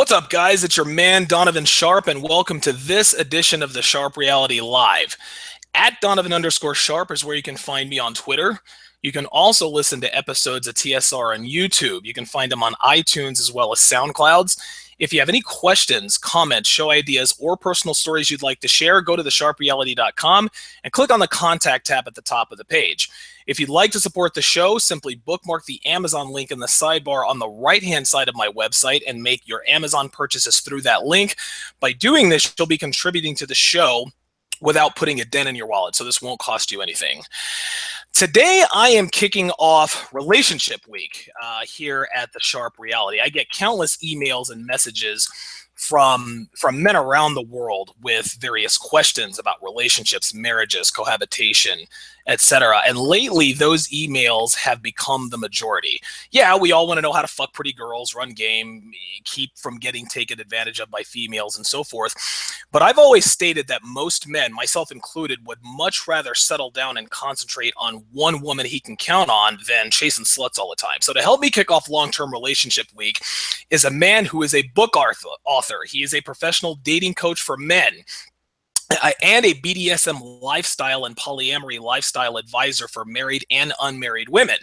What's up, guys? It's your man, Donovan Sharpe, and welcome to this edition of the Sharpe Reality Live. At Donovan_Sharpe is where you can find me on Twitter. You can also listen to episodes of TSR on YouTube. You can find them on iTunes as well as SoundClouds. If you have any questions, comments, show ideas, or personal stories you'd like to share, go to thesharpereality.com and click on the Contact tab at the top of the page. If you'd like to support the show, simply bookmark the Amazon link in the sidebar on the right-hand side of my website and make your Amazon purchases through that link. By doing this, you'll be contributing to the show without putting a dent in your wallet, so this won't cost you anything. Today, I am kicking off Relationship Week here at the Sharpe Reality. I get countless emails and messages from men around the world with various questions about relationships, marriages, cohabitation, etc. And lately, those emails have become the majority. Yeah, we all want to know how to fuck pretty girls, run game, keep from getting taken advantage of by females, and so forth. But I've always stated that most men, myself included, would much rather settle down and concentrate on one woman he can count on than chasing sluts all the time. So to help me kick off Long-Term Relationship Week is a man who is a book author. He is a professional dating coach for men and a BDSM lifestyle and polyamory lifestyle advisor for married and unmarried women.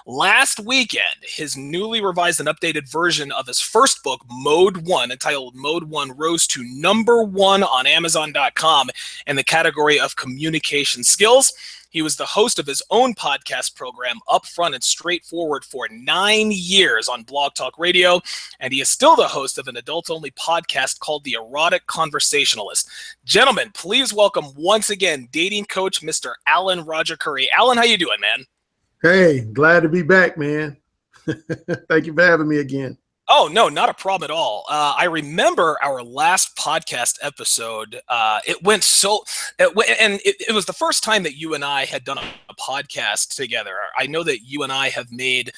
Last weekend, his newly revised and updated version of his first book, Mode 1, entitled Mode 1, rose to #1 on Amazon.com in the category of communication skills. He was the host of his own podcast program, Upfront and Straightforward, for 9 years on Blog Talk Radio, and he is still the host of an adult-only podcast called The Erotic Conversationalist. Gentlemen, please welcome once again dating coach Mr. Alan Roger Currie. Alan, how you doing, man? Hey, glad to be back, man. Thank you for having me again. Oh, no, not a problem at all. I remember our last podcast episode. It was the first time that you and I had done a podcast together. I know that you and I have made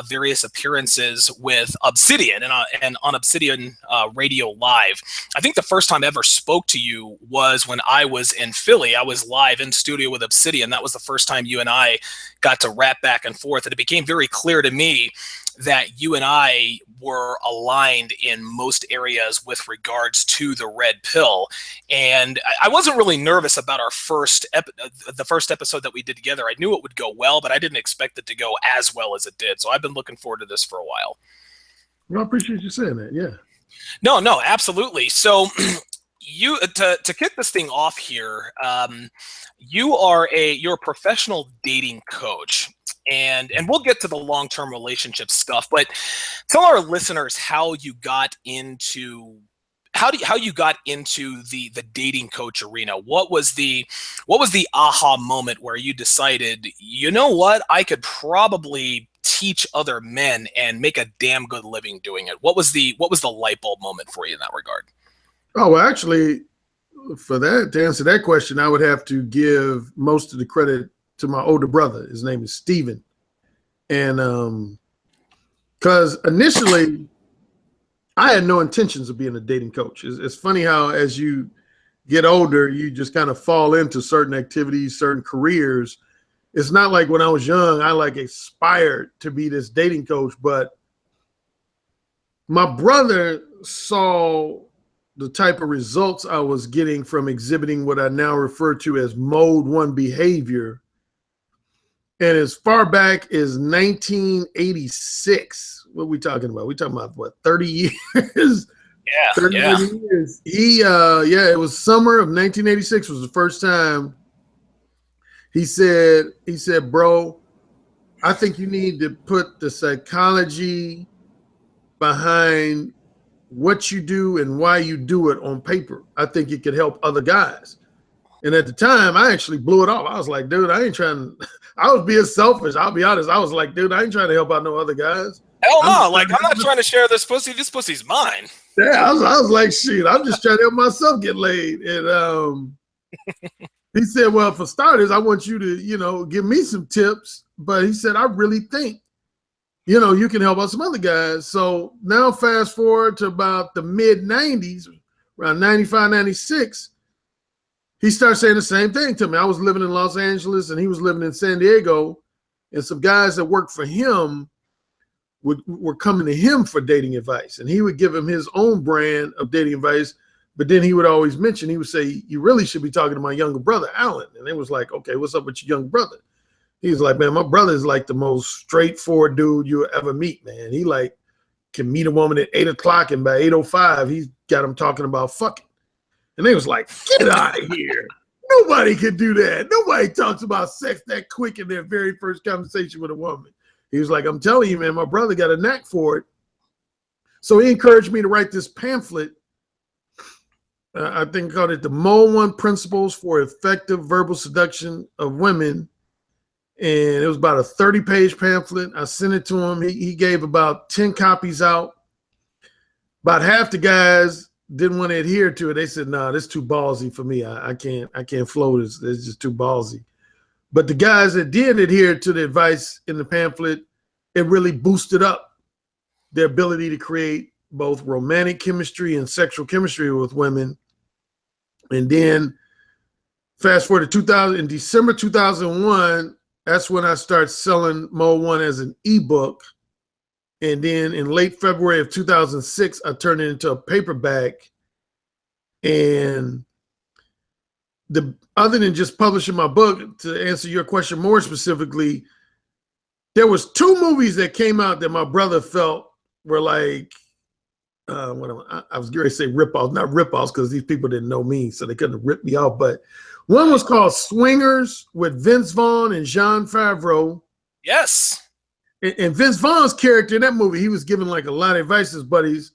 various appearances with Obsidian and on Obsidian Radio Live. I think the first time I ever spoke to you was when I was in Philly. I was live in studio with Obsidian. That was the first time you and I got to rap back and forth. And it became very clear to me that you and I were aligned in most areas with regards to the red pill. And I wasn't really nervous about our the first episode that we did together. I knew it would go well, but I didn't expect it to go as well as it did. So I've been looking forward to this for a while. Well, I appreciate you saying that. Yeah. No, absolutely. So you to kick this thing off here, you're a professional dating coach. And we'll get to the long-term relationship stuff, but tell our listeners how you got into the dating coach arena. What was the aha moment where you decided, you know what, I could probably teach other men and make a damn good living doing it? What was the light bulb moment for you in that regard? Oh, well, actually, for that, to answer that question, I would have to give most of the credit to my older brother. His name is Steven. And because initially I had no intentions of being a dating coach. It's funny how as you get older, you just kind of fall into certain activities, certain careers. It's not like when I was young, I aspired to be this dating coach, but my brother saw the type of results I was getting from exhibiting what I now refer to as Mode 1 behavior. And as far back as 1986, what are we talking about? We're talking about what, 30 years? Yeah, 30 years. It was summer of 1986 was the first time he said, bro, I think you need to put the psychology behind what you do and why you do it on paper. I think it could help other guys. And at the time, I actually blew it off. I was like, dude, I was being selfish. I'll be honest. I was like, dude, I ain't trying to help out no other guys. Hell no. I'm not trying to share this pussy. This pussy's mine. Yeah, I was like, shit, I'm just trying to help myself get laid. And he said, well, for starters, I want you to, give me some tips. But he said, I really think, you can help out some other guys. So now fast forward to about the mid-90s, around 95, 96, he started saying the same thing to me. I was living in Los Angeles and he was living in San Diego, and some guys that worked for him were coming to him for dating advice, and he would give him his own brand of dating advice. But then he would always mention, he would say, you really should be talking to my younger brother, Alan. And it was like, okay, what's up with your young brother? He was like, man, my brother is like the most straightforward dude you'll ever meet, man. He like can meet a woman at 8 o'clock, and by 8:05, he's got him talking about fucking. And they was like, get out of here. Nobody can do that. Nobody talks about sex that quick in their very first conversation with a woman. He was like, I'm telling you, man, my brother got a knack for it. So he encouraged me to write this pamphlet. I think called it the Mo 1 Principles for Effective Verbal Seduction of Women. And it was about a 30-page pamphlet. I sent it to him. He gave about 10 copies out. About half the guys didn't want to adhere to it. They said, nah, this is too ballsy for me. I can't flow this. It's just too ballsy. But the guys that did adhere to the advice in the pamphlet, it really boosted up their ability to create both romantic chemistry and sexual chemistry with women. And then fast forward to 2000, in December 2001, that's when I started selling Mo 1 as an ebook. And then in late February of 2006, I turned it into a paperback. And other than just publishing my book, to answer your question more specifically, there was 2 movies that came out that my brother felt were like, I was going to say rip-offs, not rip-offs, because these people didn't know me, so they couldn't rip me off. But one was called Swingers with Vince Vaughn and Jon Favreau. Yes. And Vince Vaughn's character in that movie, he was giving like a lot of advice to his buddies.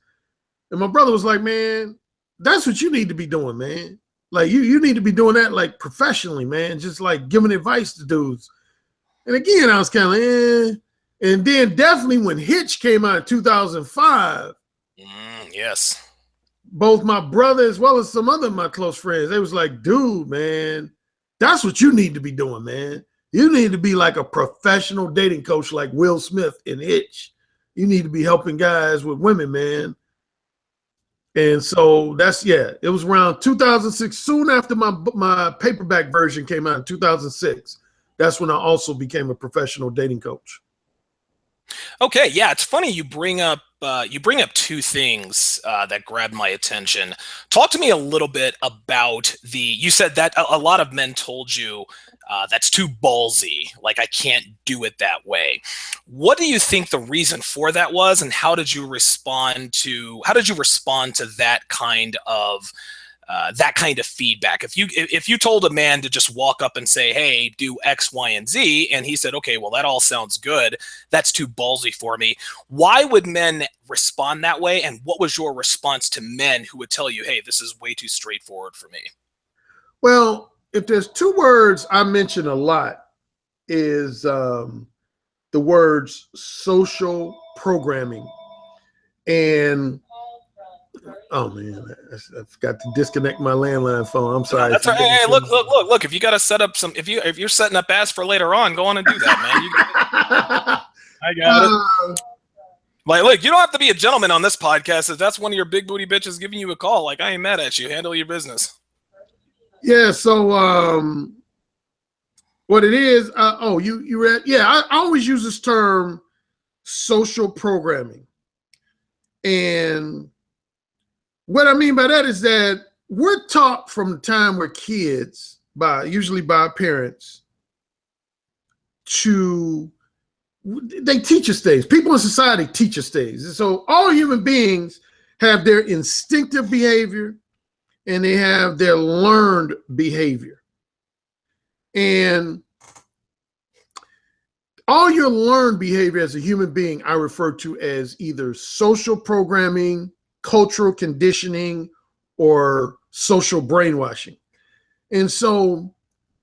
And my brother was like, man, that's what you need to be doing, man. Like you need to be doing that like professionally, man. Just like giving advice to dudes. And again, I was kind of like, eh. And then definitely when Hitch came out in 2005, yes, both my brother as well as some other of my close friends, they was like, dude, man, that's what you need to be doing, man. You need to be like a professional dating coach like Will Smith in Hitch. You need to be helping guys with women, man. And so it was around 2006, soon after my paperback version came out in 2006. That's when I also became a professional dating coach. Okay, yeah, it's funny you bring up 2 things that grabbed my attention. Talk to me a little bit about you said that a lot of men told you that's too ballsy, like I can't do it that way. What do you think the reason for that was, and how did you respond to that kind of feedback? If you told a man to just walk up and say, hey, do X, Y, and Z, and he said, okay, well, that all sounds good, that's too ballsy for me, why would men respond that way? And what was your response to men who would tell you, hey, this is way too straightforward for me? Well, if there's 2 words I mention a lot is the words social programming. And oh man, I forgot to disconnect my landline phone. I'm sorry. No, that's right. Hey, look. If you got to set up if you're setting up ads for later on, go on and do that, man. I got it. Like, look, you don't have to be a gentleman on this podcast. If that's one of your big booty bitches giving you a call, like, I ain't mad at you. Handle your business. Yeah. So, what it is? You read? Yeah, I always use this term, social programming, and what I mean by that is that we're taught from the time we're kids, usually by our parents, they teach us things. People in society teach us things. And so all human beings have their instinctive behavior and they have their learned behavior. And all your learned behavior as a human being, I refer to as either social programming, cultural conditioning, or social brainwashing. And so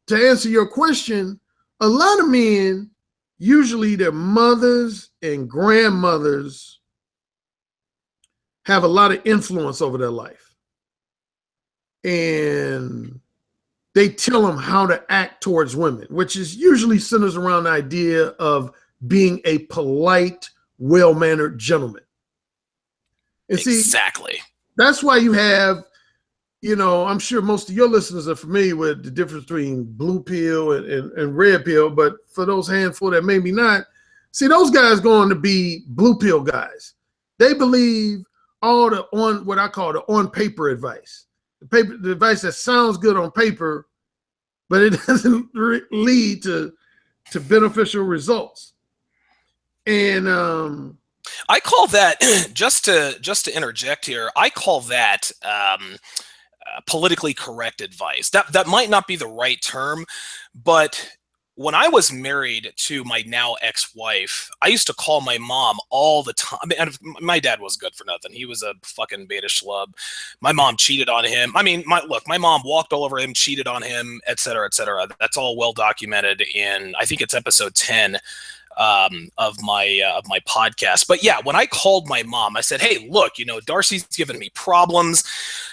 to answer your question, a lot of men, usually their mothers and grandmothers, have a lot of influence over their life. And they tell them how to act towards women, which is usually centers around the idea of being a polite, well-mannered gentleman. And exactly. See, that's why you have, I'm sure most of your listeners are familiar with the difference between blue pill and red pill, but for those handful that maybe not, See, those guys going to be blue pill guys. They believe all the on what I call the on paper advice. The advice that sounds good on paper, but it doesn't lead to beneficial results. And I call that just to interject here. I call that politically correct advice. That might not be the right term, but when I was married to my now ex-wife, I used to call my mom all the time. I mean, my dad was good for nothing. He was a fucking beta schlub. My mom cheated on him. I mean, my mom walked all over him, cheated on him, et cetera, et cetera. That's all well documented in, I think it's episode 10 of my podcast. But yeah, when I called my mom, I said, "Hey, look, Darcy's giving me problems.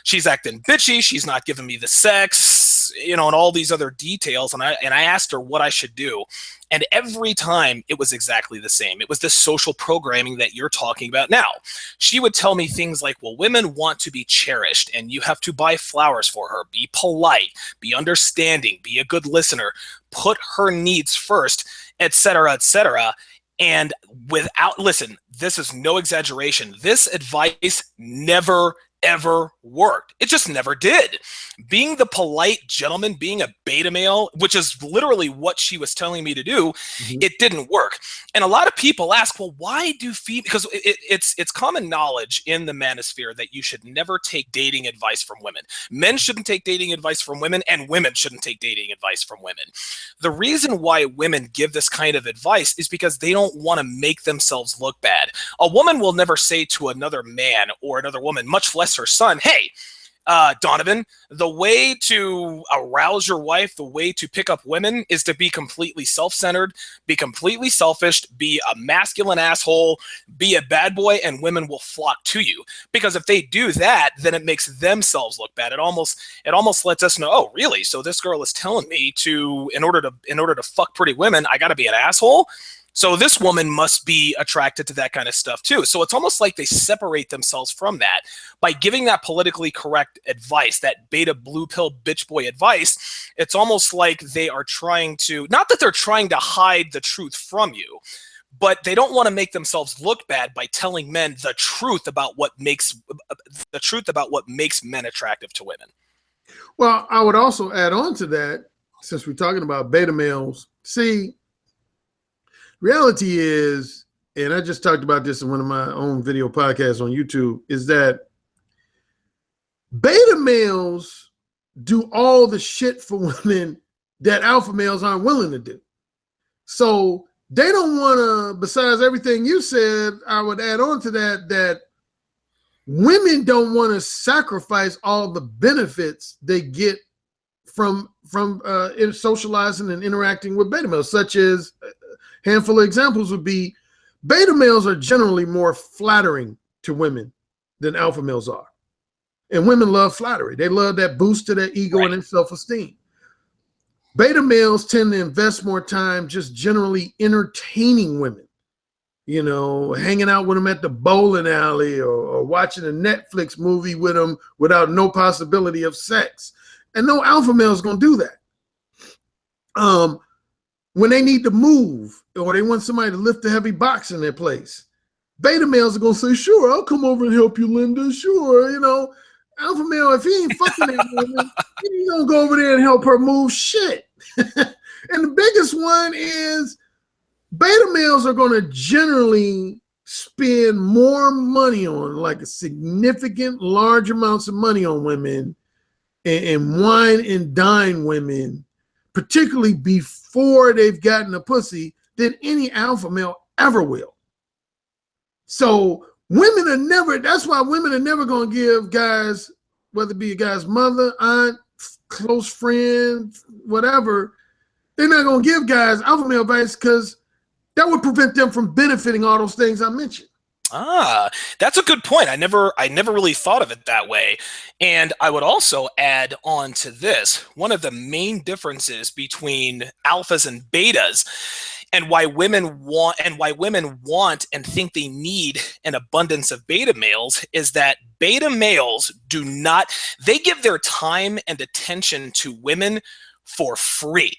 She's acting bitchy. She's not giving me the sex, and all these other details." And I asked her what I should do. And every time it was exactly the same. It was this social programming that you're talking about now. She would tell me things like, well, women want to be cherished and you have to buy flowers for her. Be polite, be understanding, be a good listener, put her needs first, et cetera, et cetera. And listen, this is no exaggeration. This advice never, ever worked. It just never did. Being the polite gentleman, being a beta male, which is literally what she was telling me to do, it didn't work. And a lot of people ask, well, why do females? Because it's common knowledge in the manosphere that you should never take dating advice from women. Men shouldn't take dating advice from women, and women shouldn't take dating advice from women. The reason why women give this kind of advice is because they don't want to make themselves look bad. A woman will never say to another man or another woman, much less her son, "Hey, Donovan, the way to arouse your wife, the way to pick up women is to be completely self-centered, be completely selfish, be a masculine asshole, be a bad boy, and women will flock to you." Because if they do that, then it makes themselves look bad. It almost lets us know, oh, really? So this girl is telling me in order to fuck pretty women, I got to be an asshole? So this woman must be attracted to that kind of stuff too. So it's almost like they separate themselves from that by giving that politically correct advice, that beta blue pill bitch boy advice. It's almost like they are trying to, not that they're trying to hide the truth from you, but they don't want to make themselves look bad by telling men the truth about what makes men attractive to women. Well, I would also add on to that, since we're talking about beta males. See, reality is, and I just talked about this in one of my own video podcasts on YouTube, is that beta males do all the shit for women that alpha males aren't willing to do. So they don't want to, besides everything you said, I would add on to that women don't want to sacrifice all the benefits they get from socializing and interacting with beta males, such as handful of examples would be beta males are generally more flattering to women than alpha males are. And women love flattery. They love that boost to their ego and their self-esteem. Beta males tend to invest more time just generally entertaining women, hanging out with them at the bowling alley or watching a Netflix movie with them without no possibility of sex. And no alpha male is going to do that. When they need to move or they want somebody to lift a heavy box in their place, beta males are going to say, "Sure, I'll come over and help you, Linda. Sure." Alpha male, if he ain't fucking that woman, he ain't going to go over there and help her move shit. And the biggest one is beta males are going to generally spend more money on, like a significant large amounts of money on women and wine and dine women, particularly before they've gotten a pussy, than any alpha male ever will. So that's why women are never going to give guys, whether it be a guy's mother, aunt, close friend, whatever, they're not going to give guys alpha male advice because that would prevent them from benefiting all those things I mentioned. That's a good point. I never really thought of it that way. And I would also add on to this, one of the main differences between alphas and betas and why women want and think they need an abundance of beta males is that beta males they give their time and attention to women for free.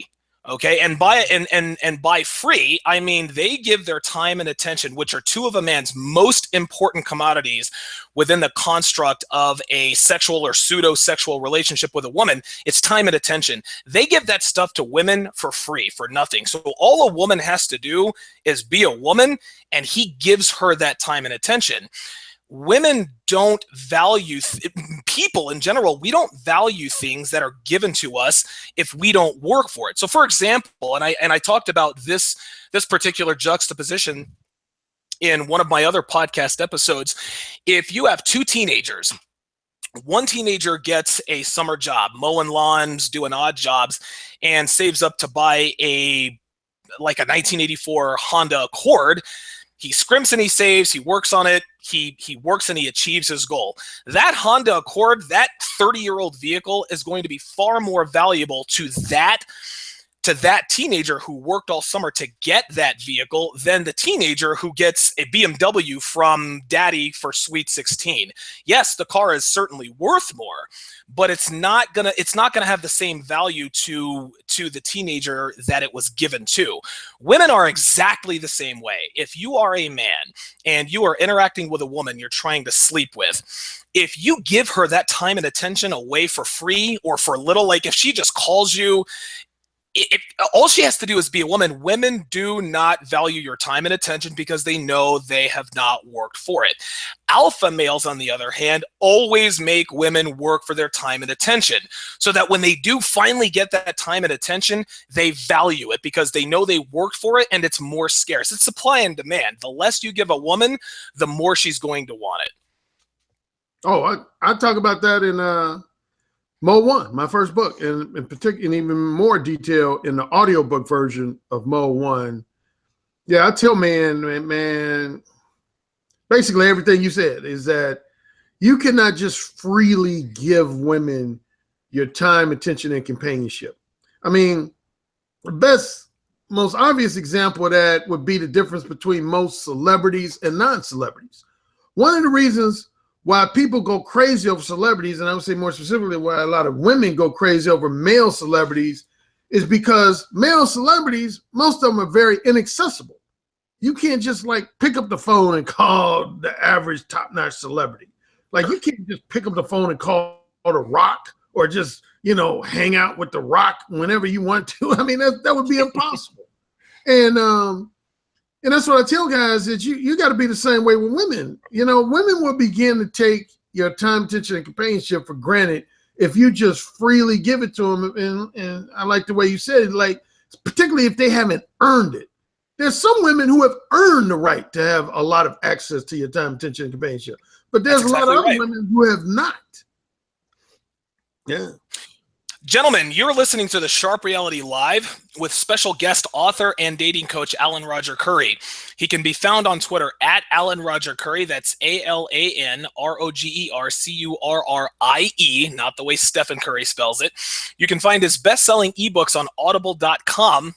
Okay, and by free, I mean they give their time and attention, which are two of a man's most important commodities within the construct of a sexual or pseudo-sexual relationship with a woman. It's time and attention. They give that stuff to women for free, for nothing. So all a woman has to do is be a woman, and he gives her that time and attention. Women don't value people in general. We don't value things that are given to us if we don't work for it. So, for example, and I talked about this particular juxtaposition in one of my other podcast episodes. If you have two teenagers, one teenager gets a summer job, mowing lawns, doing odd jobs, and saves up to buy a 1984 Honda Accord. He scrimps and he saves, he works on it, he works and he achieves his goal. That Honda Accord, that 30-year-old vehicle, is going to be far more valuable to that teenager who worked all summer to get that vehicle than the teenager who gets a BMW from daddy for Sweet 16. Yes, the car is certainly worth more, but it's not gonna have the same value to the teenager that it was given to. Women are exactly the same way. If you are a man and you are interacting with a woman you're trying to sleep with, if you give her that time and attention away for free or for little, like if she just calls you, all she has to do is be a woman. Women do not value your time and attention because they know they have not worked for it. Alpha males, on the other hand, always make women work for their time and attention, so that when they do finally get that time and attention, they value it because they know they worked for it and it's more scarce. It's supply and demand. The less you give a woman, the more she's going to want it. Oh, I talk about that in Mo 1, my first book, and in particular, in even more detail in the audiobook version of Mo 1. Yeah, I tell man, basically everything you said is that you cannot just freely give women your time, attention, and companionship. I mean, the most obvious example of that would be the difference between most celebrities and non-celebrities. One of the reasons why people go crazy over celebrities, and I would say more specifically why a lot of women go crazy over male celebrities, is because male celebrities, most of them are very inaccessible. You can't just pick up the phone and call the average top-notch celebrity. You can't just pick up the phone and call The Rock or just, hang out with The Rock whenever you want to. I mean, that would be impossible. And that's what I tell guys, that you got to be the same way with women. Women will begin to take your time, attention, and companionship for granted if you just freely give it to them. And I like the way you said it, particularly if they haven't earned it. There's some women who have earned the right to have a lot of access to your time, attention, and companionship. But there's a lot of other women who have not. Yeah. Gentlemen, you're listening to the Sharpe Reality Live with special guest author and dating coach Alan Roger Currie. He can be found on Twitter at Alan Roger Currie. That's AlanRogerCurrie, not the way Stephen Curry spells it. You can find his best-selling ebooks on audible.com,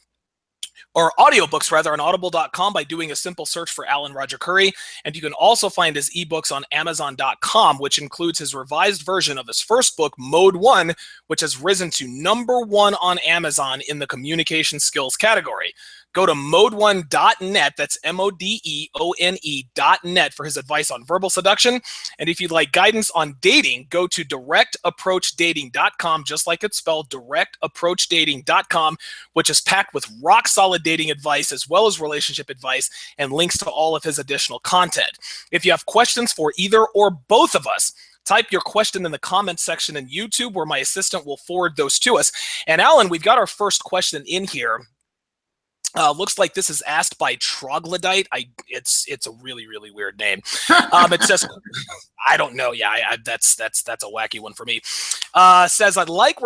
or audiobooks rather, on audible.com by doing a simple search for Alan Roger Currie. And you can also find his ebooks on amazon.com, which includes his revised version of his first book, Mode 1, which has risen to #1 on Amazon in the communication skills category. Go to mode1.net, that's MODEONE.net, for his advice on verbal seduction. And if you'd like guidance on dating, go to directapproachdating.com, just like it's spelled, directapproachdating.com, which is packed with rock-solid dating advice as well as relationship advice and links to all of his additional content. If you have questions for either or both of us, type your question in the comments section in YouTube, where my assistant will forward those to us. And Alan, we've got our first question in here. Looks like this is asked by Troglodyte. It's a really, really weird name. It says, I don't know. Yeah, that's a wacky one for me. Says, I'd like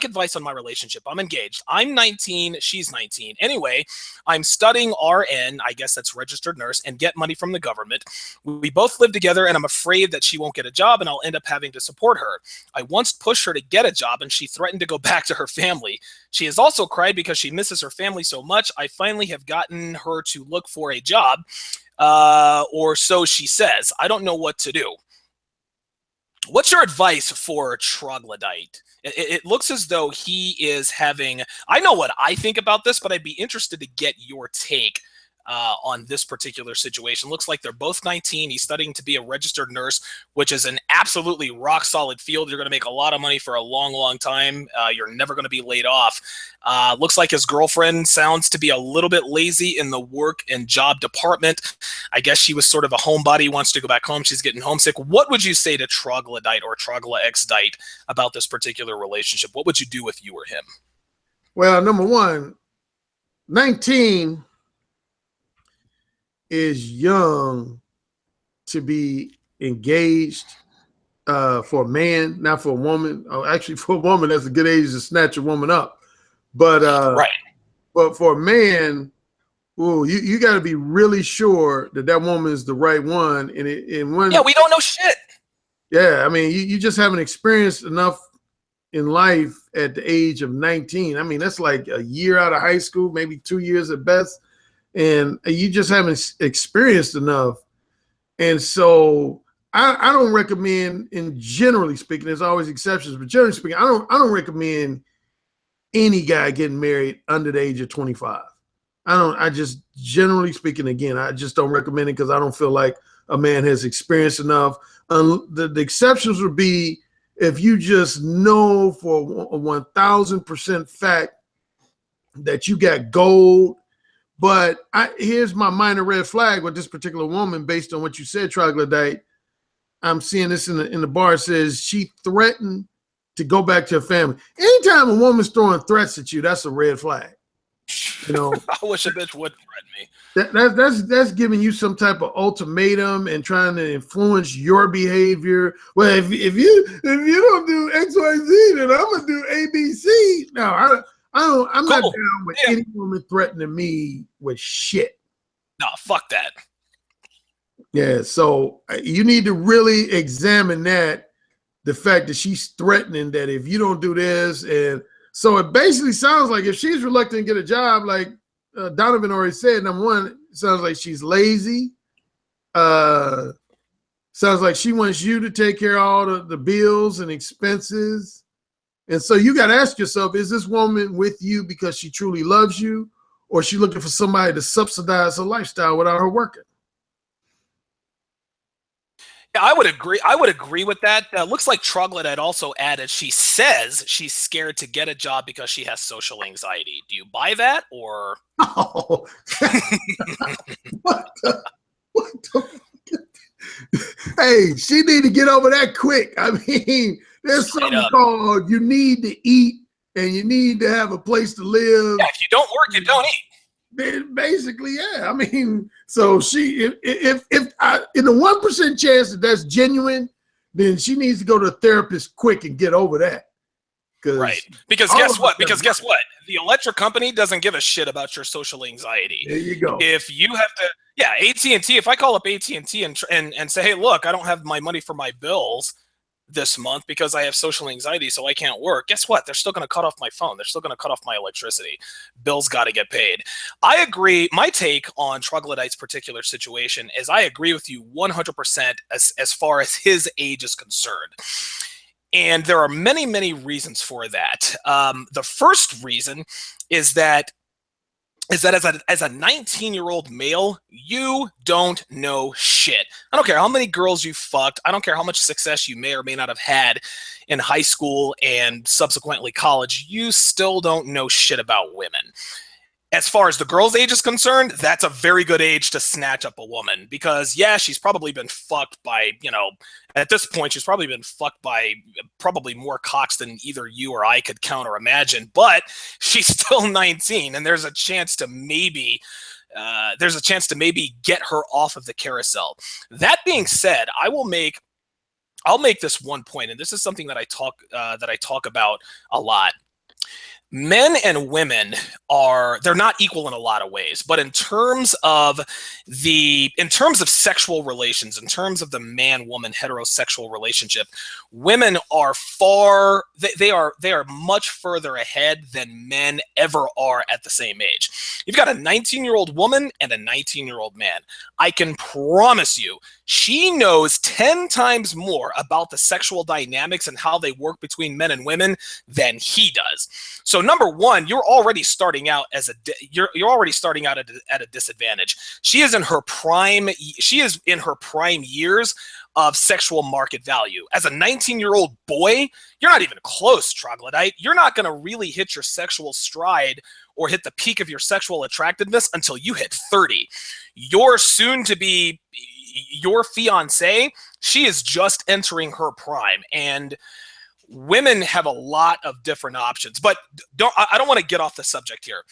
advice on my relationship. I'm engaged. I'm 19. She's 19. Anyway, I'm studying RN, I guess that's registered nurse, and get money from the government. We both live together, and I'm afraid that she won't get a job, and I'll end up having to support her. I once pushed her to get a job, and she threatened to go back to her family. She has also cried because she misses her family so much. I finally have gotten her to look for a job, or so she says. I don't know what to do. What's your advice for a troglodyte? It looks as though he is having. I know what I think about this, but I'd be interested to get your take on this particular situation. Looks like they're both 19. He's studying to be a registered nurse, which is an absolutely rock solid field. You're going to make a lot of money for a long, long time. You're never going to be laid off. Looks like his girlfriend sounds to be a little bit lazy in the work and job department. I guess she was sort of a homebody, wants to go back home. She's getting homesick. What would you say to troglodyte or troglodyte about this particular relationship? What would you do if you were him? Well, number one, 19 is young to be engaged for a man, not for a woman. Oh, actually, for a woman, that's a good age to snatch a woman up. But right. But for a man, ooh, you got to be really sure that that woman is the right one. And when Yeah, we don't know shit. Yeah, I mean, you just haven't experienced enough in life at the age of 19. I mean, that's like a year out of high school, maybe 2 years at best, and you just haven't experienced enough. And so I don't recommend, in generally speaking, there's always exceptions, but generally speaking, I don't recommend any guy getting married under the age of 25. I just, generally speaking, again, I just don't recommend it because I don't feel like a man has experienced enough. The exceptions would be if you just know for a 1000% fact that you got gold. But here's my minor red flag with this particular woman based on what you said, troglodyte. I'm seeing this in the bar. It says she threatened to go back to her family. Anytime a woman's throwing threats at you, that's a red flag. You know, I wish a bitch would threaten me. That's giving you some type of ultimatum and trying to influence your behavior. Well, if you don't do X, Y, Z, then I'm gonna do A, B, C. No, I'm not down with any woman threatening me with shit. No, fuck that. Yeah, so you need to really examine that. The fact that she's threatening that if you don't do this, and so it basically sounds like if she's reluctant to get a job, like Donovan already said, number one, it sounds like she's lazy. Sounds like she wants you to take care of all the bills and expenses. And so you got to ask yourself, is this woman with you because she truly loves you, or is she looking for somebody to subsidize her lifestyle without her working? Yeah, I would agree. I would agree with that. Looks like Troglodyte also added she says she's scared to get a job because she has social anxiety. Do you buy that, or? Oh, what the Hey, she need to get over that quick. I mean, there's something called you need to eat and you need to have a place to live. Yeah, if you don't work, you don't eat. Basically, yeah. I mean, so she, if in the 1% chance that that's genuine, then she needs to go to a therapist quick and get over that. Right. Because guess what? The electric company doesn't give a shit about your social anxiety. There you go. If you have to, yeah, AT&T. If I call up AT&T and say, hey, look, I don't have my money for my bills this month because I have social anxiety, so I can't work. Guess what? They're still going to cut off my phone. They're still going to cut off my electricity. Bills got to get paid. I agree. My take on Troglodyte's particular situation is I agree with you 100% as far as his age is concerned. And there are many, many reasons for that. The first reason is that as a 19-year-old male, you don't know shit. I don't care how many girls you fucked. I don't care how much success you may or may not have had in high school and subsequently college. You still don't know shit about women. As far as the girl's age is concerned, that's a very good age to snatch up a woman because, yeah, she's probably been fucked by, at this point, she's probably been fucked by probably more cocks than either you or I could count or imagine, but she's still 19 and there's a chance to maybe get her off of the carousel. That being said, I'll make this one point, and this is something that I talk about a lot. Men and women they're not equal in a lot of ways, but in terms of sexual relations, in terms of the man woman heterosexual relationship, women are they are much further ahead than men ever are at the same age. You've got a 19-year-old woman and a 19-year-old man. I can promise you she knows 10 times more about the sexual dynamics and how they work between men and women than he does. So number one, you're already starting out you're already starting out at a disadvantage. She is in her prime. She is in her prime years of sexual market value. As a 19-year-old boy, you're not even close, troglodyte. You're not going to really hit your sexual stride or hit the peak of your sexual attractiveness until you hit 30. Your soon to be your fiance, she is just entering her prime, and women have a lot of different options. But I don't want to get off the subject here.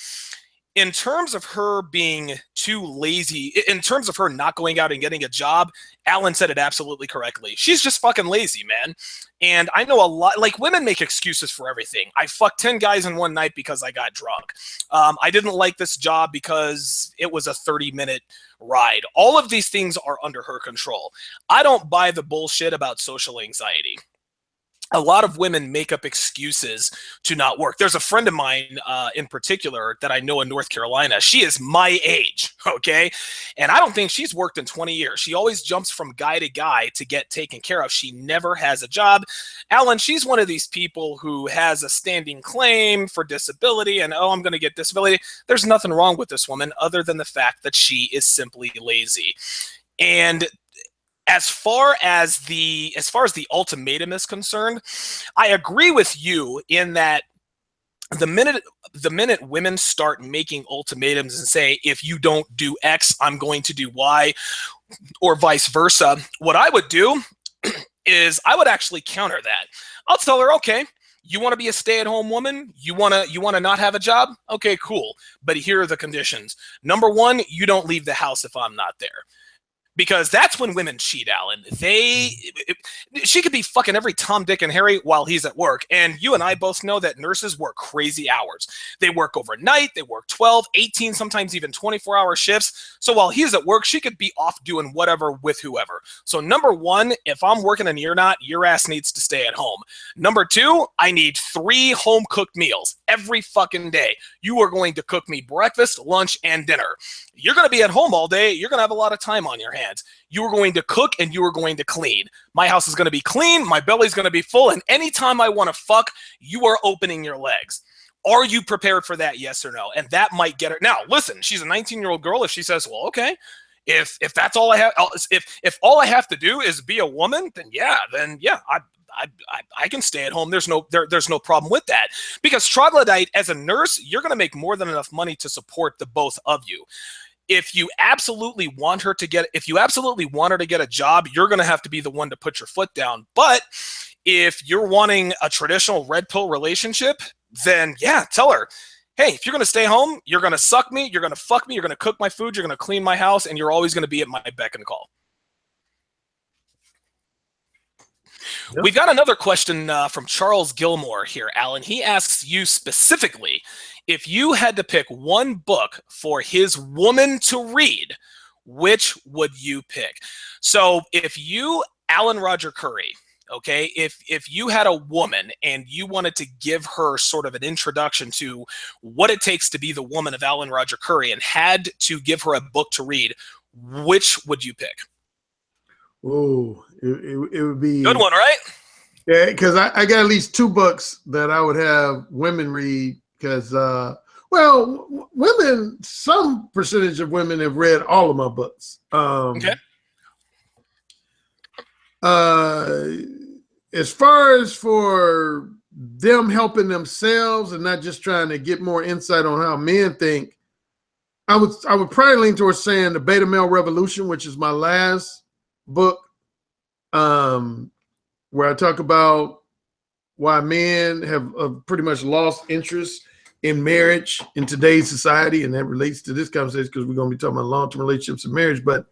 In terms of her being too lazy, in terms of her not going out and getting a job, Alan said it absolutely correctly. She's just fucking lazy, man. And I know a lot, like, women make excuses for everything. I fucked 10 guys in one night because I got drunk. I didn't like this job because it was a 30-minute ride. All of these things are under her control. I don't buy the bullshit about social anxiety. A lot of women make up excuses to not work. There's a friend of mine in particular that I know in North Carolina. She is my age, okay? And I don't think she's worked in 20 years. She always jumps from guy to guy to get taken care of. She never has a job. Alan, she's one of these people who has a standing claim for disability and, oh, I'm going to get disability. There's nothing wrong with this woman other than the fact that she is simply lazy. And as far as the ultimatum is concerned, I agree with you in that the minute women start making ultimatums and say, if you don't do X, I'm going to do Y, or vice versa, what I would do is I would actually counter that. I'll tell her, okay, you want to be a stay-at-home woman? You want to not have a job? Okay, cool. But here are the conditions. Number one, you don't leave the house if I'm not there. Because that's when women cheat, Alan. She could be fucking every Tom, Dick, and Harry while he's at work. And you and I both know that nurses work crazy hours. They work overnight. They work 12, 18, sometimes even 24-hour shifts. So while he's at work, she could be off doing whatever with whoever. So number one, if I'm working and you're not, your ass needs to stay at home. Number two, I need 3 home-cooked meals every fucking day. You are going to cook me breakfast, lunch, and dinner. You're going to be at home all day. You're going to have a lot of time on your hands. You are going to cook and you are going to clean. My house is going to be clean. My belly's going to be full. And anytime I want to fuck, you are opening your legs. Are you prepared for that? Yes or no? And that might get her. Now, listen, she's a 19-year-old girl. If she says, well, okay, if that's all I have, if all I have to do is be a woman, then yeah, I can stay at home. There's no problem with that. Because troglodyte, as a nurse, you're going to make more than enough money to support the both of you. If you absolutely want her to get a job, you're going to have to be the one to put your foot down. But if you're wanting a traditional red pill relationship, then yeah, tell her, hey, if you're going to stay home, you're going to suck me, you're going to fuck me, you're going to cook my food, you're going to clean my house, and you're always going to be at my beck and call. Yep. We've got another question from Charles Gilmore here, Alan. He asks you specifically, if you had to pick one book for his woman to read, which would you pick? So if you, Alan Roger Currie, okay, if you had a woman and you wanted to give her sort of an introduction to what it takes to be the woman of Alan Roger Currie and had to give her a book to read, which would you pick? Oh, it would be good one, right? Yeah, because I got at least 2 books that I would have women read. Because women, some percentage of women have read all of my books. Okay. As far as for them helping themselves and not just trying to get more insight on how men think, I would probably lean towards saying The Beta Male Revolution, which is my last book, where I talk about why men have pretty much lost interest in marriage in today's society. And that relates to this conversation because we're going to be talking about long-term relationships and marriage. But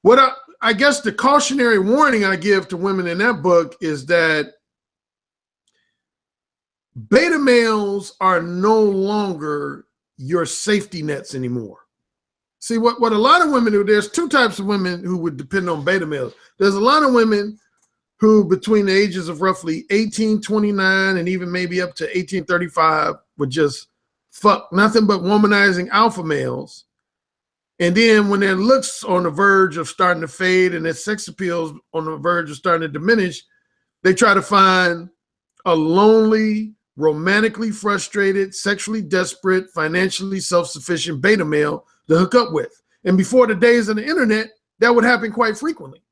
what I guess the cautionary warning I give to women in that book is that beta males are no longer your safety nets anymore. See, what a lot of women do, there's two types of women who would depend on beta males. There's a lot of women who, between the ages of roughly 18, 29, and even maybe up to 18, 35, would just fuck nothing but womanizing alpha males. And then when their looks on the verge of starting to fade and their sex appeals on the verge of starting to diminish, they try to find a lonely, romantically frustrated, sexually desperate, financially self-sufficient beta male to hook up with. And before the days of the internet, that would happen quite frequently.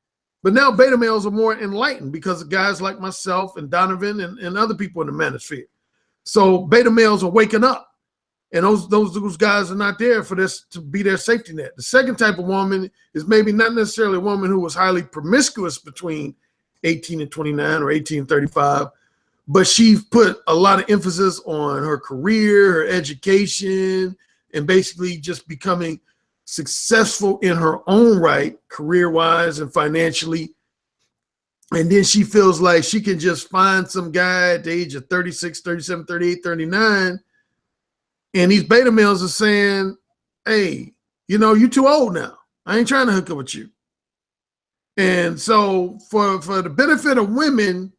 But now beta males are more enlightened because of guys like myself and Donovan and other people in the manosphere. So beta males are waking up. And those guys are not there for this to be their safety net. The second type of woman is maybe not necessarily a woman who was highly promiscuous between 18 and 29 or 18 and 35, but she put a lot of emphasis on her career, her education, and basically just becoming successful in her own right, career-wise and financially. And then she feels like she can just find some guy at the age of 36, 37, 38, 39. And these beta males are saying, hey, you're too old now. I ain't trying to hook up with you. And so for the benefit of women,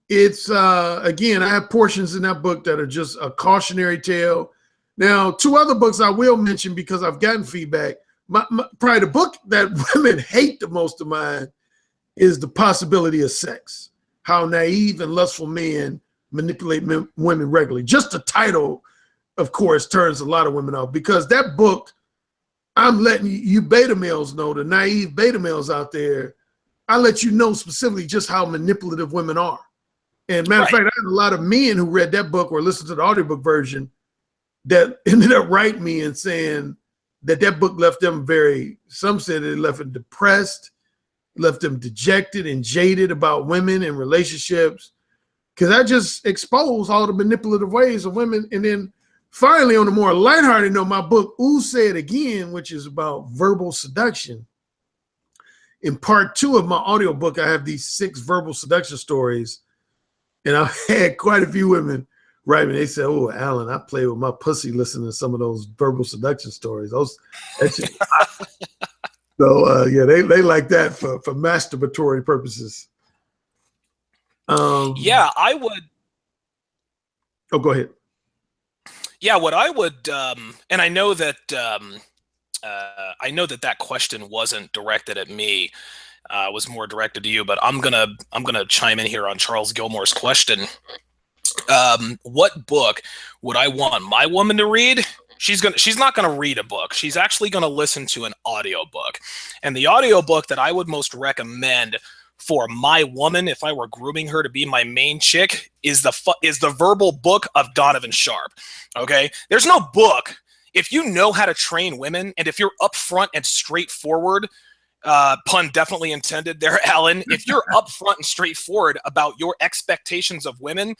it's, again, I have portions in that book that are just a cautionary tale. Now, two other books I will mention because I've gotten feedback. Probably the book that women hate the most of mine is The Possibility of Sex, How Naive and Lustful Men Manipulate Women Regularly. Just the title, of course, turns a lot of women off because that book, I'm letting you beta males know, the naive beta males out there, I let you know specifically just how manipulative women are. And matter of fact, I had a lot of men who read that book or listened to the audiobook version that ended up writing me and saying that book left them some said it left them depressed, left them dejected and jaded about women and relationships. Because I just exposed all the manipulative ways of women. And then finally, on a more lighthearted note, my book, Ooh Say It Again, which is about verbal seduction. In part 2 of my audiobook, I have these 6 verbal seduction stories. And I've had quite a few women write me. They said, oh, Alan, I play with my pussy listening to some of those verbal seduction stories. Yeah, they like that for masturbatory purposes. Yeah, I would. Oh, go ahead. Yeah, what I would, and I know that that question wasn't directed at me. Was more directed to you, but I'm gonna chime in here on Charles Gilmore's question. What book would I want my woman to read? She's not gonna read a book. She's actually gonna listen to an audiobook. And the audiobook that I would most recommend for my woman, if I were grooming her to be my main chick, is the verbal book of Donovan Sharpe. Okay? There's no book. If you know how to train women, and if you're upfront and straightforward, pun definitely intended there, Alan, if you're upfront and straightforward about your expectations of women,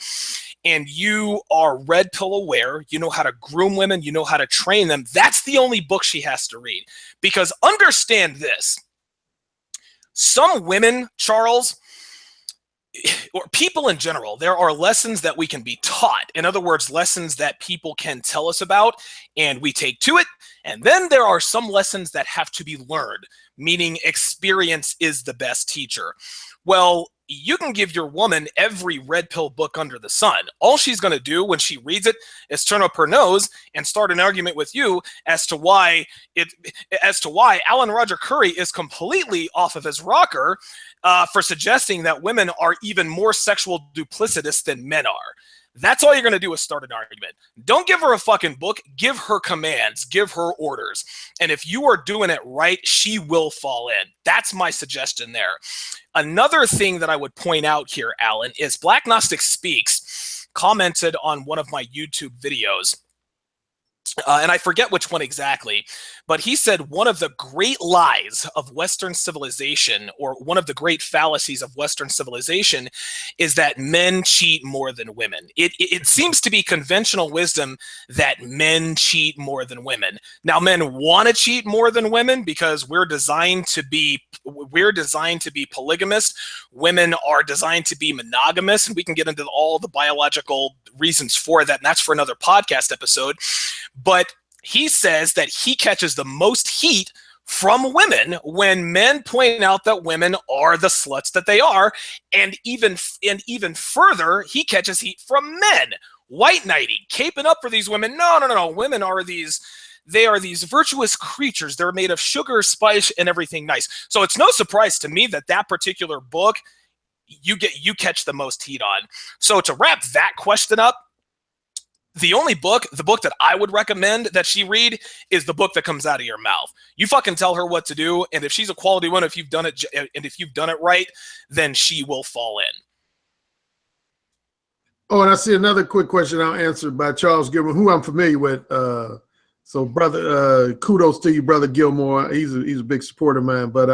and you are red pill aware, you know how to groom women, you know how to train them, that's the only book she has to read. Because understand this, some women, Charles, or people in general, there are lessons that we can be taught. In other words, lessons that people can tell us about and we take to it. And then there are some lessons that have to be learned, meaning experience is the best teacher. Well, you can give your woman every red pill book under the sun. All she's going to do when she reads it is turn up her nose and start an argument with you as to why Alan Roger Currie is completely off of his rocker for suggesting that women are even more sexual duplicitous than men are. That's all you're going to do is start an argument. Don't give her a fucking book. Give her commands. Give her orders. And if you are doing it right, she will fall in. That's my suggestion there. Another thing that I would point out here, Alan, is Black Gnostic Speaks commented on one of my YouTube videos. and I forget which one exactly, but he said one of the great lies of Western civilization, or one of the great fallacies of Western civilization, is that men cheat more than women. It seems to be conventional wisdom that men cheat more than women. Now, men want to cheat more than women because we're designed to be polygamous. Women are designed to be monogamous, and we can get into all the biological reasons for that, and that's for another podcast episode. But he says that he catches the most heat from women when men point out that women are the sluts that they are, and even further, he catches heat from men, white knighting, caping up for these women. No. Women are these. They are these virtuous creatures. They're made of sugar, spice, and everything nice. So it's no surprise to me that that particular book you catch the most heat on. So to wrap that question up, the book that I would recommend that she read is the book that comes out of your mouth. You fucking tell her what to do, and if she's a quality one, if you've done it right, then she will fall in. Oh, and I see another quick question I'll answer by Charles Gilmore, who I'm familiar with. So, brother, kudos to you, brother Gilmore. He's a big supporter of mine. But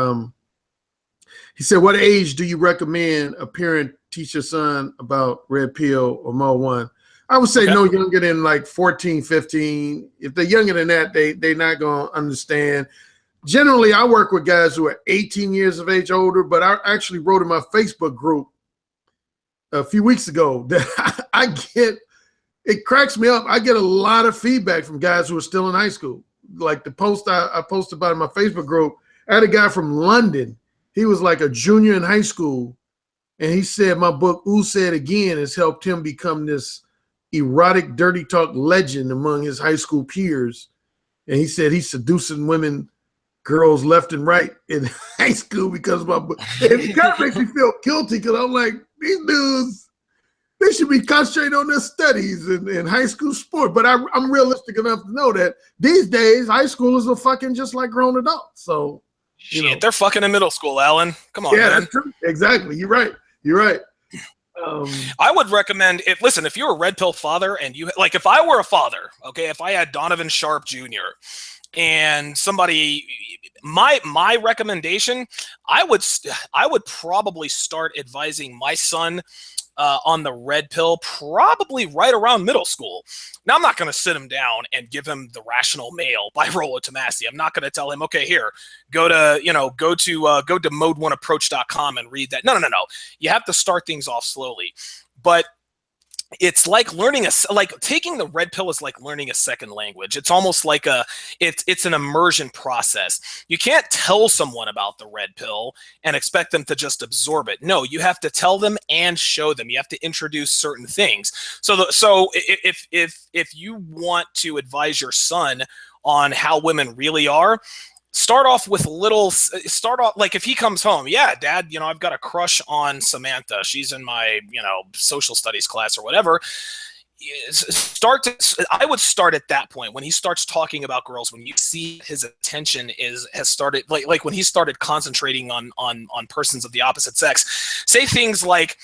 he said, "What age do you recommend a parent teach your son about red pill or Mo one?" I would say no younger than like 14, 15. If they're younger than that, they're not going to understand. Generally, I work with guys who are 18 years of age older, but I actually wrote in my Facebook group a few weeks ago that it cracks me up. I get a lot of feedback from guys who are still in high school. Like the post I posted about in my Facebook group, I had a guy from London. He was like a junior in high school, and he said my book, Ooh Said Again, has helped him become this erotic, dirty talk legend among his high school peers. And he said he's seducing girls left and right in high school because of my book. And it kind of makes me feel guilty because I'm like, these dudes, they should be concentrating on their studies and high school sport. But I'm realistic enough to know that these days, high schoolers are fucking just like grown adults. So, Shit, they're fucking in middle school, Alan. Come on, man. That's true. Exactly. You're right. I would recommend if you're a red pill father and if I were a father, okay, if I had Donovan Sharpe Jr. and somebody, my recommendation, I would probably start advising my son on the red pill probably right around middle school. Now, I'm not going to sit him down and give him The Rational Male by Rollo Tomassi. I'm not going to tell him, okay, here, go to mode1approach.com and read that. No. You have to start things off slowly. But it's like taking the red pill is like learning a second language. It's almost like it's an immersion process. You can't tell someone about the red pill and expect them to just absorb it. No, you have to tell them and show them. You have to introduce certain things. So if you want to advise your son on how women really are, start off like if he comes home, yeah, Dad, I've got a crush on Samantha. She's in my, social studies class or whatever. I would start at that point when he starts talking about girls, when you see his attention has started, like when he started concentrating on persons of the opposite sex. Say things like,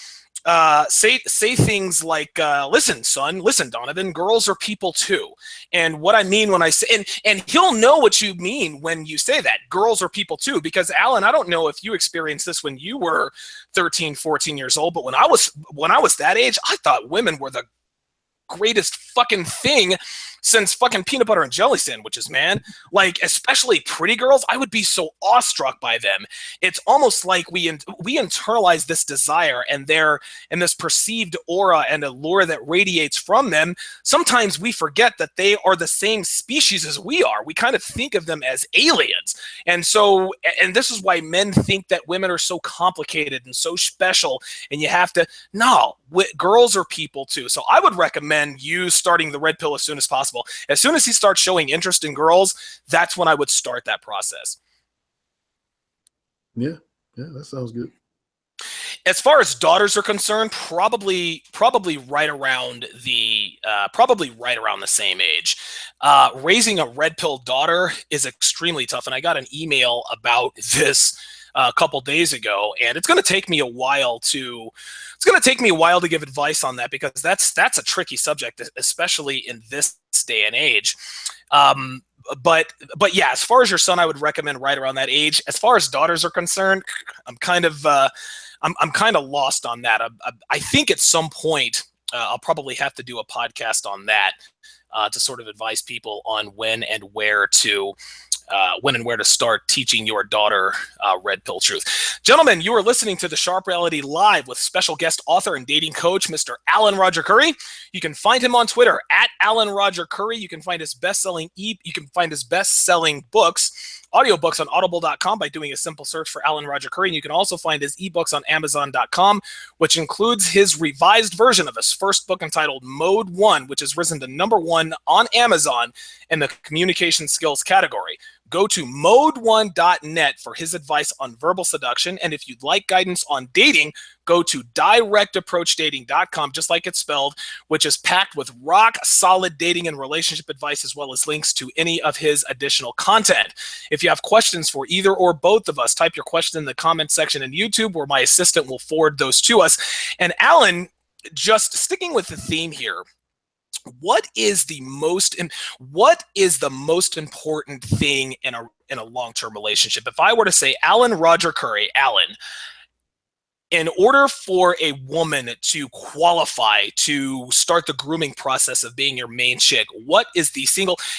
listen, son, listen, Donovan, girls are people too. And what I mean when I say, and he'll know what you mean when you say that, girls are people too, because Alan, I don't know if you experienced this when you were 13, 14 years old, but when I was that age, I thought women were the greatest fucking thing since fucking peanut butter and jelly sandwiches, man. Like, especially pretty girls, I would be so awestruck by them. It's almost like we internalize this desire and this perceived aura and allure that radiates from them. Sometimes we forget that they are the same species as we are. We kind of think of them as aliens. And this is why men think that women are so complicated and so special, and you have to, no, girls are people too. So I would recommend you starting the red pill as soon as possible. As soon as he starts showing interest in girls, that's when I would start that process. Yeah, that sounds good. As far as daughters are concerned, probably right around the same age. Raising a red pill daughter is extremely tough, and I got an email about this a couple days ago, and it's going to take me a while to give advice on that, because that's a tricky subject, especially in this day and age. Um, but yeah, as far as your son, I would recommend right around that age. As far as daughters are concerned, I'm kind of lost on that. I think at some point I'll probably have to do a podcast on that to sort of advise people on when and where to start teaching your daughter red pill truth. Gentlemen, you are listening to the Sharpe Reality Live with special guest author and dating coach, Mr. Alan Roger Currie. You can find him on Twitter at Alan Roger Currie. You can find his best-selling books, audiobooks, on audible.com by doing a simple search for Alan Roger Currie. And you can also find his ebooks on amazon.com, which includes his revised version of his first book entitled Mode 1, which has risen to #1 on Amazon in the communication skills category. Go to mode1.net for his advice on verbal seduction. And if you'd like guidance on dating, go to directapproachdating.com, just like it's spelled, which is packed with rock solid dating and relationship advice, as well as links to any of his additional content. If you have questions for either or both of us, type your question in the comment section in YouTube, where my assistant will forward those to us. And Alan, just sticking with the theme here, what is the most important thing in a long-term relationship? If I were to say, Alan Roger Currie, Alan, in order for a woman to qualify to start the grooming process of being your main chick,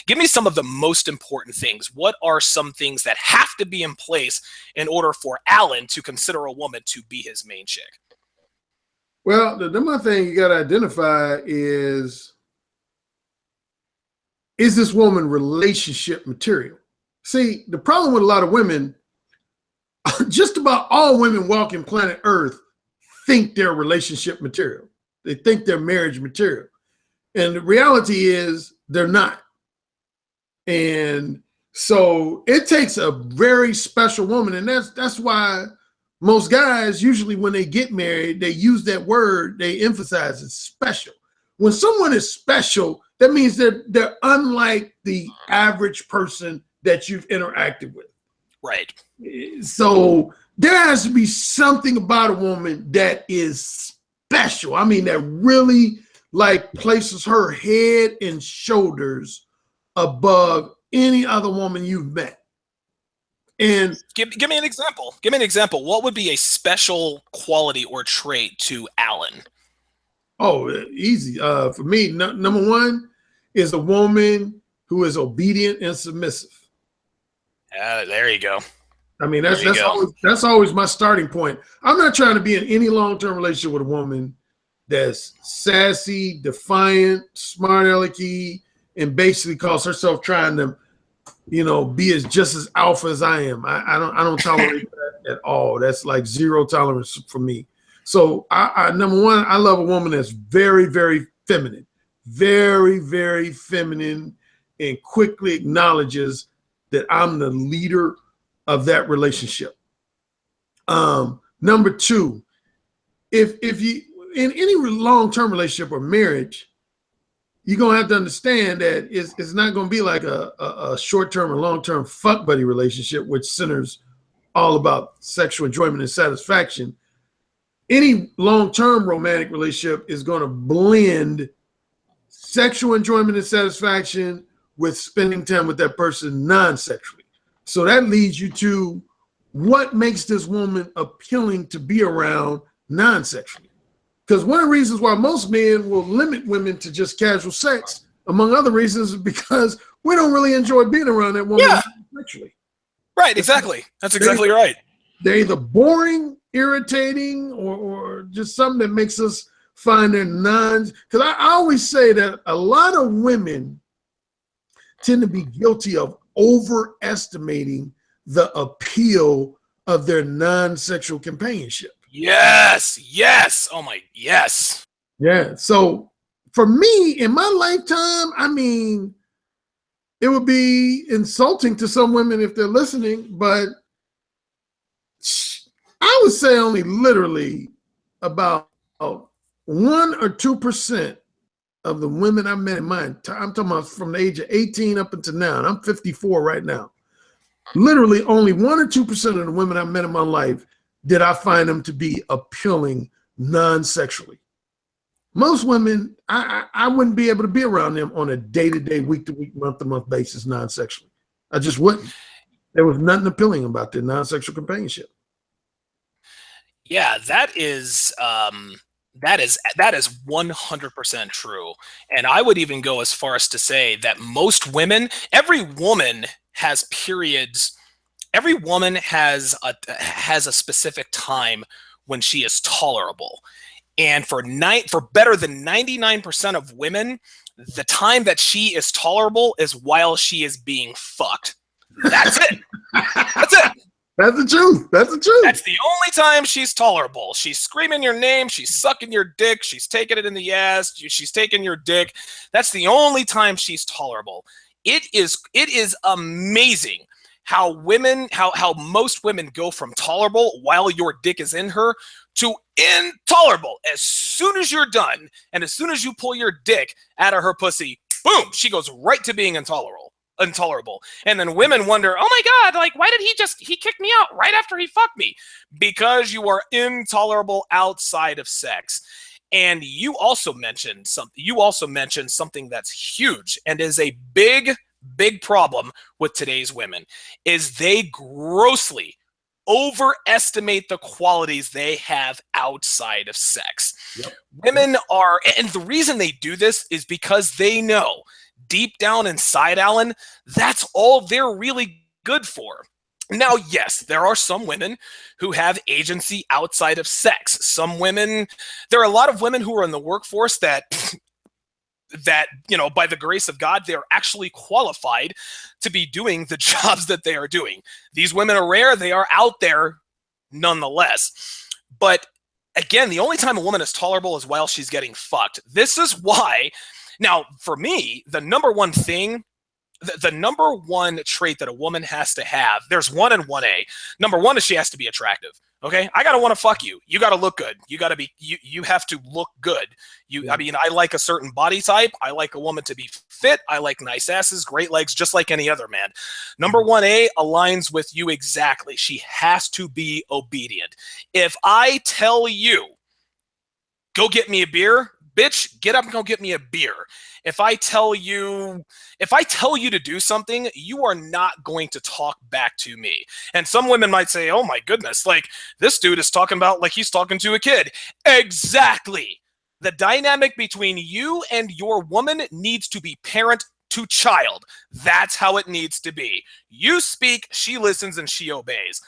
give me some of the most important things. What are some things that have to be in place in order for Alan to consider a woman to be his main chick? Well, the number one thing you got to identify is this woman relationship material? See, the problem with a lot of women, just about all women walking planet Earth think they're relationship material. They think they're marriage material. And the reality is they're not. And so it takes a very special woman. And that's why most guys, usually when they get married, they use that word, they emphasize it's special. When someone is special, that means they're unlike the average person that you've interacted with. Right. So there has to be something about a woman that is special. I mean, that really like places her head and shoulders above any other woman you've met. And give me an example. Give me an example. What would be a special quality or trait to Alan? Oh, easy. For me, number one is a woman who is obedient and submissive. There you go. I mean, that's always my starting point. I'm not trying to be in any long-term relationship with a woman that's sassy, defiant, smart alecky, and basically calls herself trying to, be just as alpha as I am. I don't tolerate that at all. That's like zero tolerance for me. So number one, I love a woman that's very, very feminine, very, very feminine, and quickly acknowledges that I'm the leader of that relationship. Number two, if you in any long-term relationship or marriage, you're gonna have to understand that it's not gonna be like a short-term or long-term fuck buddy relationship, which centers all about sexual enjoyment and satisfaction. Any long-term romantic relationship is going to blend sexual enjoyment and satisfaction with spending time with that person non-sexually. So that leads you to what makes this woman appealing to be around non-sexually. Because one of the reasons why most men will limit women to just casual sex, among other reasons, is because we don't really enjoy being around that woman sexually. Right, exactly. That's exactly right. They're either boring, irritating, or just something that makes us find their nuns. Because I always say that a lot of women tend to be guilty of overestimating the appeal of their non-sexual companionship. Yes. Oh my, yes. Yeah. So for me, in my lifetime, I mean, it would be insulting to some women if they're listening, but I would say only literally about 1 or 2% of the women I met in my time, I'm talking about from the age of 18 up until now, and I'm 54 right now. literally only 1 or 2% of the women I met in my life did I find them to be appealing non-sexually. Most women, I wouldn't be able to be around them on a day-to-day, week-to-week, month-to-month basis non-sexually. I just wouldn't. There was nothing appealing about their non-sexual companionship. Yeah, that is 100% true. And I would even go as far as to say that most women, every woman has periods. Every woman has a specific time when she is tolerable. And for better than 99% of women, the time that she is tolerable is while she is being fucked. That's it. That's it. That's the truth. That's the truth. That's the only time she's tolerable. She's screaming your name. She's sucking your dick. She's taking it in the ass. She's taking your dick. That's the only time she's tolerable. It is amazing how most women go from tolerable while your dick is in her to intolerable as soon as you're done, and as soon as you pull your dick out of her pussy, boom, she goes right to being intolerable. And then women wonder, oh my God, like, why did he kick me out right after he fucked me? Because you are intolerable outside of sex. And you also mentioned something that's huge and is a big problem with today's women, is they grossly overestimate the qualities they have outside of sex. Yep. Women are, and the reason they do this is because they know deep down inside, Alan, that's all they're really good for. Now, yes, there are some women who have agency outside of sex. There are a lot of women who are in the workforce that, by the grace of God, they're actually qualified to be doing the jobs that they are doing. These women are rare. They are out there nonetheless. But again, the only time a woman is tolerable is while she's getting fucked. This is why. Now, for me, the number one trait that a woman has to have, there's 1 and 1A. Number one is she has to be attractive. Okay, I gotta want to fuck you. You gotta look good. You have to look good. I like a certain body type. I like a woman to be fit. I like nice asses, great legs, just like any other man. Number 1A aligns with you exactly. She has to be obedient. If I tell you, go get me a beer, bitch, get up and go get me a beer. If I tell you to do something, you are not going to talk back to me. And some women might say, oh my goodness, like this dude is talking about like he's talking to a kid. Exactly. The dynamic between you and your woman needs to be parent to child. That's how it needs to be. You speak, she listens, and she obeys.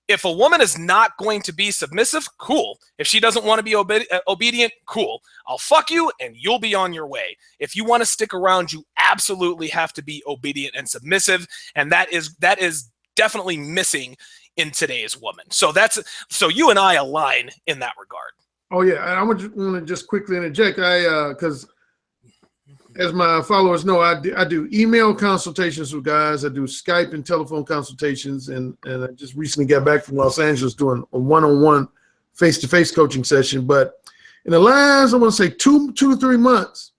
If a woman is not going to be submissive, cool. If she doesn't want to be obedient, cool. I'll fuck you and you'll be on your way. If you want to stick around, you absolutely have to be obedient and submissive, and that is definitely missing in today's woman. So you and I align in that regard. Oh yeah, I want to just quickly interject. Because as my followers know, I do email consultations with guys. I do Skype and telephone consultations, and I just recently got back from Los Angeles doing a one-on-one face-to-face coaching session. But in the last, I want to say 2 to 3 months,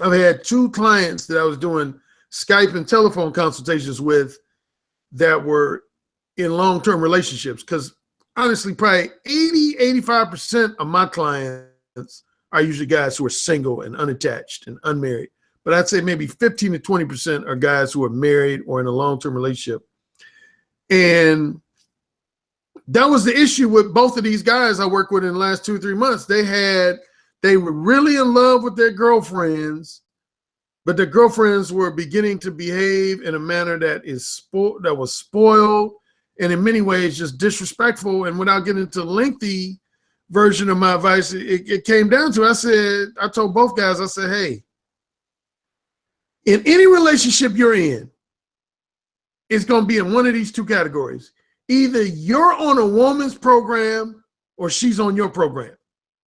I've had 2 clients that I was doing Skype and telephone consultations with that were in long-term relationships. Because honestly, probably 85% of my clients are usually guys who are single and unattached and unmarried. But I'd say maybe 15 to 20% are guys who are married or in a long-term relationship. And that was the issue with both of these guys I worked with in the last 2 or 3 months. They were really in love with their girlfriends, but their girlfriends were beginning to behave in a manner that was spoiled and in many ways just disrespectful. And without getting into lengthy version of my advice, it came down to, I told both guys, I said, hey, in any relationship you're in, it's going to be in one of these 2 categories. Either you're on a woman's program or she's on your program.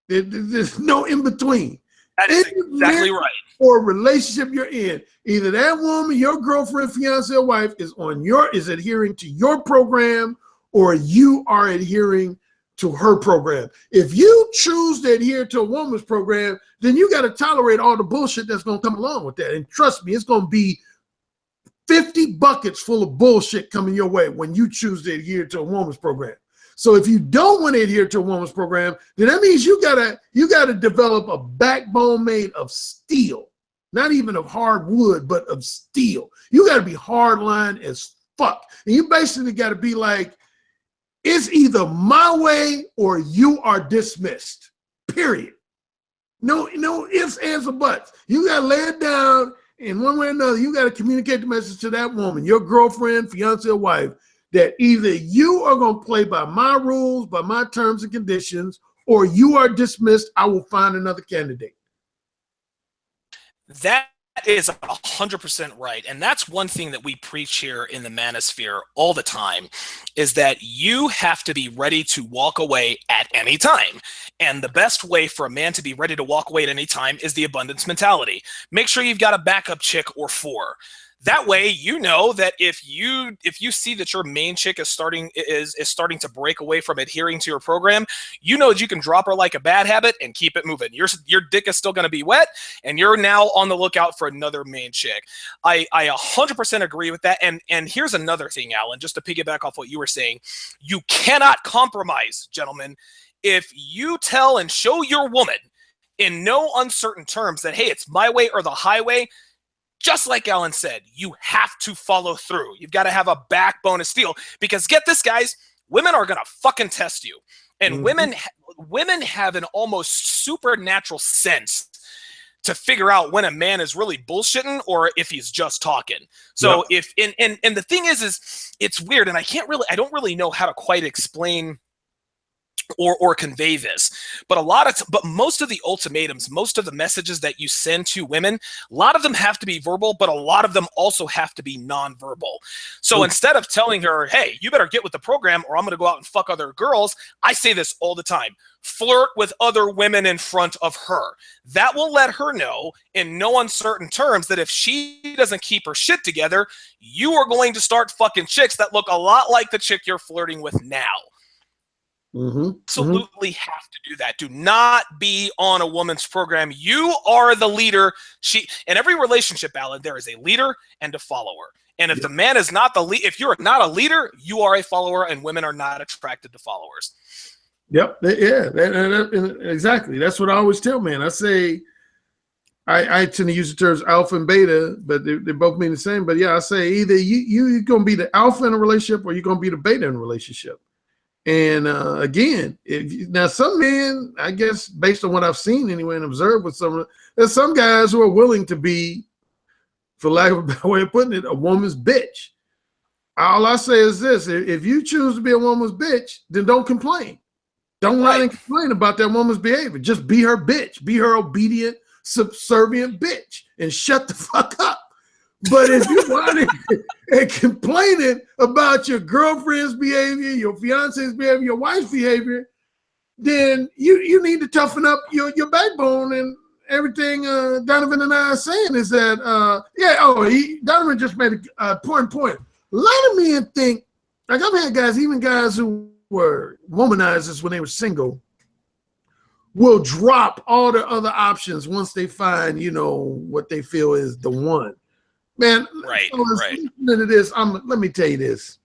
There's no in between. That is exactly right. Or a relationship you're in, either that woman, your girlfriend, fiance, or wife is adhering to your program, or you are adhering to her program. If you choose to adhere to a woman's program, then you got to tolerate all the bullshit that's going to come along with that. And trust me, it's going to be 50 buckets full of bullshit coming your way when you choose to adhere to a woman's program. So if you don't want to adhere to a woman's program, then that means you gotta develop a backbone made of steel, not even of hard wood, but of steel. You gotta be hardline as fuck. And you basically gotta be like, it's either my way or you are dismissed. Period. No ifs, ands, or buts. You gotta lay it down in one way or another. You gotta communicate the message to that woman, your girlfriend, fiance, or wife, that either you are going to play by my rules, by my terms and conditions, or you are dismissed. I will find another candidate. That is 100% right. And that's one thing that we preach here in the manosphere all the time, is that you have to be ready to walk away at any time. And the best way for a man to be ready to walk away at any time is the abundance mentality. Make sure you've got a backup chick or four. That way, you know that if you see that your main chick is starting to break away from adhering to your program, you know that you can drop her like a bad habit and keep it moving. Your dick is still going to be wet, and you're now on the lookout for another main chick. I 100% agree with that. And here's another thing, Alan, just to piggyback off what you were saying. You cannot compromise, gentlemen. If you tell and show your woman in no uncertain terms that, hey, it's my way or the highway, just like Alan said, you have to follow through. You've got to have a backbone of steel, because get this, guys, women are going to fucking test you. And women have an almost supernatural sense to figure out when a man is really bullshitting or if he's just talking. So if and the thing is it's weird, and I don't really know how to quite explain or convey this, but most of the ultimatums, most of the messages that you send to women, a lot of them have to be verbal, but a lot of them also have to be nonverbal. So instead of telling her, hey, you better get with the program or I'm going to go out and fuck other girls, I say this all the time: flirt with other women in front of her. That will let her know in no uncertain terms that if she doesn't keep her shit together, you are going to start fucking chicks that look a lot like the chick you're flirting with now. Absolutely have to do that. Do not be on a woman's program. You are the leader. In every relationship, Alan, there is a leader and a follower. And if the man is not if you're not a leader, you are a follower, and women are not attracted to followers. Yep. Exactly. That's what I always tell men. I say, I tend to use the terms alpha and beta, but they both mean the same. But yeah, I say either you're going to be the alpha in a relationship or you're going to be the beta in a relationship. And again, now some men, I guess, based on what I've seen anyway and observed with there's some guys who are willing to be, for lack of a better way of putting it, a woman's bitch. All I say is this: if you choose to be a woman's bitch, then don't complain. Don't lie and complain about that woman's behavior. Just be her bitch. Be her obedient, subservient bitch, and shut the fuck up. But if you're whining and complaining about your girlfriend's behavior, your fiance's behavior, your wife's behavior, then you need to toughen up your backbone. And everything Donovan and I are saying is that, Donovan just made a point. A lot of men think, like I've had guys, even guys who were womanizers when they were single, will drop all their other options once they find, what they feel is the one. Man, listen to this. Let me tell you this.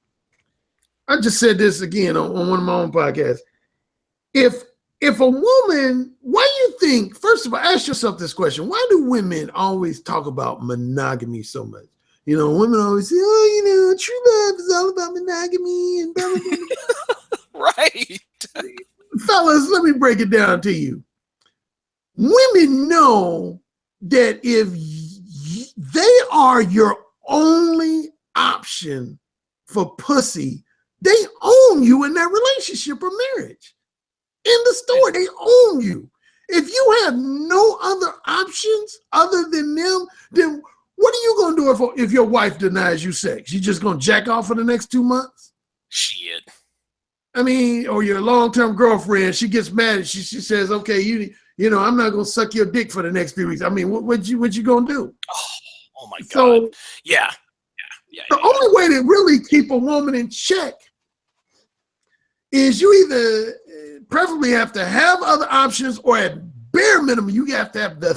I just said this again on one of my own podcasts. If a woman, why do you think, first of all, ask yourself this question: why do women always talk about monogamy so much? Women always say, true love is all about monogamy and blah, blah, blah. Right. Fellas, let me break it down to you. Women know that if they are your only option for pussy, they own you in that relationship or marriage. In the store, they own you. If you have no other options other than them, then what are you going to do if your wife denies you sex? You just going to jack off for the next 2 months? Shit. I mean, or your long-term girlfriend, she gets mad and she says, okay, I'm not going to suck your dick for the next 3 weeks. I mean, what you going to do? Oh my God. So, yeah. The only way to really keep a woman in check is you either preferably have to have other options, or at bare minimum, you have to have the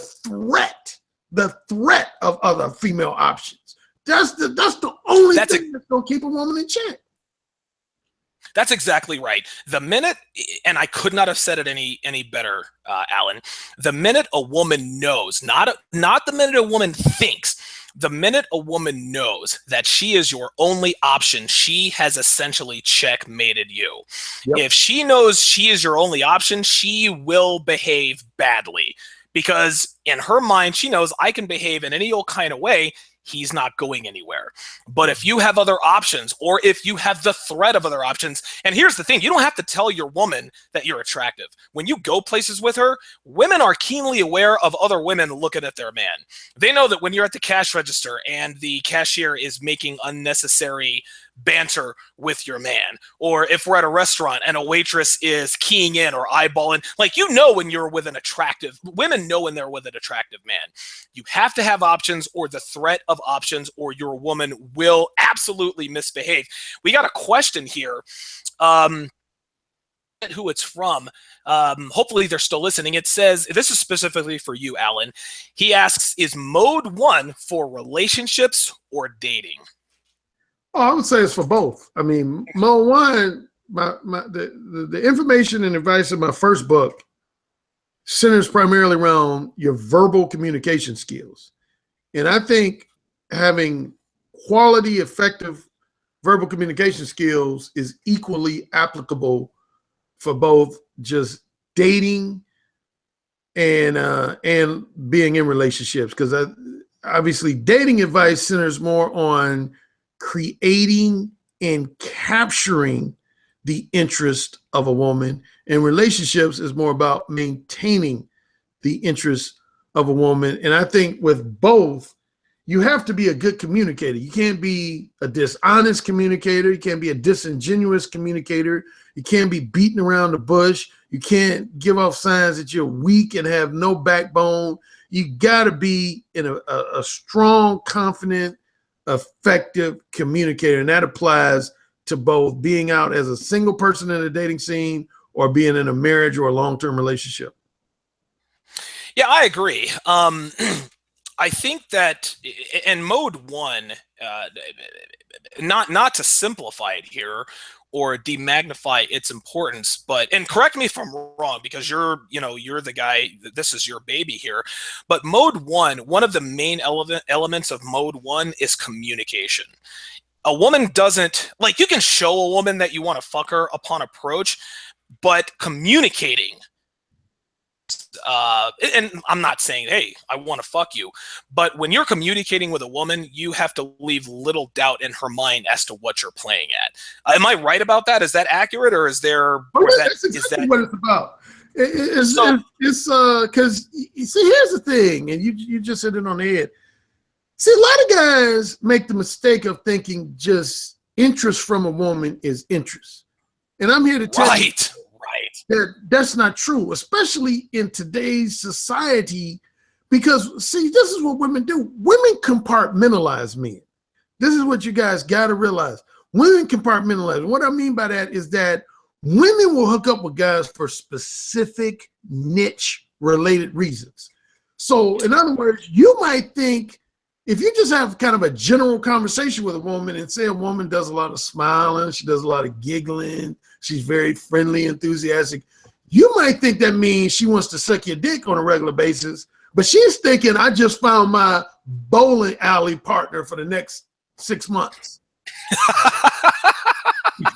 threat of other female options. That's the only thing that's gonna keep a woman in check. That's exactly right. The minute, and I could not have said it any better, Alan. The minute a woman knows, not the minute a woman thinks, the minute a woman knows that she is your only option, she has essentially checkmated you. Yep. If she knows she is your only option, she will behave badly because in her mind, she knows I can behave in any old kind of way. He's not going anywhere. But if you have other options, or if you have the threat of other options, and here's the thing, you don't have to tell your woman that you're attractive. When you go places with her, women are keenly aware of other women looking at their man. They know that when you're at the cash register and the cashier is making unnecessary banter with your man, or if we're at a restaurant and a waitress is keying in or eyeballing, like, you know, when you're with an attractive, women know when they're with an attractive man. You have to have options, or the threat of options, or your woman will absolutely misbehave. We got a question here, who it's from. Hopefully they're still listening. It says, this is specifically for you, Alan. He asks, is mode 1 for relationships or dating? Oh, I would say it's for both. I mean, mode 1, the information and advice in my first book centers primarily around your verbal communication skills. And I think having quality, effective verbal communication skills is equally applicable for both just dating and being in relationships. Because obviously dating advice centers more on creating and capturing the interest of a woman, and relationships is more about maintaining the interest of a woman. And I think with both, you have to be a good communicator. You can't be a dishonest communicator. You can't be a disingenuous communicator. You can't be beating around the bush. You can't give off signs that you're weak and have no backbone. You got to be in a strong, confident, effective communicator. And that applies to both being out as a single person in a dating scene or being in a marriage or a long-term relationship. Yeah, I agree. I think that in mode 1, not to simplify it here or demagnify its importance, but, and correct me if I'm wrong, because you're the guy, this is your baby here, but mode 1, one of the main elements of mode 1 is communication. A woman doesn't, like, you can show a woman that you want to fuck her upon approach, but communicating, and I'm not saying, hey, I want to fuck you, but when you're communicating with a woman, you have to leave little doubt in her mind as to what you're playing at. Am I right about that? Is that accurate, or is there? That's exactly what it's about. It's because you see, here's the thing, and you just hit it on the head. See, a lot of guys make the mistake of thinking just interest from a woman is interest. And I'm here to tell you that's not true, especially in today's society, because, see, this is what women do. Women compartmentalize men. This is what you guys got to realize. Women compartmentalize. What I mean by that is that women will hook up with guys for specific niche-related reasons. So, in other words, you might think, if you just have kind of a general conversation with a woman and say a woman does a lot of smiling, she does a lot of giggling, she's very friendly, enthusiastic, you might think that means she wants to suck your dick on a regular basis, but she's thinking, I just found my bowling alley partner for the next 6 months.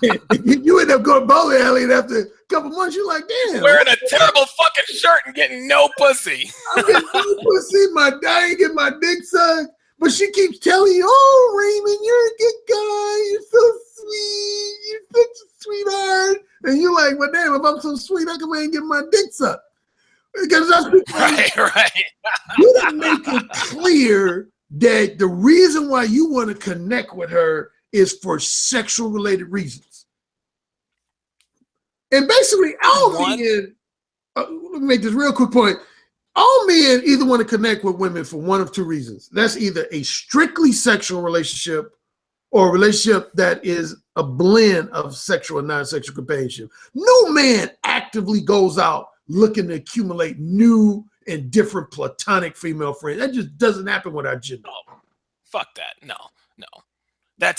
You end up going bowling alley, and after a couple months, you're like, damn. Wearing a terrible fucking shirt and getting no pussy. I'm getting no pussy, I ain't getting my dick sucked. But she keeps telling you, oh, Raymond, you're a good guy. You're so sweet. You're such a sweetheart. And you're like, well, damn, if I'm so sweet, how come I ain't getting my dick sucked? Because that's right. You didn't make it clear that the reason why you want to connect with her is for sexual related reasons. And basically, all men, let me make this real quick point. All men either want to connect with women for one of two reasons. That's either a strictly sexual relationship or a relationship that is a blend of sexual and non-sexual companionship. No man actively goes out looking to accumulate new and different platonic female friends. That just doesn't happen with our gender. No, fuck that. No. No. I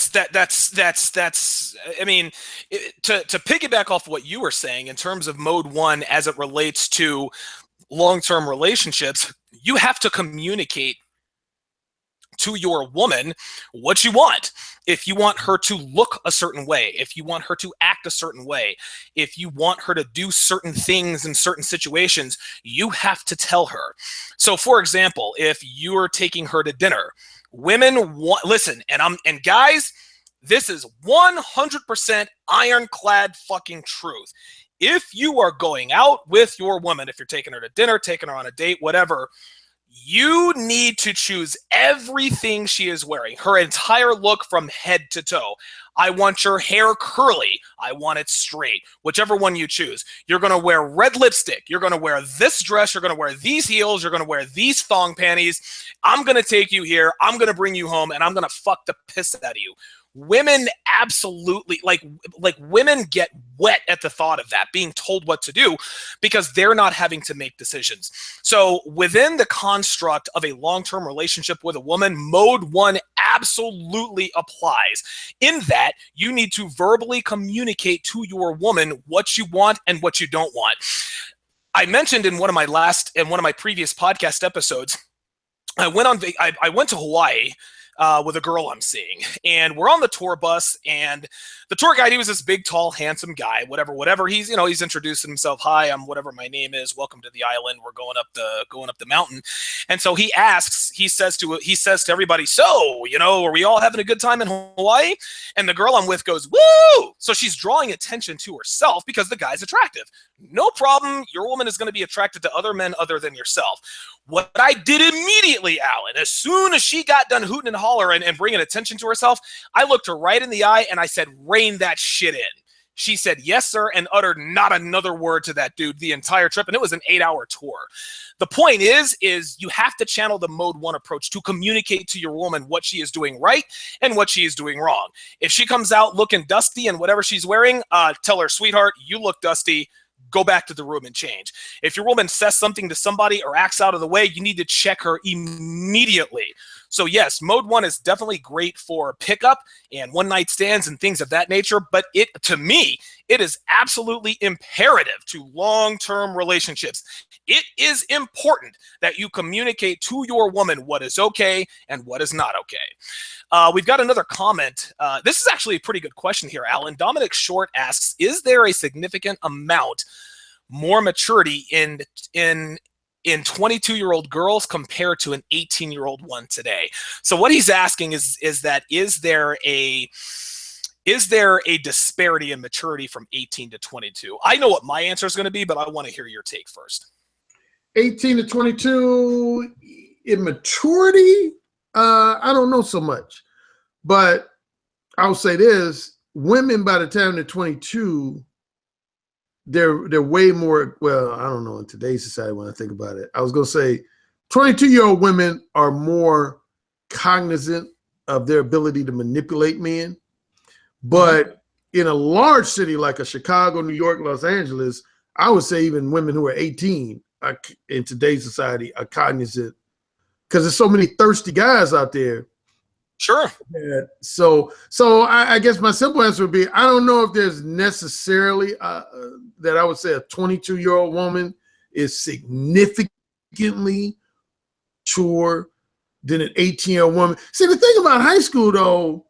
mean, to piggyback off what you were saying in terms of mode one as it relates to long-term relationships, you have to communicate to your woman what you want. If you want her to look a certain way, if you want her to act a certain way, if you want her to do certain things in certain situations, you have to tell her. So for example, if you're taking her to dinner, women want, listen, and guys, this is 100% ironclad fucking truth. If you are going out with your woman, if you're taking her to dinner, taking her on a date, whatever, you need to choose everything she is wearing, her entire look from head to toe. I want your hair curly. I want it straight. Whichever one you choose. You're going to wear red lipstick. You're going to wear this dress. You're going to wear these heels. You're going to wear these thong panties. I'm going to take you here. I'm going to bring you home, and I'm going to fuck the piss out of you. Women absolutely, like women get wet at the thought of that, being told what to do, because they're not having to make decisions. So within the construct of a long-term relationship with a woman, mode one absolutely applies, in that you need to verbally communicate to your woman what you want and what you don't want. I mentioned in one of my previous podcast episodes, I went to Hawaii with a girl I'm seeing, and we're on the tour bus, and the tour guide, he was this big, tall, handsome guy, whatever. He's introduced himself. Hi, I'm whatever my name is. Welcome to the island. We're going up the mountain. And so he says to everybody, so, are we all having a good time in Hawaii? And the girl I'm with goes, woo! So she's drawing attention to herself because the guy's attractive. No problem. Your woman is going to be attracted to other men other than yourself. What I did immediately, Alan, as soon as she got done hooting and hollering and bringing attention to herself, I looked her right in the eye and I said, rein that shit in. She said, yes, sir, and uttered not another word to that dude the entire trip, and it was an 8-hour tour. The point is you have to channel the mode one approach to communicate to your woman what she is doing right and what she is doing wrong. If she comes out looking dusty and whatever she's wearing, tell her, sweetheart, you look dusty. Go back to the room and change. If your woman says something to somebody or acts out of the way, you need to check her immediately. So yes, mode one is definitely great for pickup and one-night stands and things of that nature, but to me, it is absolutely imperative to long-term relationships. It is important that you communicate to your woman what is okay and what is not okay. We've got another comment. This is actually a pretty good question here, Alan. Dominic Short asks, is there a significant amount more maturity in 22-year-old girls compared to an 18-year-old one today? So what he's asking is there a disparity in maturity from 18 to 22? I know what my answer is going to be, but I want to hear your take first. 18 to 22 in maturity, I don't know so much, but I'll say this: women by the time they're 22, they're way more. Well, I don't know in today's society when I think about it. I was gonna say 22-year-old women are more cognizant of their ability to manipulate men, but in a large city like a Chicago, New York, Los Angeles, I would say even women who are 18 in today's society are cognizant, because there's so many thirsty guys out there. Sure. So I guess my simple answer would be, I don't know if there's necessarily that I would say a 22-year-old woman is significantly mature than an 18-year-old woman. See, the thing about high school, though,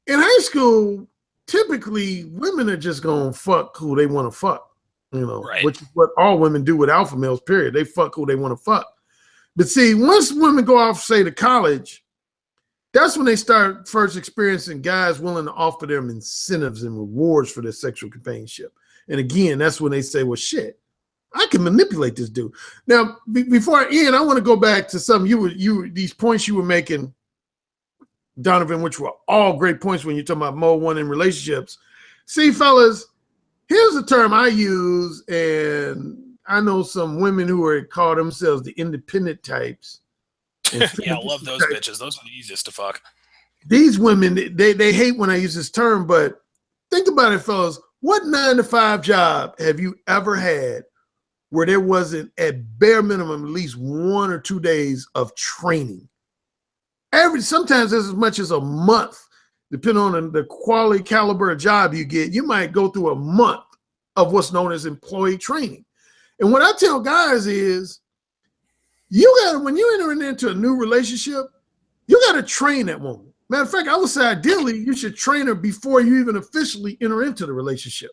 in high school, typically women are just going to fuck who they want to fuck. Right. Which is what all women do with alpha males, period. They fuck who they want to fuck. But see, once women go off, say, to college, that's when they start first experiencing guys willing to offer them incentives and rewards for their sexual companionship. And again, that's when they say, well, shit, I can manipulate this dude. Now, before I end, I want to go back to some these points you were making, Donovan, which were all great points when you're talking about mode one in relationships. See, fellas, here's a term I use, and I know some women who call themselves the independent types. Yeah, I love those bitches. Those are the easiest to fuck. These women, they hate when I use this term, but think about it, fellas. What 9-to-5 job have you ever had where there wasn't, at bare minimum, at least 1 or 2 days of training? Sometimes as much as a month, depending on the quality caliber of job you get, you might go through a month of what's known as employee training. And what I tell guys is, when you're entering into a new relationship, you got to train that woman. Matter of fact, I would say ideally you should train her before you even officially enter into the relationship.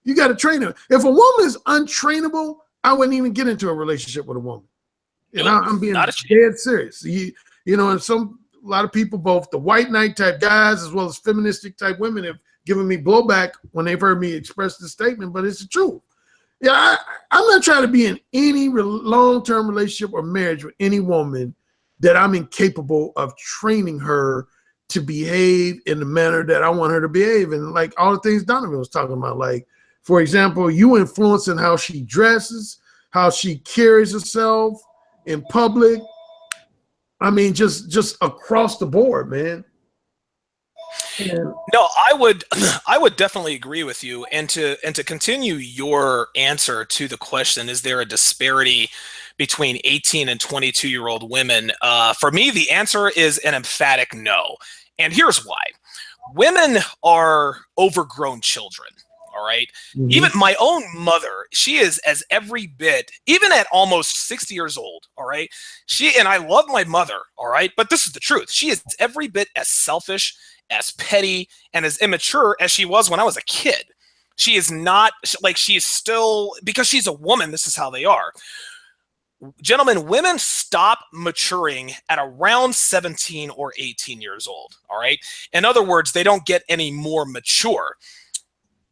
You got to train her. If a woman is untrainable, I wouldn't even get into a relationship with a woman. And I'm being dead serious. And a lot of people, both the white knight type guys as well as feministic type women, have given me blowback when they've heard me express this statement, but it's the truth. Yeah, I'm not trying to be in any long-term relationship or marriage with any woman that I'm incapable of training her to behave in the manner that I want her to behave. And like all the things Donovan was talking about, like, for example, you influencing how she dresses, how she carries herself in public. I mean, just across the board, man. No, I would definitely agree with you. And to continue your answer to the question, is there a disparity between 18 and 22-year-old women? For me, the answer is an emphatic no. And here's why. Women are overgrown children. All right. Mm-hmm. Even my own mother, she is as every bit, even at almost 60 years old. All right. And I love my mother. All right. But this is the truth. She is every bit as selfish, as petty, and as immature as she was when I was a kid. She is not like, she is still, because she's a woman, this is how they are. Gentlemen, women stop maturing at around 17 or 18 years old. All right. In other words, they don't get any more mature.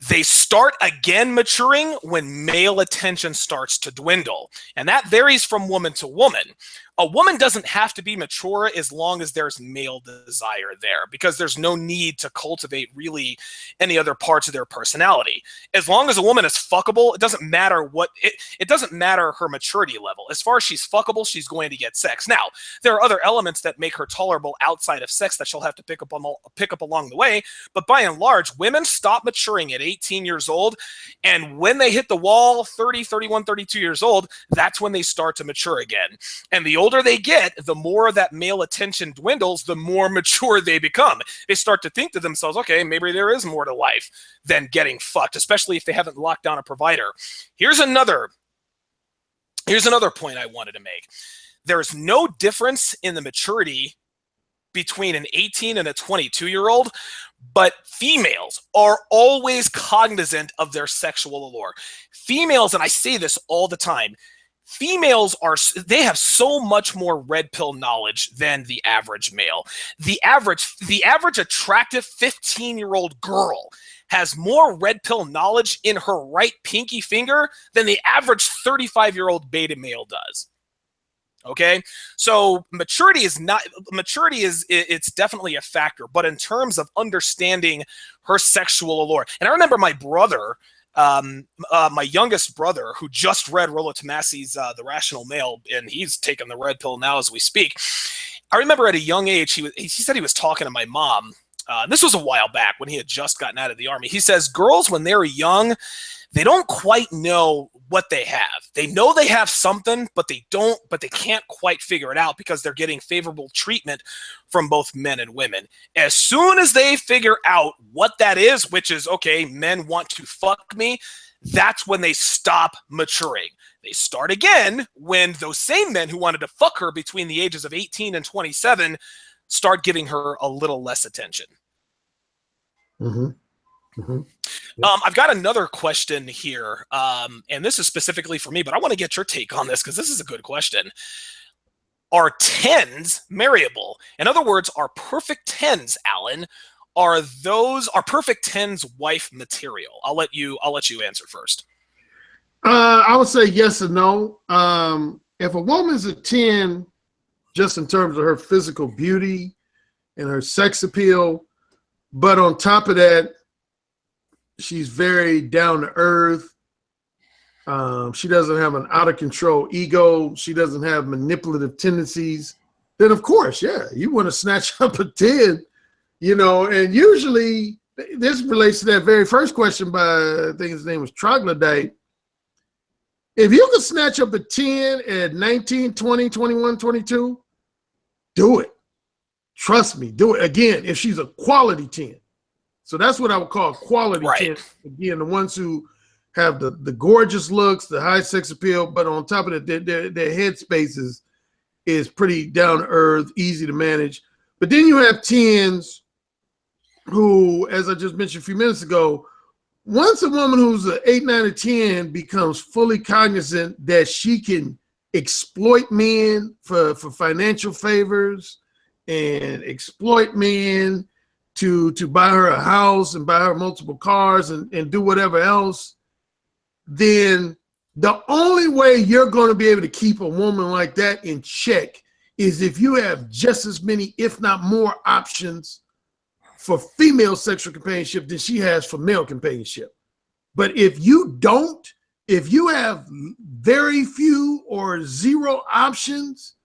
They start again maturing when male attention starts to dwindle. And that varies from woman to woman. A woman doesn't have to be mature as long as there's male desire there, because there's no need to cultivate really any other parts of their personality. As long as a woman is fuckable, it doesn't matter it doesn't matter her maturity level. As far as she's fuckable, she's going to get sex. Now, there are other elements that make her tolerable outside of sex that she'll have to pick up along the way. But by and large, women stop maturing at 18 years old. And when they hit the wall, 30, 31, 32 years old, that's when they start to mature again. And the older they get, the more that male attention dwindles, the more mature they become. They start to think to themselves, okay, maybe there is more to life than getting fucked, especially if they haven't locked down a provider. Here's another point I wanted to make. There's no difference in the maturity between an 18 and a 22-year-old, but females are always cognizant of their sexual allure. Females, and I say this all the time, females they have so much more red pill knowledge than the average male. The average attractive 15-year-old girl has more red pill knowledge in her right pinky finger than the average 35-year-old beta male does. Okay, so maturity is it's definitely a factor, but in terms of understanding her sexual allure, and I remember my brother, my youngest brother, who just read Rollo Tomasi's The Rational Male, and he's taking the red pill now as we speak. I remember at a young age, he said he was talking to my mom. This was a while back when he had just gotten out of the army. He says girls, when they're young, they don't quite know what they have. They know they have something, but they can't quite figure it out because they're getting favorable treatment from both men and women. As soon as they figure out what that is, which is, okay, men want to fuck me, that's when they stop maturing. They start again when those same men who wanted to fuck her between the ages of 18 and 27 start giving her a little less attention. Mm-hmm. Mm-hmm. I've got another question here, and this is specifically for me, but I want to get your take on this because this is a good question. Are tens marryable? In other words, are perfect tens, Alan, are perfect tens wife material? I'll let you answer first. I would say yes and no. If a woman's a 10, just in terms of her physical beauty and her sex appeal, but on top of that, she's very down to earth. She doesn't have an out of control ego. She doesn't have manipulative tendencies. Then of course, yeah, you want to snatch up a 10, and usually this relates to that very first question by, I think his name was Troglodyte. If you could snatch up a 10 at 19, 20, 21, 22, do it. trust me, do it again if she's a quality 10. So that's what I would call quality Right. 10. Again, the ones who have the gorgeous looks, the high sex appeal, but on top of it, their head space is pretty down to earth, easy to manage. But then you have 10s who, as I just mentioned a few minutes ago, once a woman who's an 8, 9, or 10 becomes fully cognizant that she can exploit men for financial favors and exploit men to buy her a house and buy her multiple cars and do whatever else, then the only way you're going to be able to keep a woman like that in check is if you have just as many, if not more, options for female sexual companionship than she has for male companionship. But if you don't, if you have very few or zero options,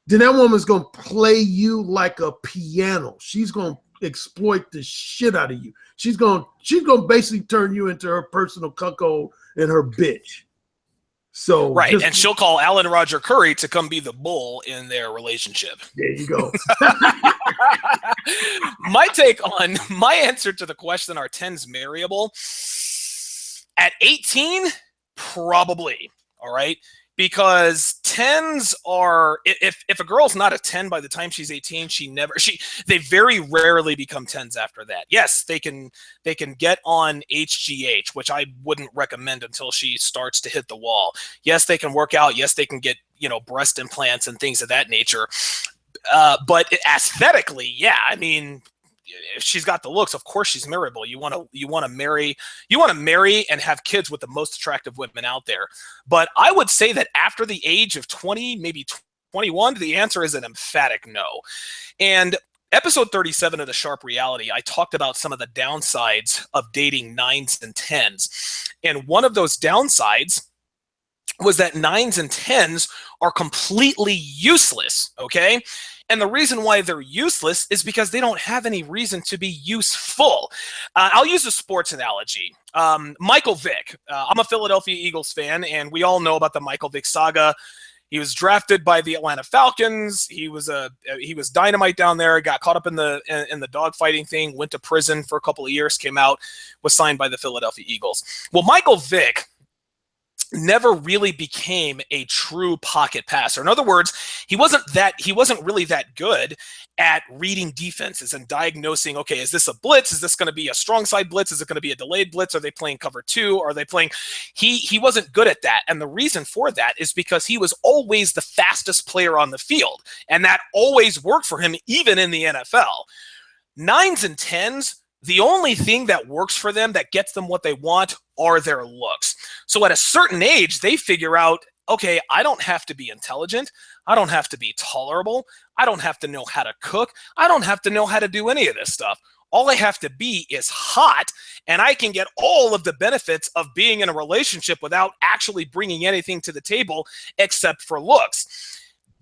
then that woman's going to play you like a piano. She's going to exploit the shit out of you. She's going to basically turn you into her personal cuckold and her bitch. So right, and she'll call Alan Roger Currie to come be the bull in their relationship. There you go. My answer to the question, are 10s marryable? At 18, probably. All right. Because 10s are, if a girl's not a 10 by the time she's 18, they very rarely become 10s after that. Yes, they can get on HGH, which I wouldn't recommend until she starts to hit the wall. Yes, they can work out. Yes, they can get, breast implants and things of that nature. But aesthetically, yeah, I mean, if she's got the looks, of course she's marryable. You want to marry and have kids with the most attractive women out there. But I would say that after the age of 20, maybe 21, the answer is an emphatic no. And episode 37 of the Sharpe Reality, I talked about some of the downsides of dating 9s and 10s. And one of those downsides was that 9s and 10s are completely useless, okay? And the reason why they're useless is because they don't have any reason to be useful. I'll use a sports analogy. Michael Vick. I'm a Philadelphia Eagles fan, and we all know about the Michael Vick saga. He was drafted by the Atlanta Falcons. He was dynamite down there. Got caught up in the dogfighting thing. Went to prison for a couple of years. Came out. Was signed by the Philadelphia Eagles. Well, Michael Vick never really became a true pocket passer. In other words, he wasn't really that good at reading defenses and diagnosing, okay, is this a blitz? Is this going to be a strong side blitz? Is it going to be a delayed blitz? Are they playing cover 2? Are they playing? He wasn't good at that. And the reason for that is because he was always the fastest player on the field. And that always worked for him, even in the NFL. 9s and 10s, the only thing that works for them, that gets them what they want, are their looks. So at a certain age, they figure out, okay, I don't have to be intelligent. I don't have to be tolerable. I don't have to know how to cook. I don't have to know how to do any of this stuff. All I have to be is hot, and I can get all of the benefits of being in a relationship without actually bringing anything to the table except for looks.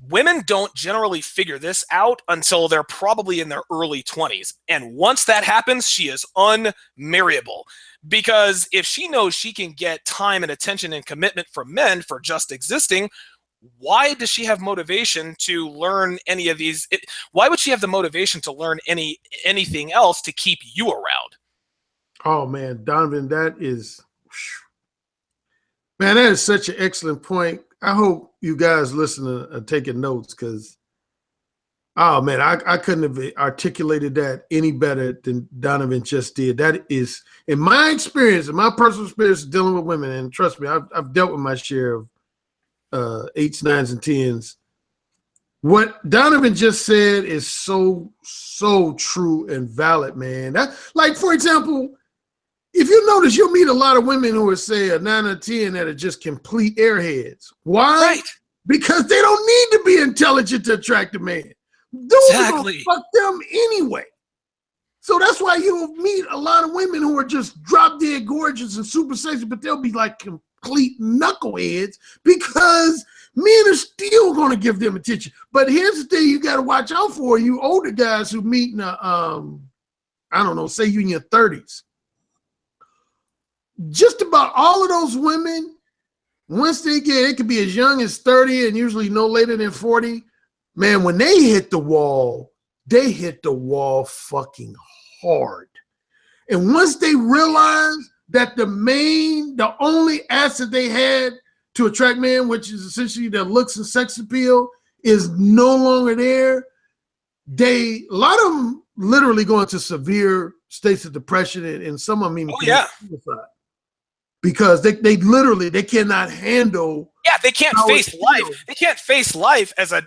Women don't generally figure this out until they're probably in their early 20s. And once that happens, she is unmarryable. Because if she knows she can get time and attention and commitment from men for just existing, why does she have motivation to learn any of these? Why would she have the motivation to learn anything else to keep you around? Oh, man, Donovan, that is such an excellent point. I hope you guys listening are taking notes, because, oh, man, I couldn't have articulated that any better than Donovan just did. That is, in my experience, in my personal experience dealing with women, and trust me, I've dealt with my share of 8s, 9s, and 10s. What Donovan just said is so true and valid, man. That, like, for example, if you notice, you'll meet a lot of women who are, say, a 9 or 10 that are just complete airheads. Why? Right. Because they don't need to be intelligent to attract a man. Dudes are gonna fuck them anyway. So that's why you'll meet a lot of women who are just drop dead gorgeous and super sexy, but they'll be like complete knuckleheads because men are still going to give them attention. But here's the thing you got to watch out for: you older guys who meet in I don't know, say you in your 30s. Just about all of those women, once they get, it could be as young as 30 and usually no later than 40. Man, when they hit the wall, they hit the wall fucking hard. And once they realized that the only asset they had to attract men, which is essentially their looks and sex appeal, is no longer there, a lot of them literally go into severe states of depression, and some of them even commit suicide because they literally cannot handle. Yeah, they can't face life. They can't face life as a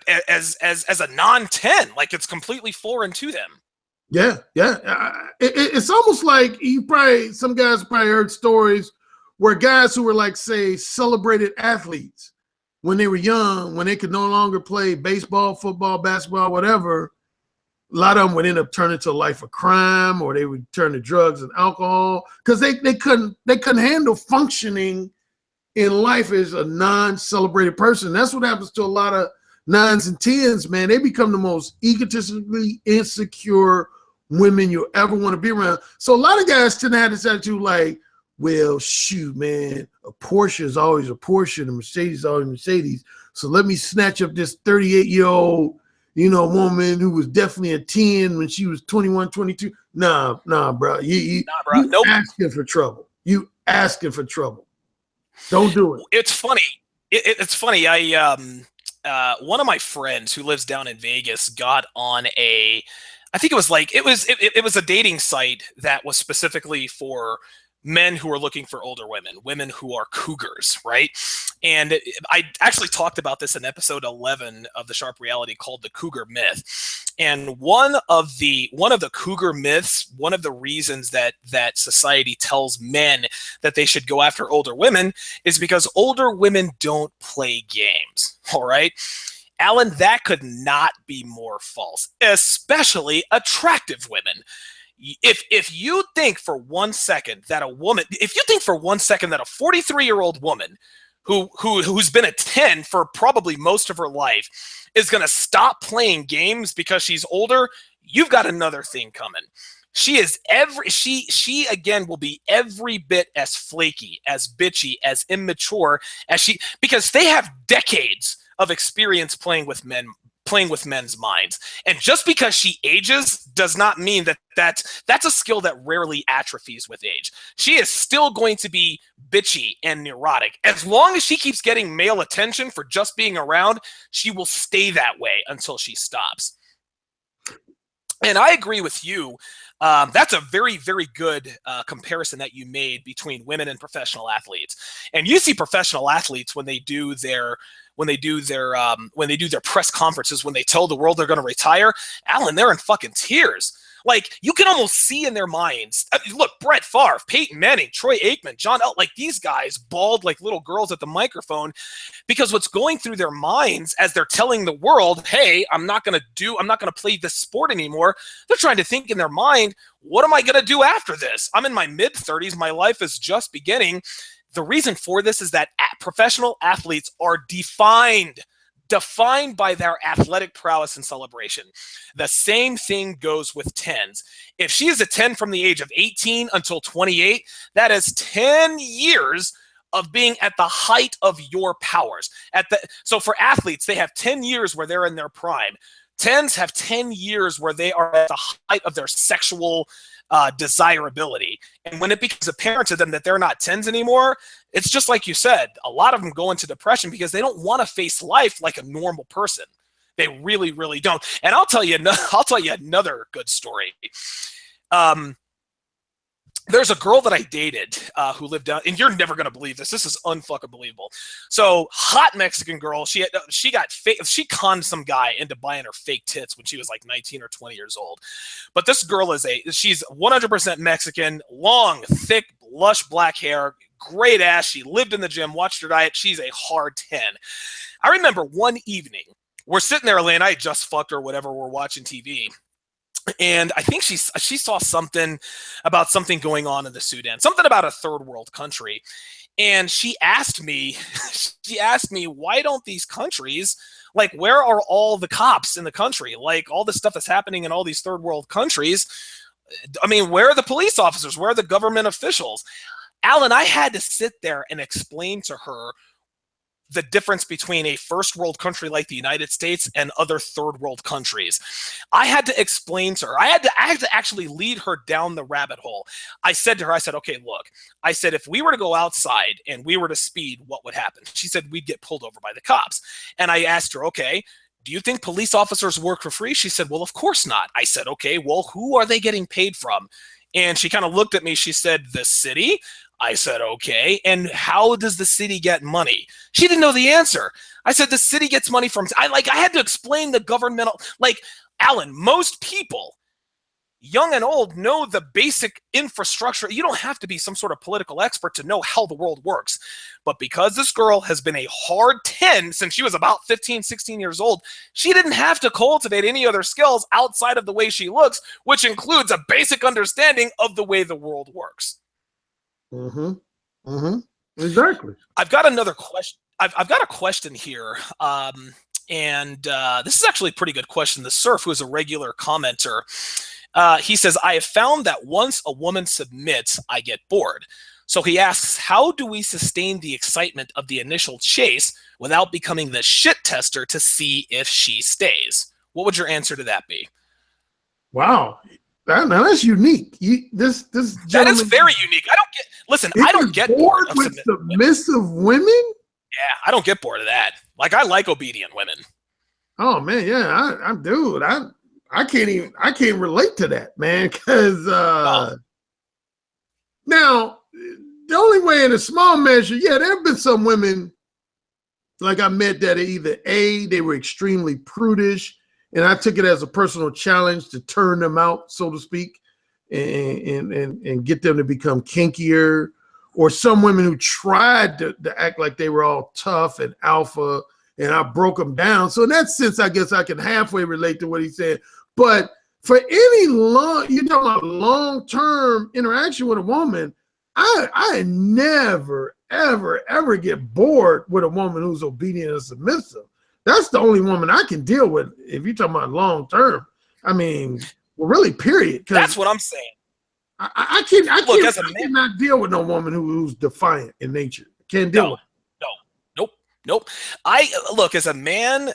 non-10. Like, it's completely foreign to them. Yeah. It's almost like some guys probably heard stories where guys who were like, say, celebrated athletes when they were young, when they could no longer play baseball, football, basketball, whatever, a lot of them would end up turning to a life of crime, or they would turn to drugs and alcohol because they couldn't handle functioning in life as a non-celebrated person. That's what happens to a lot of 9s and 10s, man. They become the most egotistically insecure women you'll ever want to be around. So a lot of guys tend to have this attitude like, well, shoot, man, a Porsche is always a Porsche and a Mercedes is always a Mercedes. So let me snatch up this 38-year-old, woman who was definitely a 10 when she was 21, 22. Nah, bro. You nope. Asking for trouble. You asking for trouble. Don't do it. It's funny. It's funny. One of my friends who lives down in Vegas got on I think it was a dating site that was specifically for men who are looking for older women who are cougars, right? And I actually talked about this in episode 11 of the Sharpe Reality called the Cougar Myth. And one of the cougar myths, one of the reasons that society tells men that they should go after older women is because older women don't play games, all right? Alan, that could not be more false, especially attractive women. If you think for 1 second that a 43-year-old woman who's been a 10 for probably most of her life is going to stop playing games because she's older, you've got another thing coming. She again will be every bit as flaky, as bitchy, as immature as because they have decades of experience playing with men's minds. And just because she ages does not mean that's a skill that rarely atrophies with age. She is still going to be bitchy and neurotic. As long as she keeps getting male attention for just being around, she will stay that way until she stops. And I agree with you. That's a very, very good comparison that you made between women and professional athletes. And you see professional athletes when they do their press conferences, when they tell the world they're going to retire, Alan, they're in fucking tears. Like, you can almost see in their minds. Look, Brett Favre, Peyton Manning, Troy Aikman, John Elway, like these guys bawled like little girls at the microphone because what's going through their minds as they're telling the world, hey, I'm not going to play this sport anymore. They're trying to think in their mind, what am I going to do after this? I'm in my mid-30s. My life is just beginning. The reason for this is that professional athletes are defined by their athletic prowess and celebration. The same thing goes with 10s. If she is a 10 from the age of 18 until 28, that is 10 years of being at the height of your powers. So for athletes, they have 10 years where they're in their prime. 10s have 10 years where they are at the height of their sexual desirability. And when it becomes apparent to them that they're not 10s anymore, it's just like you said, a lot of them go into depression because they don't want to face life like a normal person. They really, really don't. And I'll tell you another good story. There's a girl that I dated who lived down, and you're never going to believe this. This is unfucking believable. So, hot Mexican girl. She conned some guy into buying her fake tits when she was like 19 or 20 years old. But this girl she's 100% Mexican, long, thick, lush black hair, great ass. She lived in the gym, watched her diet. She's a hard 10. I remember one evening, we're sitting there, Elaine, I just fucked her, whatever, we're watching TV. And I think she saw something about something going on in the Sudan, something about a third world country. And she asked me, why don't these countries, like, where are all the cops in the country? Like, all the stuff that's happening in all these third world countries. I mean, where are the police officers? Where are the government officials? Alan, I had to sit there and explain to her the difference between a first world country like the United States and other third world countries. I had to explain to her, I had to actually lead her down the rabbit hole. I said to her, I said, okay, look, I said, if we were to go outside and we were to speed, what would happen? She said, we'd get pulled over by the cops. And I asked her, okay, do you think police officers work for free? She said, well, of course not. I said, okay, well, who are they getting paid from? And she kind of looked at me. She said, the city? I said, okay. And how does the city get money? She didn't know the answer. I said, the city gets money from, I had to explain the governmental, like, Alan, most people, young and old, know the basic infrastructure. You don't have to be some sort of political expert to know how the world works. But because this girl has been a hard 10 since she was about 15, 16 years old, she didn't have to cultivate any other skills outside of the way she looks, which includes a basic understanding of the way the world works. Mm-hmm. Mm-hmm. Exactly. I've got another question. I've got a question here. And this is actually a pretty good question. The Surf, who is a regular commenter, he says, I have found that once a woman submits, I get bored. So he asks, how do we sustain the excitement of the initial chase without becoming the shit tester to see if she stays? What would your answer to that be? Wow. Now that's unique. This that is very unique. I don't get bored with submissive women. Yeah, I don't get bored of that. Like, I like obedient women. Oh man, yeah, I can't relate to that, man. Because now the only way in a small measure, yeah, there have been some women like I met that are either they were extremely prudish, and I took it as a personal challenge to turn them out, so to speak, and get them to become kinkier, or some women who tried to act like they were all tough and alpha, and I broke them down. So in that sense, I guess I can halfway relate to what he said. But for any you're talking about long-term interaction with a woman, I never, ever get bored with a woman who's obedient and submissive. That's the only woman I can deal with if you're talking about long-term. I mean, well, really, period. That's what I'm saying. I cannot deal with no woman who's defiant in nature. Can't deal with it. Nope. I look, as a man,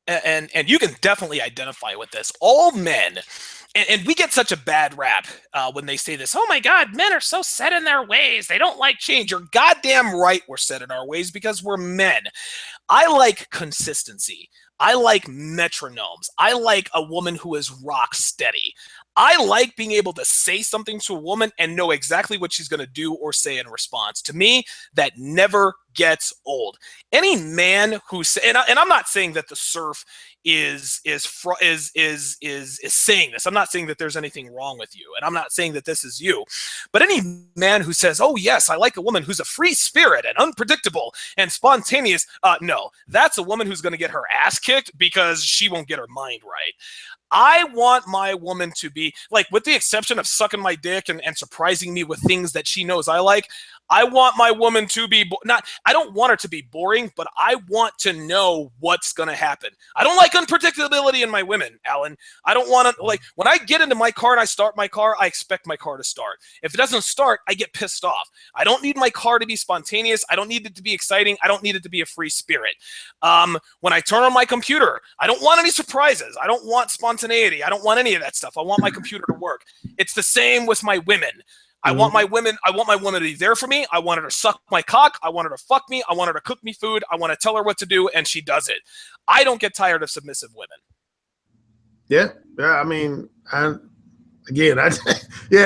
and you can definitely identify with this. All men, and we get such a bad rap when they say this. Oh my God, men are so set in their ways. They don't like change. You're goddamn right. We're set in our ways because we're men. I like consistency. I like metronomes. I like a woman who is rock steady. I like being able to say something to a woman and know exactly what she's going to do or say in response. To me, that never gets old. Any man who and I'm not saying that the Surf is saying this. I'm not saying that there's anything wrong with you, and I'm not saying that this is you. But any man who says, "Oh yes, I like a woman who's a free spirit and unpredictable and spontaneous," no, that's a woman who's going to get her ass kicked because she won't get her mind right. I want my woman to be, like, with the exception of sucking my dick and surprising me with things that she knows I like, I want my woman to be I don't want her to be boring, but I want to know what's going to happen. I don't like unpredictability in my women, Alan. I don't want to, like, when I get into my car and I start my car, I expect my car to start. If it doesn't start, I get pissed off. I don't need my car to be spontaneous. I don't need it to be exciting. I don't need it to be a free spirit. When I turn on my computer, I don't want any surprises. I don't want spontaneity. I don't want any of that stuff. I want my computer to work. It's the same with my women. I want my woman to be there for me. I want her to suck my cock. I want her to fuck me. I want her to cook me food. I want to tell her what to do, and she does it. I don't get tired of submissive women. Yeah. I mean,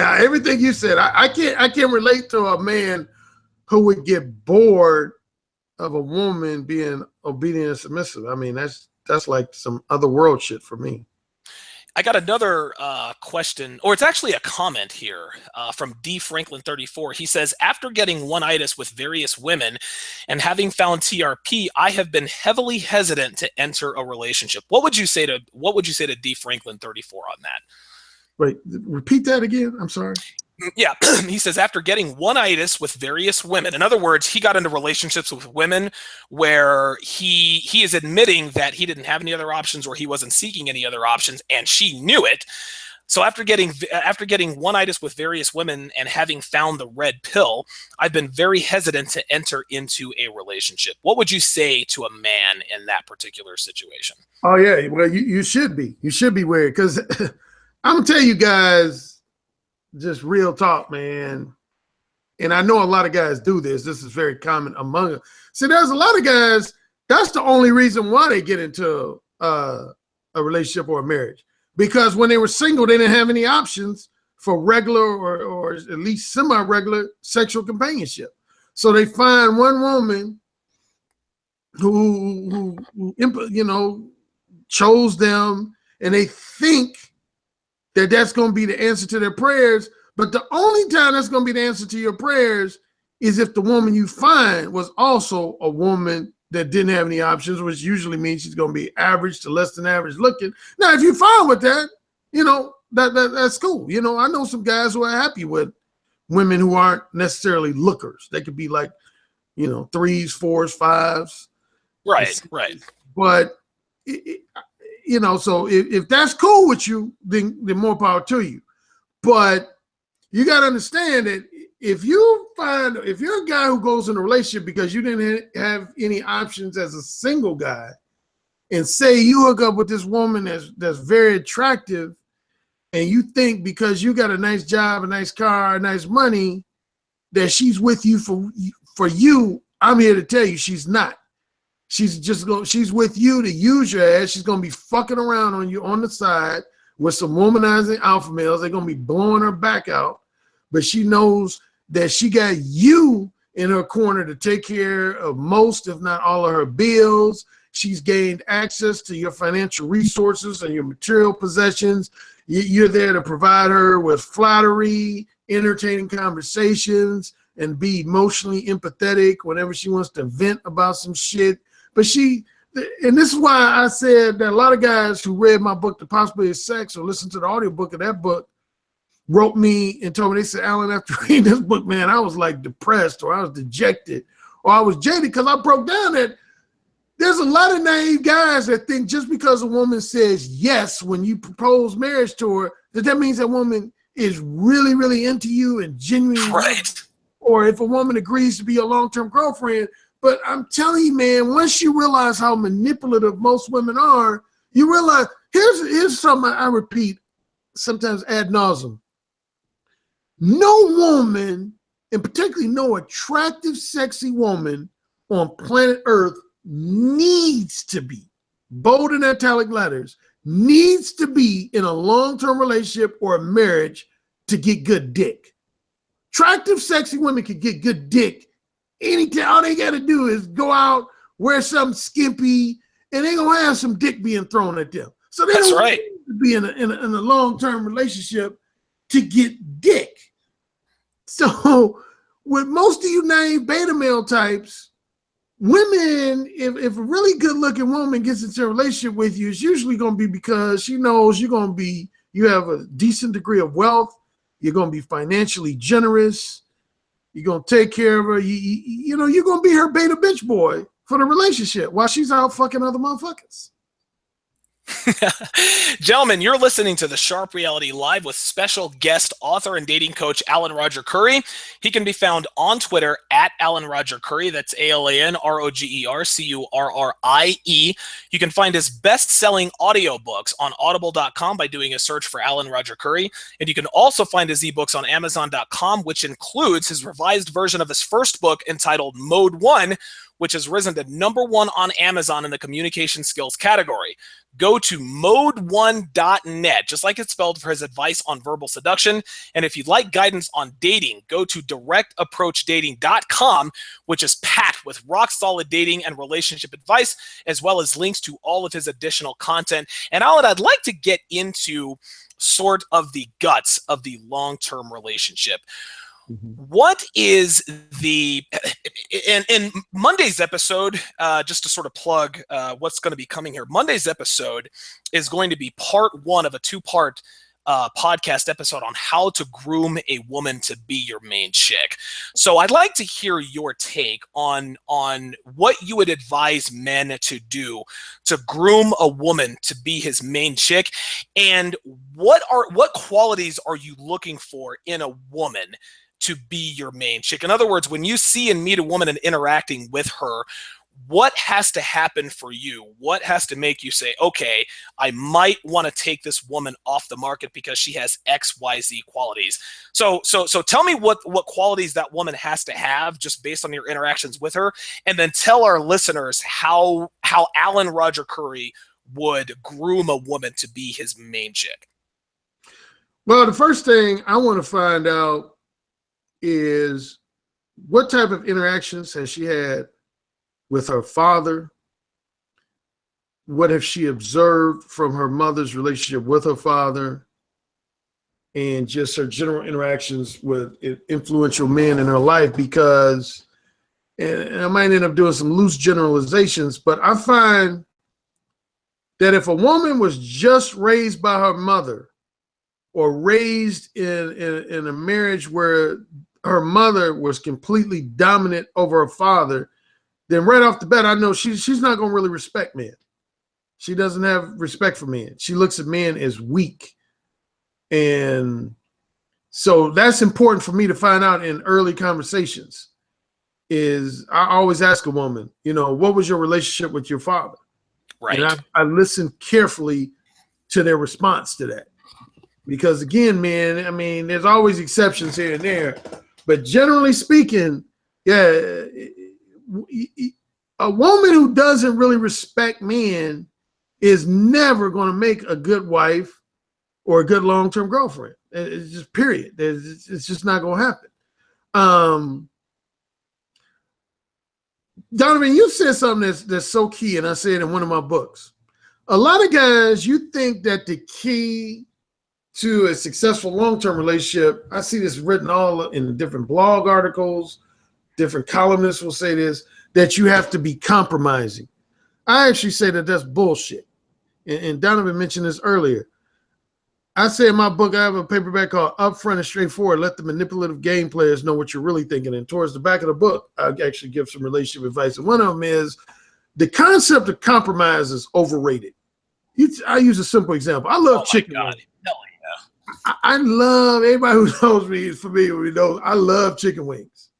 everything you said. I can't relate to a man who would get bored of a woman being obedient and submissive. I mean, that's like some other world shit for me. I got another question, or it's actually a comment here from D. Franklin 34. He says, after getting one-itis with various women and having found TRP, I have been heavily hesitant to enter a relationship. What would you say to D. Franklin 34 on that? Wait, repeat that again. I'm sorry. Yeah, he says, after getting one-itis with various women, in other words, he got into relationships with women where he is admitting that he didn't have any other options or he wasn't seeking any other options, and she knew it. So after getting one-itis with various women and having found the red pill, I've been very hesitant to enter into a relationship. What would you say to a man in that particular situation? Oh yeah, well you should be. You should be weird because I'm gonna tell you guys just real talk, man. And I know a lot of guys do this. This is very common among us. See, there's a lot of guys. That's the only reason why they get into a relationship or a marriage, because when they were single, they didn't have any options for regular or at least semi-regular sexual companionship. So they find one woman who chose them, and they think that that's going to be the answer to their prayers. But the only time that's going to be the answer to your prayers is if the woman you find was also a woman that didn't have any options, which usually means she's going to be average to less than average looking. Now, if you're fine with that, that's cool. I know some guys who are happy with women who aren't necessarily lookers. They could be like, 3s, 4s, 5s. Right. But so if that's cool with you, then more power to you. But you got to understand that if you're a guy who goes in a relationship because you didn't have any options as a single guy, and say you hook up with this woman that's very attractive, and you think because you got a nice job, a nice car, nice money, that she's with you for you, I'm here to tell you she's not. She's with you to use your ass. She's gonna be fucking around on you on the side with some womanizing alpha males. They're gonna be blowing her back out, but she knows that she got you in her corner to take care of most, if not all, of her bills. She's gained access to your financial resources and your material possessions. You're there to provide her with flattery, entertaining conversations, and be emotionally empathetic whenever she wants to vent about some shit. But and this is why I said that a lot of guys who read my book, The Possibility of Sex, or listened to the audiobook of that book, wrote me and told me, they said, Alan, after reading this book, man, I was like depressed, or I was dejected, or I was jaded, because I broke down that there's a lot of naive guys that think just because a woman says yes when you propose marriage to her, that means that woman is really, really into you and genuinely. Right. Or if a woman agrees to be a long-term girlfriend. But I'm telling you, man, once you realize how manipulative most women are, you realize, here's something I repeat sometimes ad nauseum. No woman, and particularly no attractive, sexy woman on planet Earth, needs to be, bold in italic letters, needs to be in a long-term relationship or a marriage to get good dick. Attractive, sexy women can get good dick anytime. All they got to do is go out, wear something skimpy, and they're going to have some dick being thrown at them. So they don't need to be in a long-term relationship to get dick. So with most of you naive beta male types, women, if a really good-looking woman gets into a relationship with you, it's usually going to be because she knows you have a decent degree of wealth. You're going to be financially generous. You're going to take care of her. You're going to be her beta bitch boy for the relationship while she's out fucking other motherfuckers. Gentlemen, you're listening to the Sharpe Reality Live with special guest author and dating coach Alan Roger Currie. He can be found on Twitter at Alan Roger Currie. That's AlanRogerCurrie. You can find his best-selling audiobooks on audible.com by doing a search for Alan Roger Currie. And you can also find his ebooks on Amazon.com, which includes his revised version of his first book entitled Mode 1, which has risen to #1 on Amazon in the communication skills category. Go to mode1.net, just like it's spelled, for his advice on verbal seduction. And if you'd like guidance on dating, go to directapproachdating.com, which is packed with rock-solid dating and relationship advice, as well as links to all of his additional content. And Alan, I'd like to get into sort of the guts of the long-term relationship. What is in Monday's episode, just to sort of plug what's going to be coming here, Monday's episode is going to be part 1 of a 2-part podcast episode on how to groom a woman to be your main chick. So I'd like to hear your take on what you would advise men to do to groom a woman to be his main chick, and what qualities are you looking for in a woman to be your main chick? In other words, when you see and meet a woman and interacting with her, what has to happen for you? What has to make you say, okay, I might want to take this woman off the market because she has XYZ qualities? So tell me what qualities that woman has to have just based on your interactions with her, and then tell our listeners how Alan Roger Currie would groom a woman to be his main chick. Well, the first thing I want to find out is what type of interactions has she had with her father? What have she observed from her mother's relationship with her father, and just her general interactions with influential men in her life? Because, and I might end up doing some loose generalizations, but I find that if a woman was just raised by her mother, or raised in a marriage where her mother was completely dominant over her father, then right off the bat, I know she's not going to really respect men. She doesn't have respect for men. She looks at men as weak. And so that's important for me to find out in early conversations. Is I always ask a woman, what was your relationship with your father? Right. And I listen carefully to their response to that. Because again, man, I mean, there's always exceptions here and there. But generally speaking, yeah, a woman who doesn't really respect men is never going to make a good wife or a good long-term girlfriend. It's just period. It's just not going to happen. Donovan, you said something that's so key, and I said in one of my books. A lot of guys, you think that the key to a successful long-term relationship, I see this written all in different blog articles, different columnists will say this, that you have to be compromising. I actually say that that's bullshit. And Donovan mentioned this earlier. I say in my book, I have a paperback called Upfront and Straightforward, Let the Manipulative Game Players Know What You're Really Thinking. And towards the back of the book, I actually give some relationship advice. And one of them is the concept of compromise is overrated. I use a simple example. I love chicken wings. I love, everybody who knows me is familiar with me knows I love chicken wings.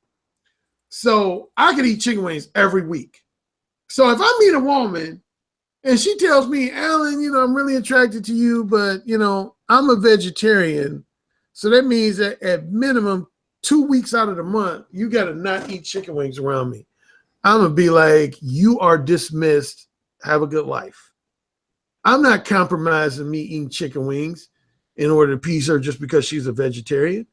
So I could eat chicken wings every week. So if I meet a woman and she tells me, Alan, I'm really attracted to you, but, I'm a vegetarian. So that means that at minimum 2 weeks out of the month, you got to not eat chicken wings around me. I'm going to be like, you are dismissed. Have a good life. I'm not compromising me eating chicken wings in order to appease her just because she's a vegetarian.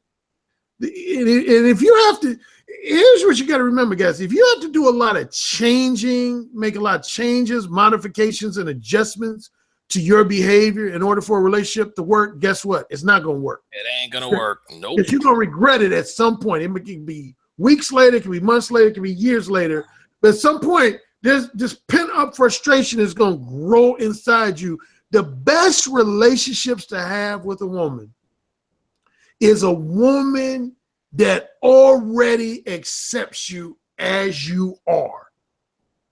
And if you have to, here's what you got to remember, guys. If you have to do a lot of changing, make a lot of changes, modifications, and adjustments to your behavior in order for a relationship to work, guess what? It's not going to work. It ain't going to work. Nope. Because you're going to regret it at some point. It can be weeks later, it can be months later, it can be years later. But at some point, there's this pent-up frustration is going to grow inside you. The best relationships to have with a woman is a woman that already accepts you as you are.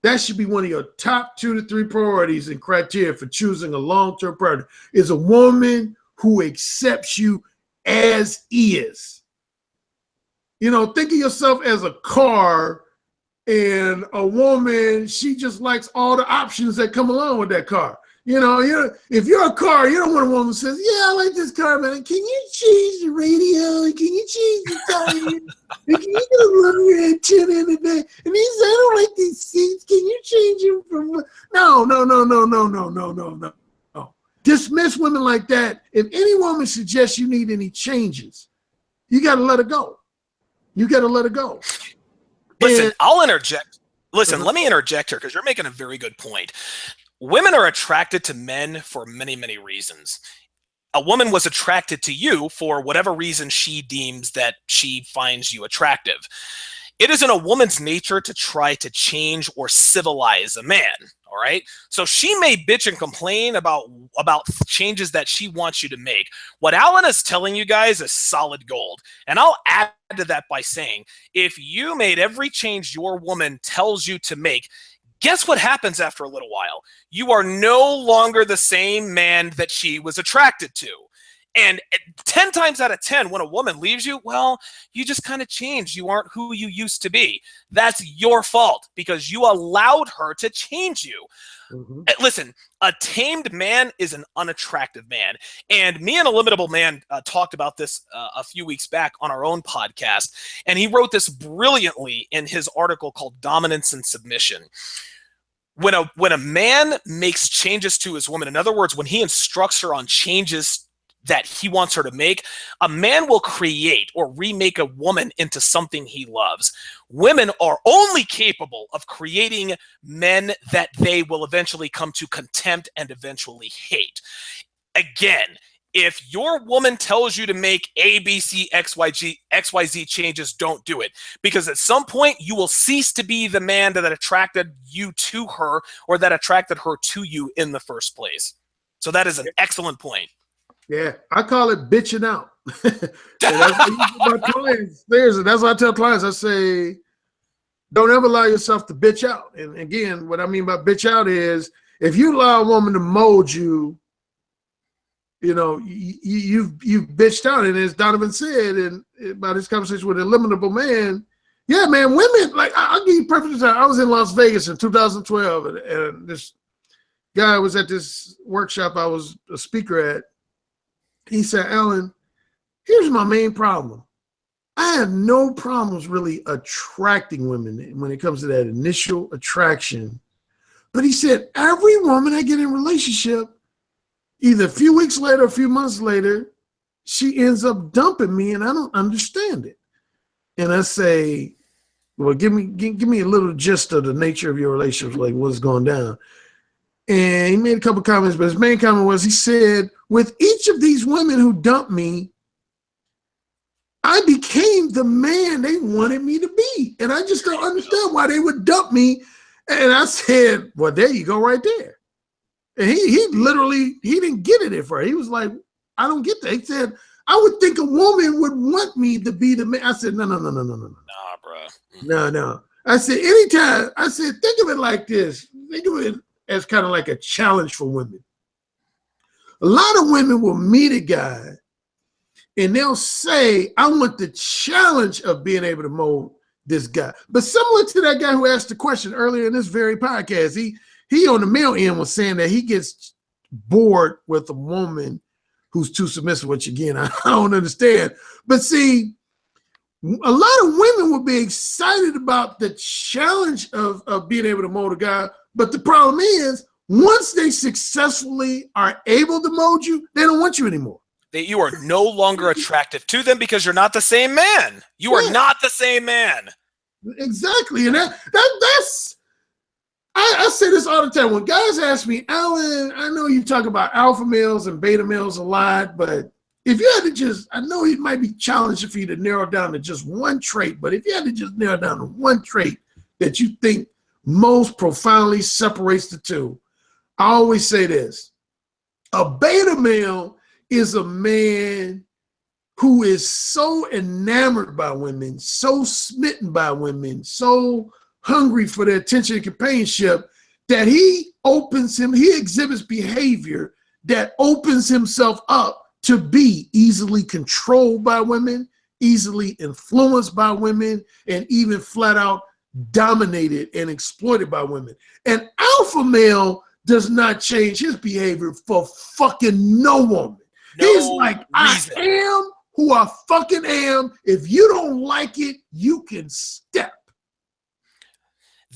That should be one of your top 2 to 3 priorities and criteria for choosing a long-term partner, is a woman who accepts you as is. Think of yourself as a car, and a woman, she just likes all the options that come along with that car. If you're a car, you don't want a woman who says, yeah, I like this car, man. Can you change the radio? Can you change the tire? And can you get a lower antenna in the back? And he said, I don't like these seats. Can you change them from? No. Dismiss women like that. If any woman suggests you need any changes, you got to let her go. Listen, I'll interject. Listen, let me interject here because you're making a very good point. Women are attracted to men for many, many reasons. A woman was attracted to you for whatever reason she deems that she finds you attractive. It is in a woman's nature to try to change or civilize a man, all right? So she may bitch and complain about about changes that she wants you to make. What Alan is telling you guys is solid gold. And I'll add to that by saying, if you made every change your woman tells you to make, guess what happens after a little while? You are no longer the same man that she was attracted to. And 10 times out of 10, when a woman leaves you, well, you just kind of changed. You aren't who you used to be. That's your fault because you allowed her to change you. Mm-hmm. Listen, a tamed man is an unattractive man. And me and Illimitable Man talked about this a few weeks back on our own podcast. And he wrote this brilliantly in his article called Dominance and Submission. When a man makes changes to his woman, in other words, when he instructs her on changes that he wants her to make, a man will create or remake a woman into something he loves. Women are only capable of creating men that they will eventually come to contempt and eventually hate. Again, if your woman tells you to make A, B, C, XYZ changes, don't do it. Because at some point, you will cease to be the man that attracted you to her or that attracted her to you in the first place. So that is an excellent point. Yeah, I call it bitching out. That's my clients. That's what I tell clients. I say, don't ever allow yourself to bitch out. And again, what I mean by bitch out is if you allow a woman to mold you, you know, you've bitched out. And as Donovan said, and about his conversation with Illimitable Man, yeah, man, women, like I'll give you a perfect example. I was in Las Vegas in 2012, and this guy was at this workshop I was a speaker at. He said, Alan, here's my main problem. I have no problems really attracting women when it comes to that initial attraction. But he said, every woman I get in a relationship, either a few weeks later, a few months later, she ends up dumping me and I don't understand it. And I say, well, give me a little gist of the nature of your relationship, like what's going down. And he made a couple comments, but his main comment was, he said, with each of these women who dumped me, I became the man they wanted me to be. And I just don't understand why they would dump me. And I said, well, there you go right there. And he literally, he didn't get it at first. He was like, I don't get that. He said, I would think a woman would want me to be the man. I said, no. Nah, bro. No. I said, anytime. I said, think of it like this. Think of it as kind of like a challenge for women. A lot of women will meet a guy and they'll say, I want the challenge of being able to mold this guy. But similar to that guy who asked the question earlier in this very podcast, he on the male end was saying that he gets bored with a woman who's too submissive, which again, I don't understand. But see, a lot of women will be excited about the challenge of being able to mold a guy. But the problem is, once they successfully are able to mold you, they don't want you anymore. That you are no longer attractive to them because you're not the same man. You are not the same man. Exactly. And that's, I say this all the time. When guys ask me, Alan, I know you talk about alpha males and beta males a lot, but if you had to just, I know it might be challenging for you to narrow down to just one trait, but if you had to just narrow down to one trait that you think most profoundly separates the two, I always say this. A beta male is a man who is so enamored by women, so smitten by women, so hungry for their attention and companionship that he exhibits behavior that opens himself up to be easily controlled by women, easily influenced by women, and even flat out dominated and exploited by women. An alpha male does not change his behavior for fucking no woman. He's like, reason. I am who I fucking am. If you don't like it, you can step.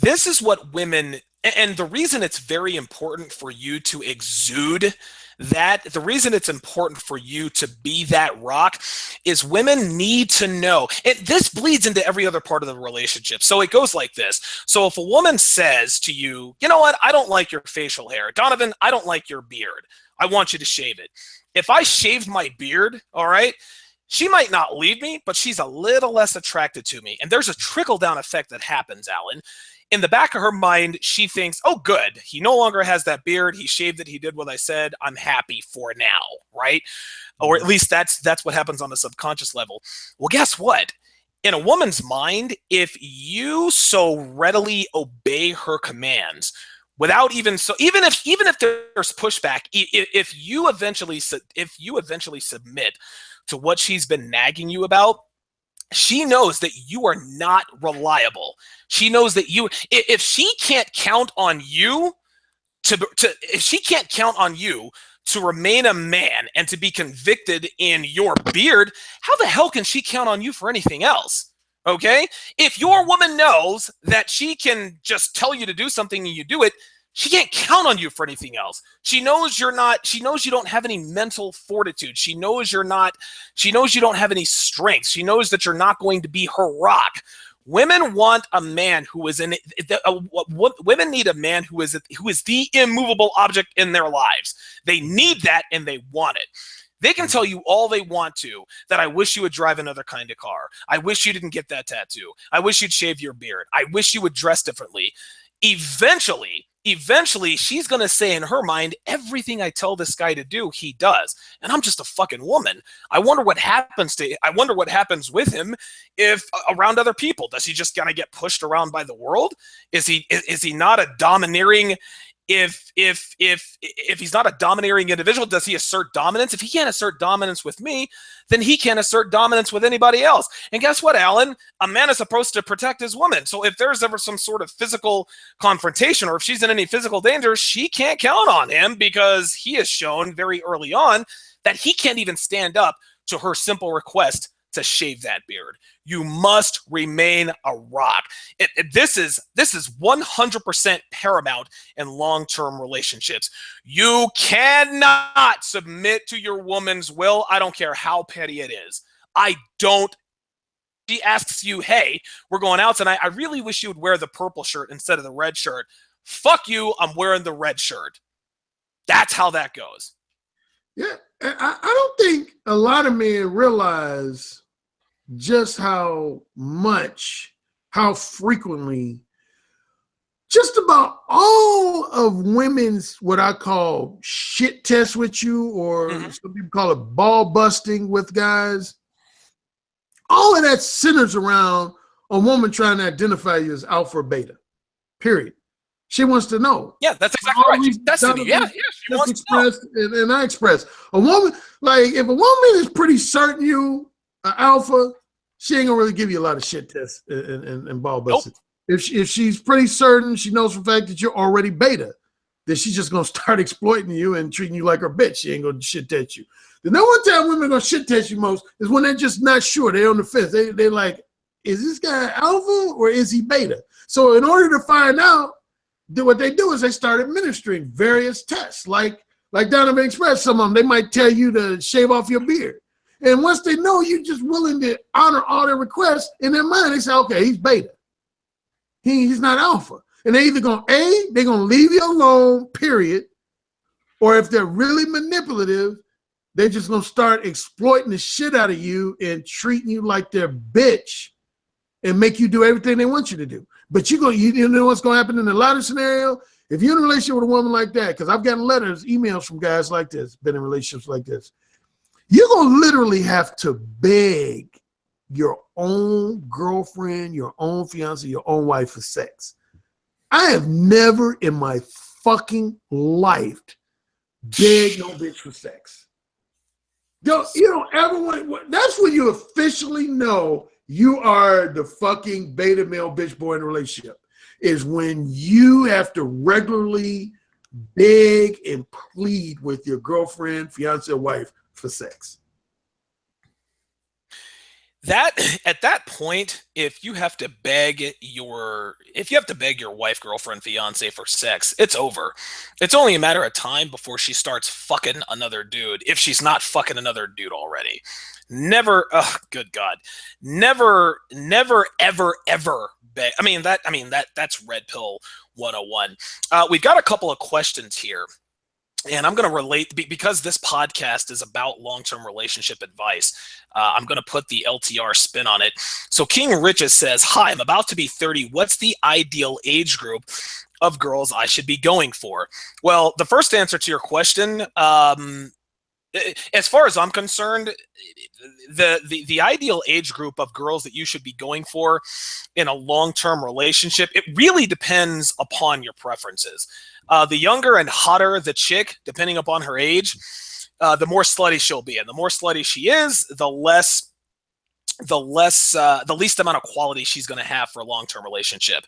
This is what women, and the reason it's very important for you to exude that, the reason it's important for you to be that rock is women need to know, and this bleeds into every other part of the relationship. So it goes like this. So if a woman says to you, you know what, I don't like your facial hair. Donovan, I don't like your beard. I want you to shave it. If I shaved my beard, all right, she might not leave me, but she's a little less attracted to me. And there's a trickle-down effect that happens, Alan. in the back of her mind, she thinks, oh, good. He no longer has that beard. He shaved it. He did what I said. I'm happy for now, right? Or at least that's what happens on the subconscious level. Well, guess what? In a woman's mind, if you so readily obey her commands, without even if there's pushback, if you eventually submit to what she's been nagging you about, she knows that you are not reliable. She knows that if she can't count on you if she can't count on you to remain a man and to be convicted in your beard, how the hell can she count on you for anything else? Okay? If your woman knows that she can just tell you to do something and you do it, she can't count on you for anything else. She knows you don't have any mental fortitude. She knows you don't have any strength. She knows that you're not going to be her rock. Women want a man who is women need a man who is the immovable object in their lives. They need that and they want it. They can tell you all they want to that I wish you would drive another kind of car. I wish you didn't get that tattoo. I wish you'd shave your beard. I wish you would dress differently. Eventually, she's going to say in her mind, everything I tell this guy to do, he does. And I'm just a fucking woman. I wonder what happens with him if around other people. Does he just kind of get pushed around by the world? Is he not a domineering if he's not a domineering individual, does he assert dominance? If he can't assert dominance with me, then he can't assert dominance with anybody else. And guess what, Alan? A man is supposed to protect his woman. So if there's ever some sort of physical confrontation or if she's in any physical danger, she can't count on him because he has shown very early on that he can't even stand up to her simple request to shave that beard. You must remain a rock. This is 100% paramount in long-term relationships. You cannot submit to your woman's will. I don't care how petty it is. She asks you, hey, we're going out tonight. I really wish you would wear the purple shirt instead of the red shirt. Fuck you, I'm wearing the red shirt. That's how that goes. Yeah, I don't think a lot of men realize just how frequently, just about all of women's what I call shit tests with you, or some people call it ball busting with guys. All of that centers around a woman trying to identify you as alpha or beta. Period. She wants to know. Yeah, that's exactly right. She's testing you. Yeah, she wants to know. And I express a woman, like if a woman is pretty certain you alpha, she ain't gonna really give you a lot of shit tests and ball busting. Nope. If she's pretty certain, she knows for a fact that you're already beta, then she's just gonna start exploiting you and treating you like her bitch. She ain't gonna shit test you. The number one time women are gonna shit test you most is when they're just not sure. They're on the fence. They're like, is this guy alpha or is he beta? So in order to find out, what they do is they start administering various tests, like Donovan expressed. Some of them, they might tell you to shave off your beard. And once they know you're just willing to honor all their requests, in their mind, they say, okay, he's beta. He's not alpha. And they're either going to, they're going to leave you alone, period. Or if they're really manipulative, they're just going to start exploiting the shit out of you and treating you like their bitch and make you do everything they want you to do. But you know what's going to happen in the latter scenario? If you're in a relationship with a woman like that, because I've gotten letters, emails from guys like this, been in relationships like this, you're going to literally have to beg your own girlfriend, your own fiance, your own wife for sex. I have never in my fucking life begged no bitch for sex. You don't ever want, that's when you officially know you are the fucking beta male bitch boy in a relationship, is when you have to regularly beg and plead with your girlfriend, fiance, or wife for sex. At that point, if you have to beg your wife, girlfriend, fiance for sex, it's over. It's only a matter of time before she starts fucking another dude, if she's not fucking another dude already. Never, oh good God, never, ever beg. That's red pill 101. We've got a couple of questions here. And I'm going to relate, because this podcast is about long-term relationship advice. I'm going to put the LTR spin on it. So King Riches says, hi, I'm about to be 30. What's the ideal age group of girls I should be going for? Well, the first answer to your question, as far as I'm concerned, the ideal age group of girls that you should be going for in a long-term relationship, it really depends upon your preferences. The younger and hotter the chick, depending upon her age, the more slutty she'll be, and the more slutty she is, the least amount of quality she's going to have for a long-term relationship.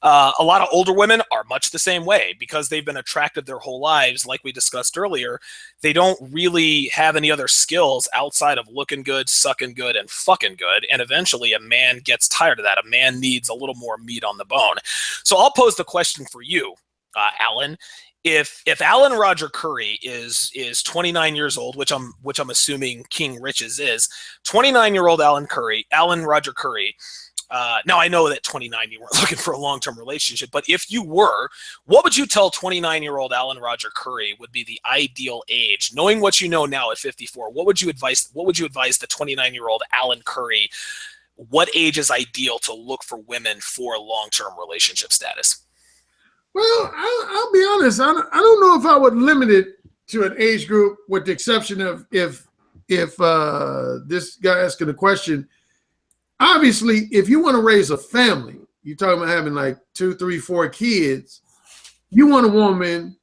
A lot of older women are much the same way, because they've been attracted their whole lives. Like we discussed earlier, they don't really have any other skills outside of looking good, sucking good, and fucking good. And eventually a man gets tired of that. A man needs a little more meat on the bone. So I'll pose the question for you, Alan. If Alan Roger Currie is 29 years old, which I'm assuming King Riches is, 29-year-old Alan Roger Currie. Now I know that 29 you weren't looking for a long-term relationship, but if you were, what would you tell 29-year-old Alan Roger Currie would be the ideal age? Knowing what you know now at 54, what would you advise the 29-year-old Alan Currie? What age is ideal to look for women for long-term relationship status? Well, I'll be honest. I don't know if I would limit it to an age group, with the exception of if this guy asking the question. Obviously, if you want to raise a family, you're talking about having like 2, 3, 4 kids. You want a woman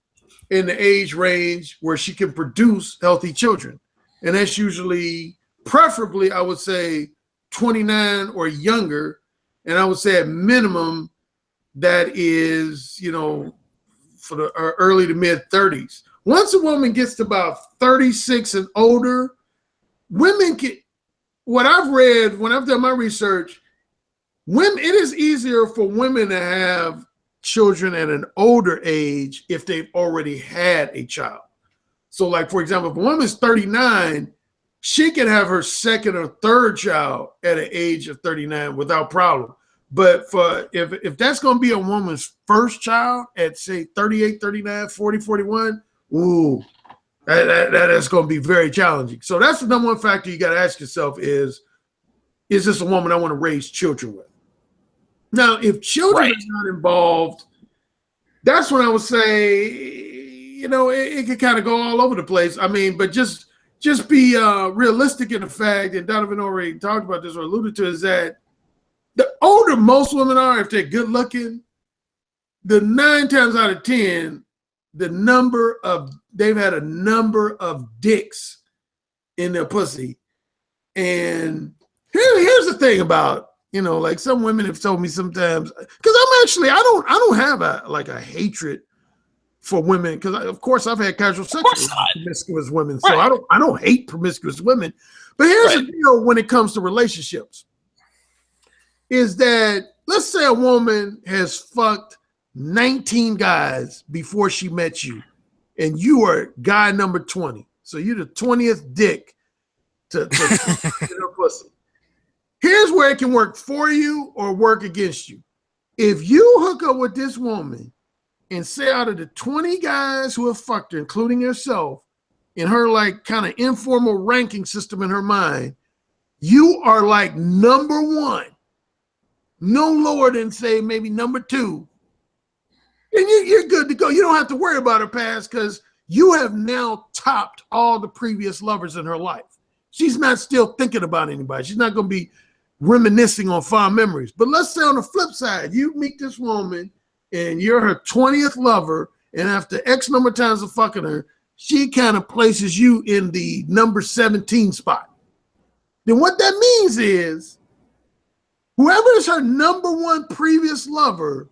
in the age range where she can produce healthy children, and that's usually, preferably, I would say 29 or younger, and I would say at minimum, that is, for the early to mid 30s. Once a woman gets to about 36 and older, women can, what I've read when I've done my research, it is easier for women to have children at an older age if they've already had a child. So, like, for example, if a woman's 39, she can have her second or third child at an age of 39 without problem. But if that's going to be a woman's first child at, say, 38, 39, 40, 41, ooh, that is going to be very challenging. So that's the number one factor you got to ask yourself is this a woman I want to raise children with? Now, if children are not involved, that's when I would say, it could kind of go all over the place. I mean, but just be realistic in the fact, and Donovan already talked about this or alluded to, is that the older most women are, if they're good looking, the 9 times out of 10, they've had a number of dicks in their pussy. And here's the thing about, like, some women have told me sometimes, because I don't have a hatred for women, because of course I've had casual sex with promiscuous women, so I don't hate promiscuous women. But here's the deal when it comes to relationships, is that, let's say a woman has fucked 19 guys before she met you, and you are guy number 20. So you're the 20th dick to her pussy. Here's where it can work for you or work against you. If you hook up with this woman and say, out of the 20 guys who have fucked her, including yourself, in her like kind of informal ranking system in her mind, you are like number 1. No lower than, say, maybe number 2, and you're good to go. You don't have to worry about her past, because you have now topped all the previous lovers in her life. She's not still thinking about anybody. She's not going to be reminiscing on fond memories. But let's say on the flip side, you meet this woman and you're her 20th lover, and after X number of times of fucking her, she kind of places you in the number 17 spot. Then what that means is, whoever is her number 1 previous lover,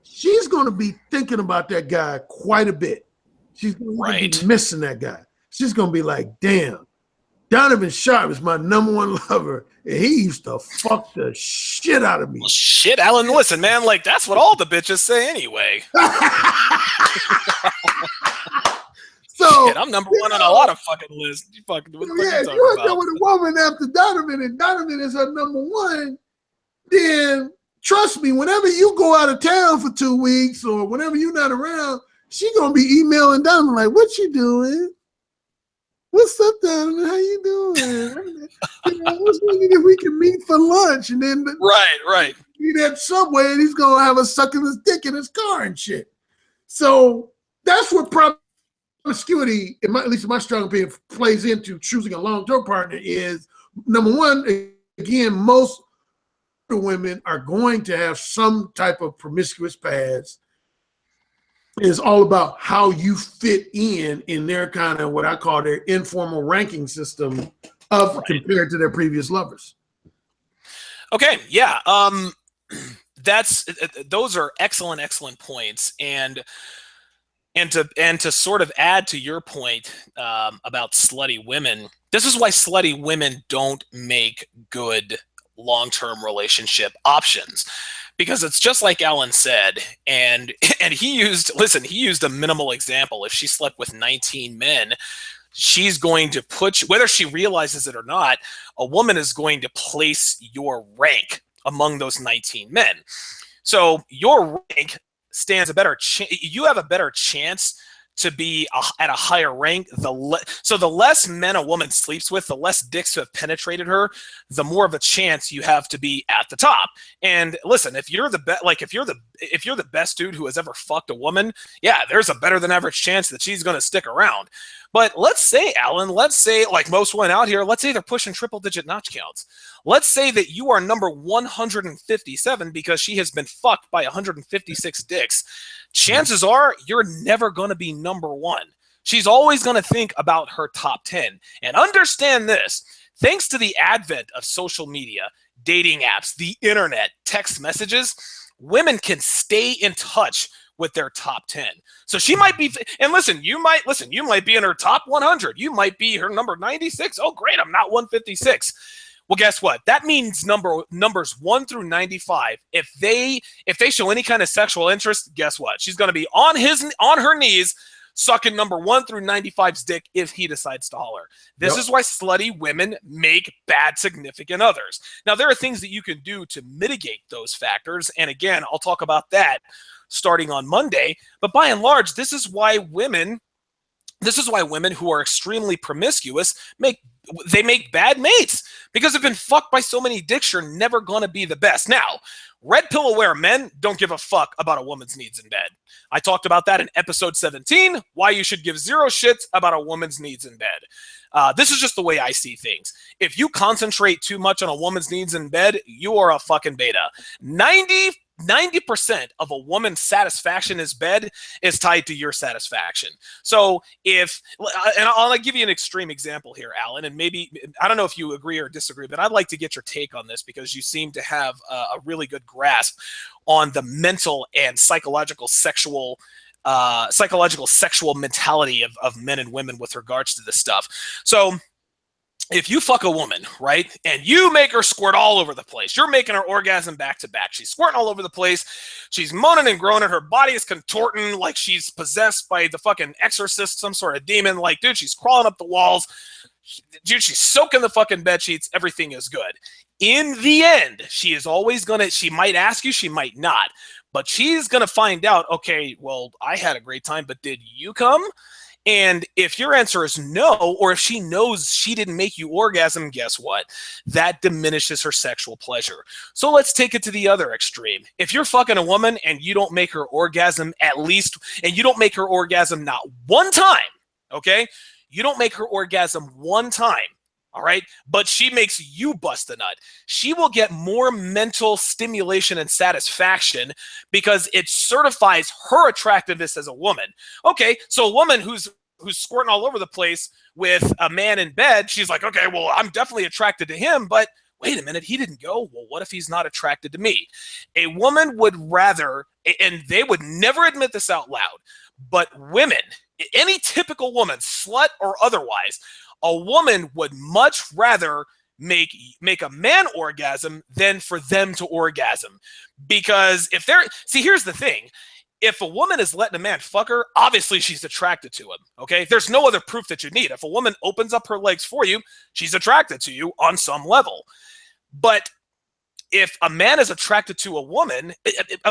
she's going to be thinking about that guy quite a bit. She's going to be missing that guy. She's going to be like, damn, Donovan Sharpe is my number 1 lover, and he used to fuck the shit out of me. Well, shit, Alan, listen, man, like, that's what all the bitches say anyway. So shit, I'm number 1 on a lot of fucking lists. You hook up with a woman after Donovan, and Donovan is her number 1, then trust me, whenever you go out of town for 2 weeks or whenever you're not around, she gonna be emailing Donovan like, "What you doing? What's up, Donovan? How you doing? I was wondering if we can meet for lunch." And then Right. meet at Subway, and he's gonna have us sucking his dick in his car and shit. So that's what promiscuity, at least in my strong opinion, plays into choosing a long-term partner. Is number one, again, most women are going to have some type of promiscuous past. It's all about how you fit in their kind of what I call their informal ranking system of compared to their previous lovers. Okay, yeah. Those are excellent points, and to sort of add to your point about slutty women, this is why slutty women don't make good long-term relationship options, because it's just like Alan said, and he used a minimal example. If she slept with 19 men, she's going to put, whether she realizes it or not, a woman is going to place your rank among those 19 men. So your rank stands a better chance. You have a better chance to be at a higher rank. So the less men a woman sleeps with, the less dicks have penetrated her, the more of a chance you have to be at the top. And listen, if you're the best dude who has ever fucked a woman, yeah, there's a better than average chance that she's going to stick around. But let's say, Alan, like most women out here, let's say they're pushing triple digit notch counts. Let's say that you are number 157 because she has been fucked by 156 dicks. Chances are you're never going to be number one. She's always going to think about her top 10. And understand this, thanks to the advent of social media, dating apps, the internet, text messages, women can stay in touch with their top 10. So she might be, and you might be in her top 100. You might be her number 96. Oh, great, I'm not 156. Well, guess what? That means numbers 1 through 95. If they show any kind of sexual interest, guess what? She's going to be on her knees sucking number 1 through 95's dick if he decides to holler. This is why slutty women make bad significant others. Now, there are things that you can do to mitigate those factors, and again, I'll talk about that starting on Monday. But by and large, this is why women who are extremely promiscuous make bad mates, because they've been fucked by so many dicks. You're never going to be the best. Now, red pill aware men don't give a fuck about a woman's needs in bed. I talked about that in episode 17, why you should give zero shits about a woman's needs in bed. This is just the way I see things. If you concentrate too much on a woman's needs in bed, you are a fucking beta. 90% of a woman's satisfaction in bed is tied to your satisfaction. So and I'll give you an extreme example here, Alan, and maybe, I don't know if you agree or disagree, but I'd like to get your take on this because you seem to have a really good grasp on the mental and psychological sexual mentality of men and women with regards to this stuff. So if you fuck a woman, right, and you make her squirt all over the place, you're making her orgasm back to back. She's squirting all over the place. She's moaning and groaning. Her body is contorting like she's possessed by the fucking exorcist, some sort of demon. Like, dude, she's crawling up the walls. Dude, she's soaking the fucking bed sheets. Everything is good. In the end, she might ask you, she might not, but she's going to find out, okay, well, I had a great time, but did you come? And if your answer is no, or if she knows she didn't make you orgasm, guess what? That diminishes her sexual pleasure. So let's take it to the other extreme. If you're fucking a woman and you don't make her orgasm not one time, okay? You don't make her orgasm one time, all right? But she makes you bust a nut. She will get more mental stimulation and satisfaction because it certifies her attractiveness as a woman. Okay, so a woman who's squirting all over the place with a man in bed, she's like, okay, well, I'm definitely attracted to him, but wait a minute, he didn't go. Well, what if he's not attracted to me? A woman would rather, and they would never admit this out loud, but women, any typical woman, slut or otherwise, a woman would much rather make a man orgasm than for them to orgasm. Because here's the thing. If a woman is letting a man fuck her, obviously she's attracted to him, okay? There's no other proof that you need. If a woman opens up her legs for you, she's attracted to you on some level. But if a man is attracted to a woman,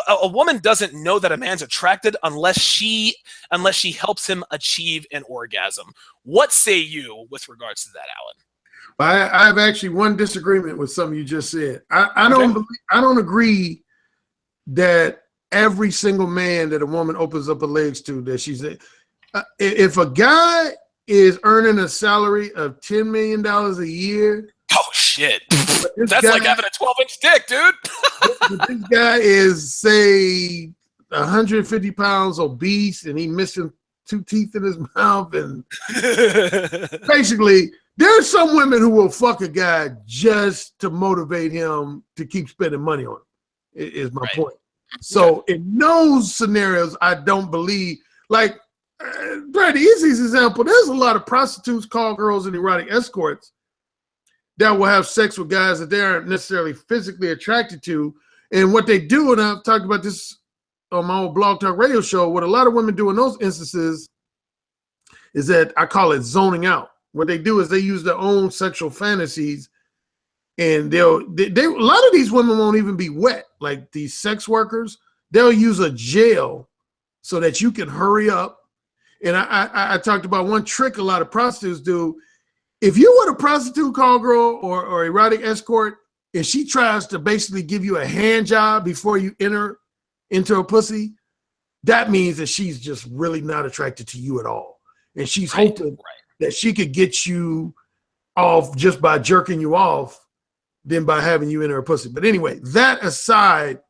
a woman doesn't know that a man's attracted unless she helps him achieve an orgasm. What say you with regards to that, Alan? I have actually one disagreement with something you just said. I Okay. don't agree that every single man that a woman opens up her legs to, that she's if a guy is earning a salary of $10 million a year. Oh shit. That's guy, like having a 12-inch dick, dude. This guy is, say, 150 pounds obese and he missing 2 teeth in his mouth, and basically there's some women who will fuck a guy just to motivate him to keep spending money on him, is my point. So in those scenarios, I don't believe, like, Brad, the easiest example, there's a lot of prostitutes, call girls, and erotic escorts that will have sex with guys that they aren't necessarily physically attracted to. And what they do, and I've talked about this on my old Blog Talk Radio show, what a lot of women do in those instances is that I call it zoning out. What they do is they use their own sexual fantasies, and they a lot of these women won't even be wet. Like these sex workers, they'll use a gel so that you can hurry up. And I talked about one trick a lot of prostitutes do. If you want a prostitute, call girl, or erotic escort, and she tries to basically give you a hand job before you enter into her pussy, that means that she's just really not attracted to you at all. And she's hoping that she could get you off just by jerking you off than by having you in her pussy. But anyway, that aside,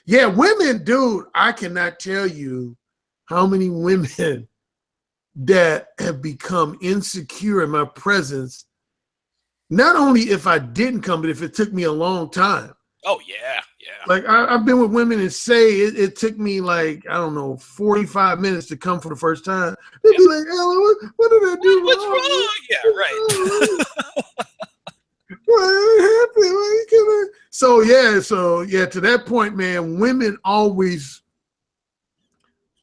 yeah, women, dude, I cannot tell you how many women that have become insecure in my presence, not only if I didn't come, but if it took me a long time. Oh, yeah. Like I've been with women and say it took me like, I don't know, 45 minutes to come for the first time. They'd be like, Ellen, what did I do? What's wrong? Yeah, right. What happened? So to that point, man, women always,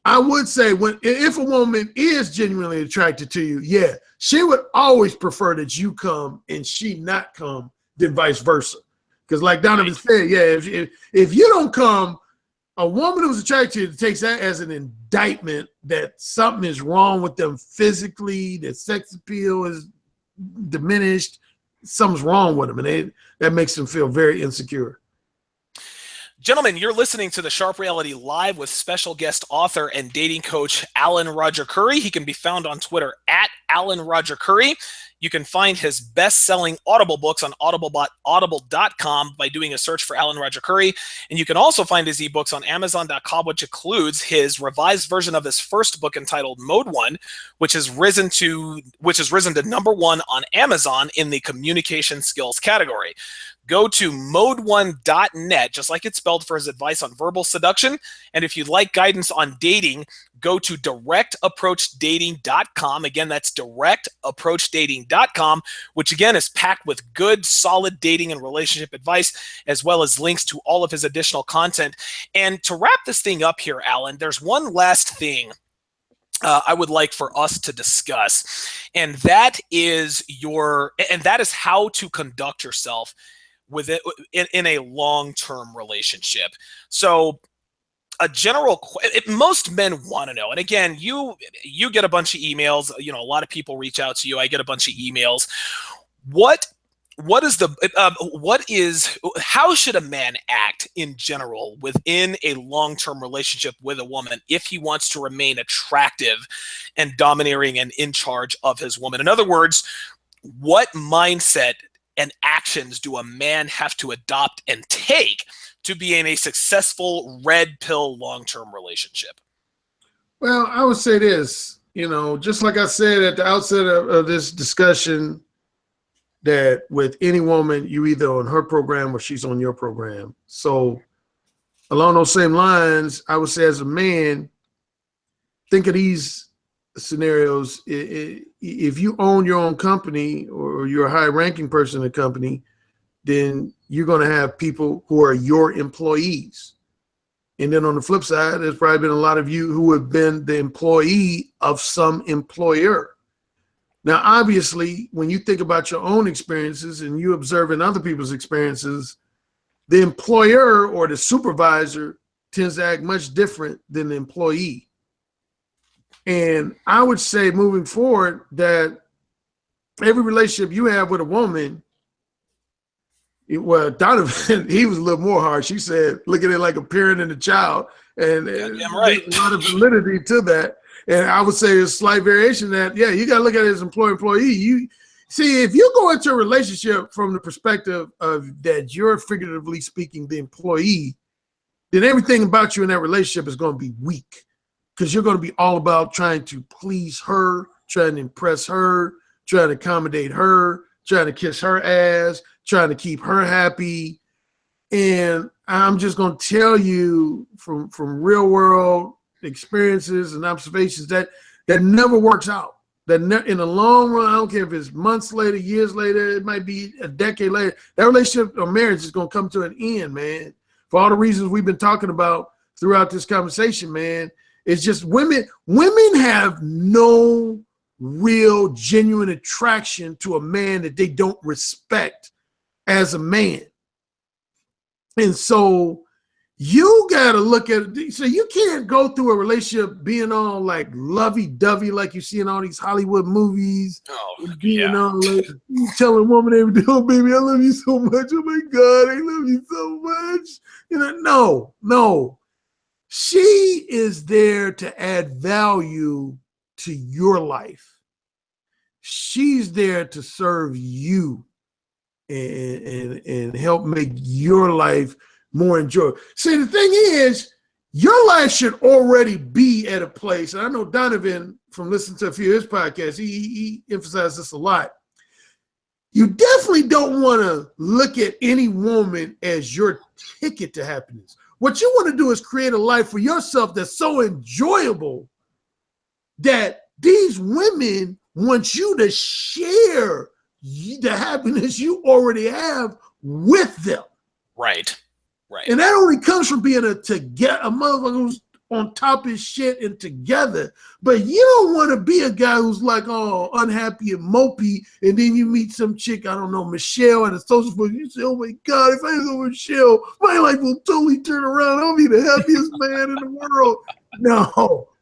I would say, if a woman is genuinely attracted to you, yeah, she would always prefer that you come and she not come than vice versa. Because like Donovan said, yeah, if you don't come, a woman who's attracted to you takes that as an indictment that something is wrong with them physically, that sex appeal is diminished, something's wrong with them, and that makes them feel very insecure. Gentlemen, you're listening to the Sharpe Reality Live with special guest author and dating coach Alan Roger Currie. He can be found on Twitter at Alan Roger Currie. You can find his best-selling Audible books on audible.com by doing a search for Alan Roger Currie. And you can also find his ebooks on Amazon.com, which includes his revised version of his first book entitled Mode 1, which has risen to #1 on Amazon in the communication skills category. Go to mode1.net, just like it's spelled, for his advice on verbal seduction. And if you'd like guidance on dating, go to directapproachdating.com. Again, that's directapproachdating.com, which again is packed with good, solid dating and relationship advice, as well as links to all of his additional content. And to wrap this thing up here, Alan, there's one last thing I would like for us to discuss, and that is how to conduct yourself with it in a long-term relationship. So most men want to know, and again, you get a bunch of emails, a lot of people reach out to you, I get a bunch of emails. How should a man act in general within a long-term relationship with a woman if he wants to remain attractive and domineering and in charge of his woman? In other words, what mindset and actions do a man have to adopt and take to be in a successful red pill long-term relationship? Well, I would say this, just like I said at the outset of this discussion, that with any woman, you either on her program or she's on your program. So along those same lines, I would say as a man, think of these scenarios. If you own your own company or you're a high-ranking person in the company, then you're going to have people who are your employees. And then on the flip side, there's probably been a lot of you who have been the employee of some employer. Now, obviously, when you think about your own experiences and you observe in other people's experiences, the employer or the supervisor tends to act much different than the employee. And I would say moving forward that every relationship you have with a woman, well, Donovan, he was a little more harsh. He said, look at it like a parent and a child. And there's right. a lot of validity to that. And I would say a slight variation that, yeah, you got to look at it as employee. You see, if you go into a relationship from the perspective of that you're figuratively speaking the employee, then everything about you in that relationship is going to be weak because you're going to be all about trying to please her, trying to impress her, trying to accommodate her, trying to kiss her ass, trying to keep her happy. And I'm just going to tell you from real world experiences and observations that never works out. That in the long run, I don't care if it's months later, years later, it might be a decade later, that relationship or marriage is going to come to an end, man. For all the reasons we've been talking about throughout this conversation, man. It's just women have no real genuine attraction to a man that they don't respect as a man. And so you got to look at it. So you can't go through a relationship being all like lovey-dovey like you see in all these Hollywood movies. Oh, being all like, you telling a woman every day, oh, baby, I love you so much. Oh, my God, I love you so much. You know, no. She is there to add value to your life. She's there to serve you and help make your life more enjoyable. See, the thing is, your life should already be at a place, and I know Donovan, from listening to a few of his podcasts, he emphasized this a lot. You definitely don't want to look at any woman as your ticket to happiness. What you want to do is create a life for yourself that's so enjoyable that these women want you to share the happiness you already have with them. Right. And that only comes from being a motherfucker who's on top of his shit and together. But you don't want to be a guy who's like, oh, unhappy and mopey, and then you meet some chick, I don't know, Michelle at a social forum. You say, oh my God, if I was with Michelle, my life will totally turn around. I'll be the happiest man in the world.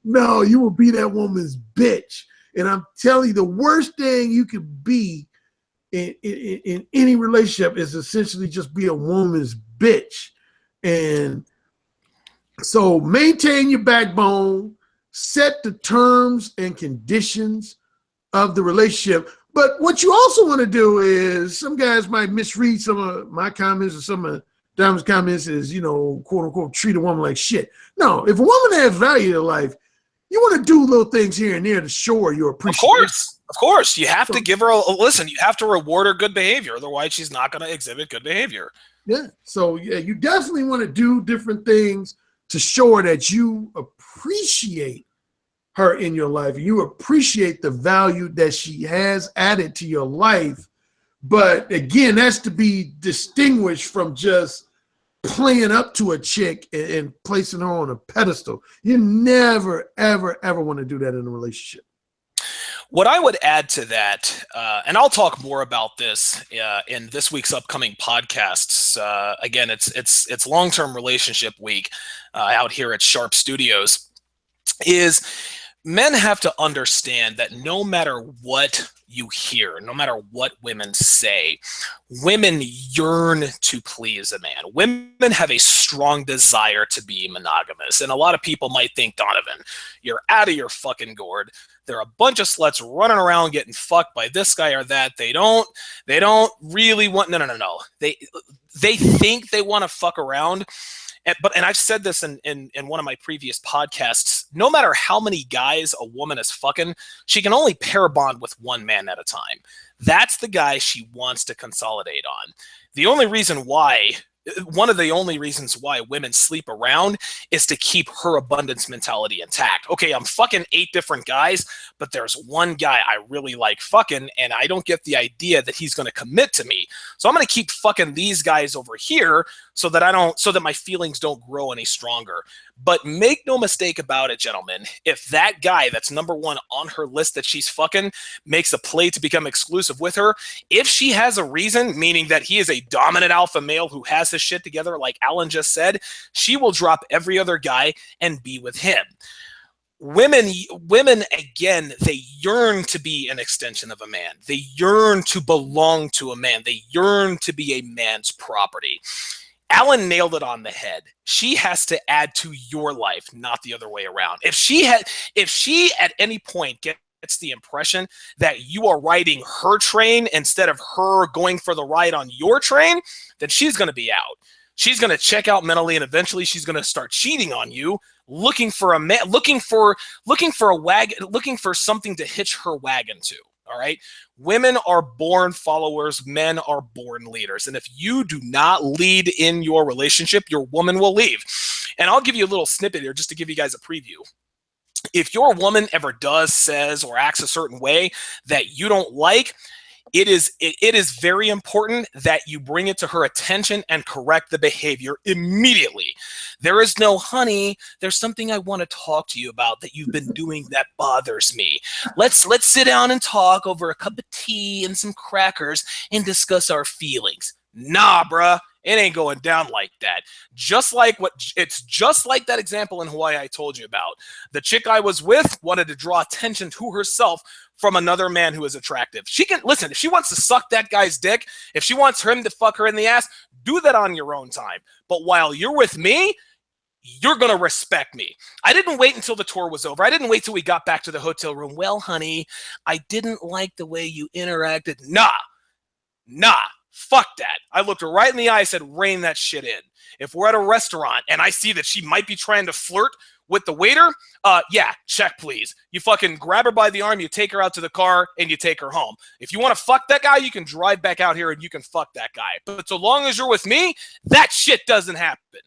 No, you will be that woman's bitch. And I'm telling you, the worst thing you could be in any relationship is essentially just be a woman's bitch. And so maintain your backbone, set the terms and conditions of the relationship. But what you also want to do is, some guys might misread some of my comments or some of Dom's comments is, quote unquote, treat a woman like shit. No, if a woman has value to life, you want to do little things here and there to show her your appreciation. Of course. You have to give her listen. You have to reward her good behavior. Otherwise, she's not going to exhibit good behavior. Yeah. So, yeah, you definitely want to do different things to show her that you appreciate her in your life. You appreciate the value that she has added to your life. But again, that's to be distinguished from just playing up to a chick and placing her on a pedestal. You never, ever, ever want to do that in a relationship. What I would add to that, and I'll talk more about this in this week's upcoming podcasts. Again, it's long-term relationship week out here at Sharpe Studios. Is men have to understand that no matter what you hear, no matter what women say, women yearn to please a man. Women have a strong desire to be monogamous. And a lot of people might think, Donovan, you're out of your fucking gourd. There are a bunch of sluts running around getting fucked by this guy or that. They don't really want, no. They think they want to fuck around. And I've said this in one of my previous podcasts, no matter how many guys a woman is fucking, she can only pair bond with one man at a time. That's the guy she wants to consolidate on. One of the only reasons why women sleep around is to keep her abundance mentality intact. Okay, I'm fucking 8 different guys, but there's one guy I really like fucking, and I don't get the idea that he's going to commit to me. So I'm going to keep fucking these guys over here so that my feelings don't grow any stronger. But make no mistake about it, gentlemen, if that guy that's number one on her list that she's fucking makes a play to become exclusive with her, if she has a reason, meaning that he is a dominant alpha male who has his shit together, like Alan just said, she will drop every other guy and be with him. Women again, they yearn to be an extension of a man. They yearn to belong to a man. They yearn to be a man's property. Alan nailed it on the head. She has to add to your life, not the other way around. If she at any point gets the impression that you are riding her train instead of her going for the ride on your train, then she's going to be out. She's going to check out mentally, and eventually she's going to start cheating on you, looking for a man, looking for a wagon, looking for something to hitch her wagon to. All right. Women are born followers. Men are born leaders. And if you do not lead in your relationship, your woman will leave. And I'll give you a little snippet here just to give you guys a preview. If your woman ever does, says, or acts a certain way that you don't like, it is very important that you bring it to her attention and correct the behavior immediately. There is no, honey, there's something I want to talk to you about that you've been doing that bothers me. Let's sit down and talk over a cup of tea and some crackers and discuss our feelings. Nah, bruh. It ain't going down like that. It's just like that example in Hawaii I told you about. The chick I was with wanted to draw attention to herself from another man who is attractive. She can, listen, if she wants to suck that guy's dick, if she wants him to fuck her in the ass, do that on your own time. But while you're with me, you're going to respect me. I didn't wait until the tour was over. I didn't wait till we got back to the hotel room. Well, honey, I didn't like the way you interacted. Nah. Fuck that. I looked her right in the eye, said, rein that shit in. If we're at a restaurant and I see that she might be trying to flirt with the waiter, yeah, check please. You fucking grab her by the arm, you take her out to the car, and you take her home. If you want to fuck that guy, you can drive back out here and you can fuck that guy. But so long as you're with me, that shit doesn't happen.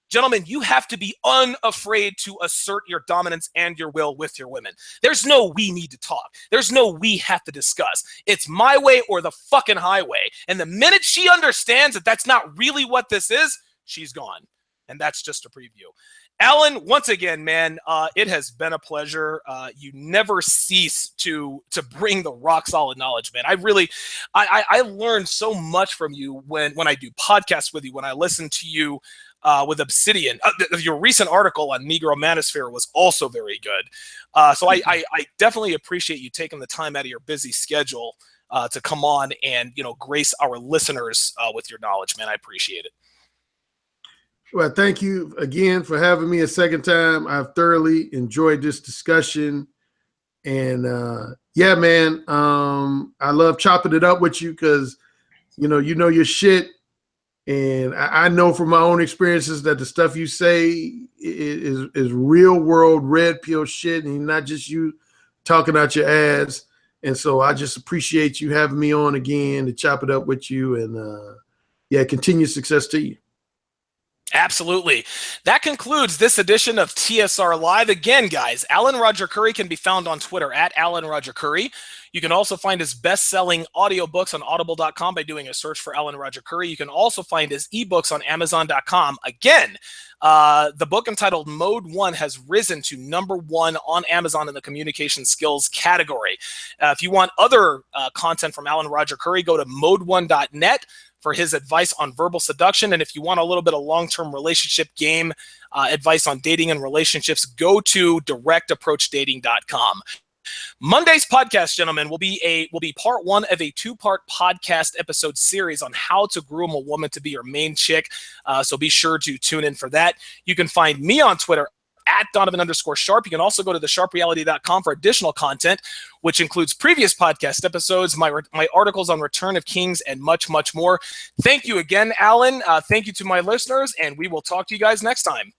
Gentlemen, you have to be unafraid to assert your dominance and your will with your women. There's no we need to talk. There's no we have to discuss. It's my way or the fucking highway. And the minute she understands that that's not really what this is, she's gone. And that's just a preview. Alan, once again, man, it has been a pleasure. You never cease to bring the rock solid knowledge, man. I learned so much from you when I do podcasts with you, when I listen to you with Obsidian. Your recent article on Negro Manosphere was also very good. So I definitely appreciate you taking the time out of your busy schedule to come on and grace our listeners with your knowledge, man. I appreciate it. Well, thank you again for having me a second time. I've thoroughly enjoyed this discussion. And yeah, man, I love chopping it up with you because, you know your shit. And I know from my own experiences that the stuff you say is real world red pill shit and not just you talking out your ass. And so I just appreciate you having me on again to chop it up with you. And yeah, continued success to you. Absolutely. That concludes this edition of TSR Live. Again, guys, Alan Roger Currie can be found on Twitter at Alan Roger Currie. You can also find his best-selling audiobooks on audible.com by doing a search for Alan Roger Currie. You can also find his ebooks on amazon.com. Again, the book entitled Mode 1 has risen to #1 on Amazon in the communication skills category. If you want other content from Alan Roger Currie, go to mode1.net for his advice on verbal seduction. And if you want a little bit of long-term relationship game advice on dating and relationships, go to directapproachdating.com. Monday's podcast, gentlemen, will be part 1 of a 2-part podcast episode series on how to groom a woman to be your main chick. So be sure to tune in for that. You can find me on Twitter at Donovan_Sharpe. You can also go to thesharpereality.com for additional content, which includes previous podcast episodes, my articles on Return of Kings, and much, much more. Thank you again, Alan. Thank you to my listeners, and we will talk to you guys next time.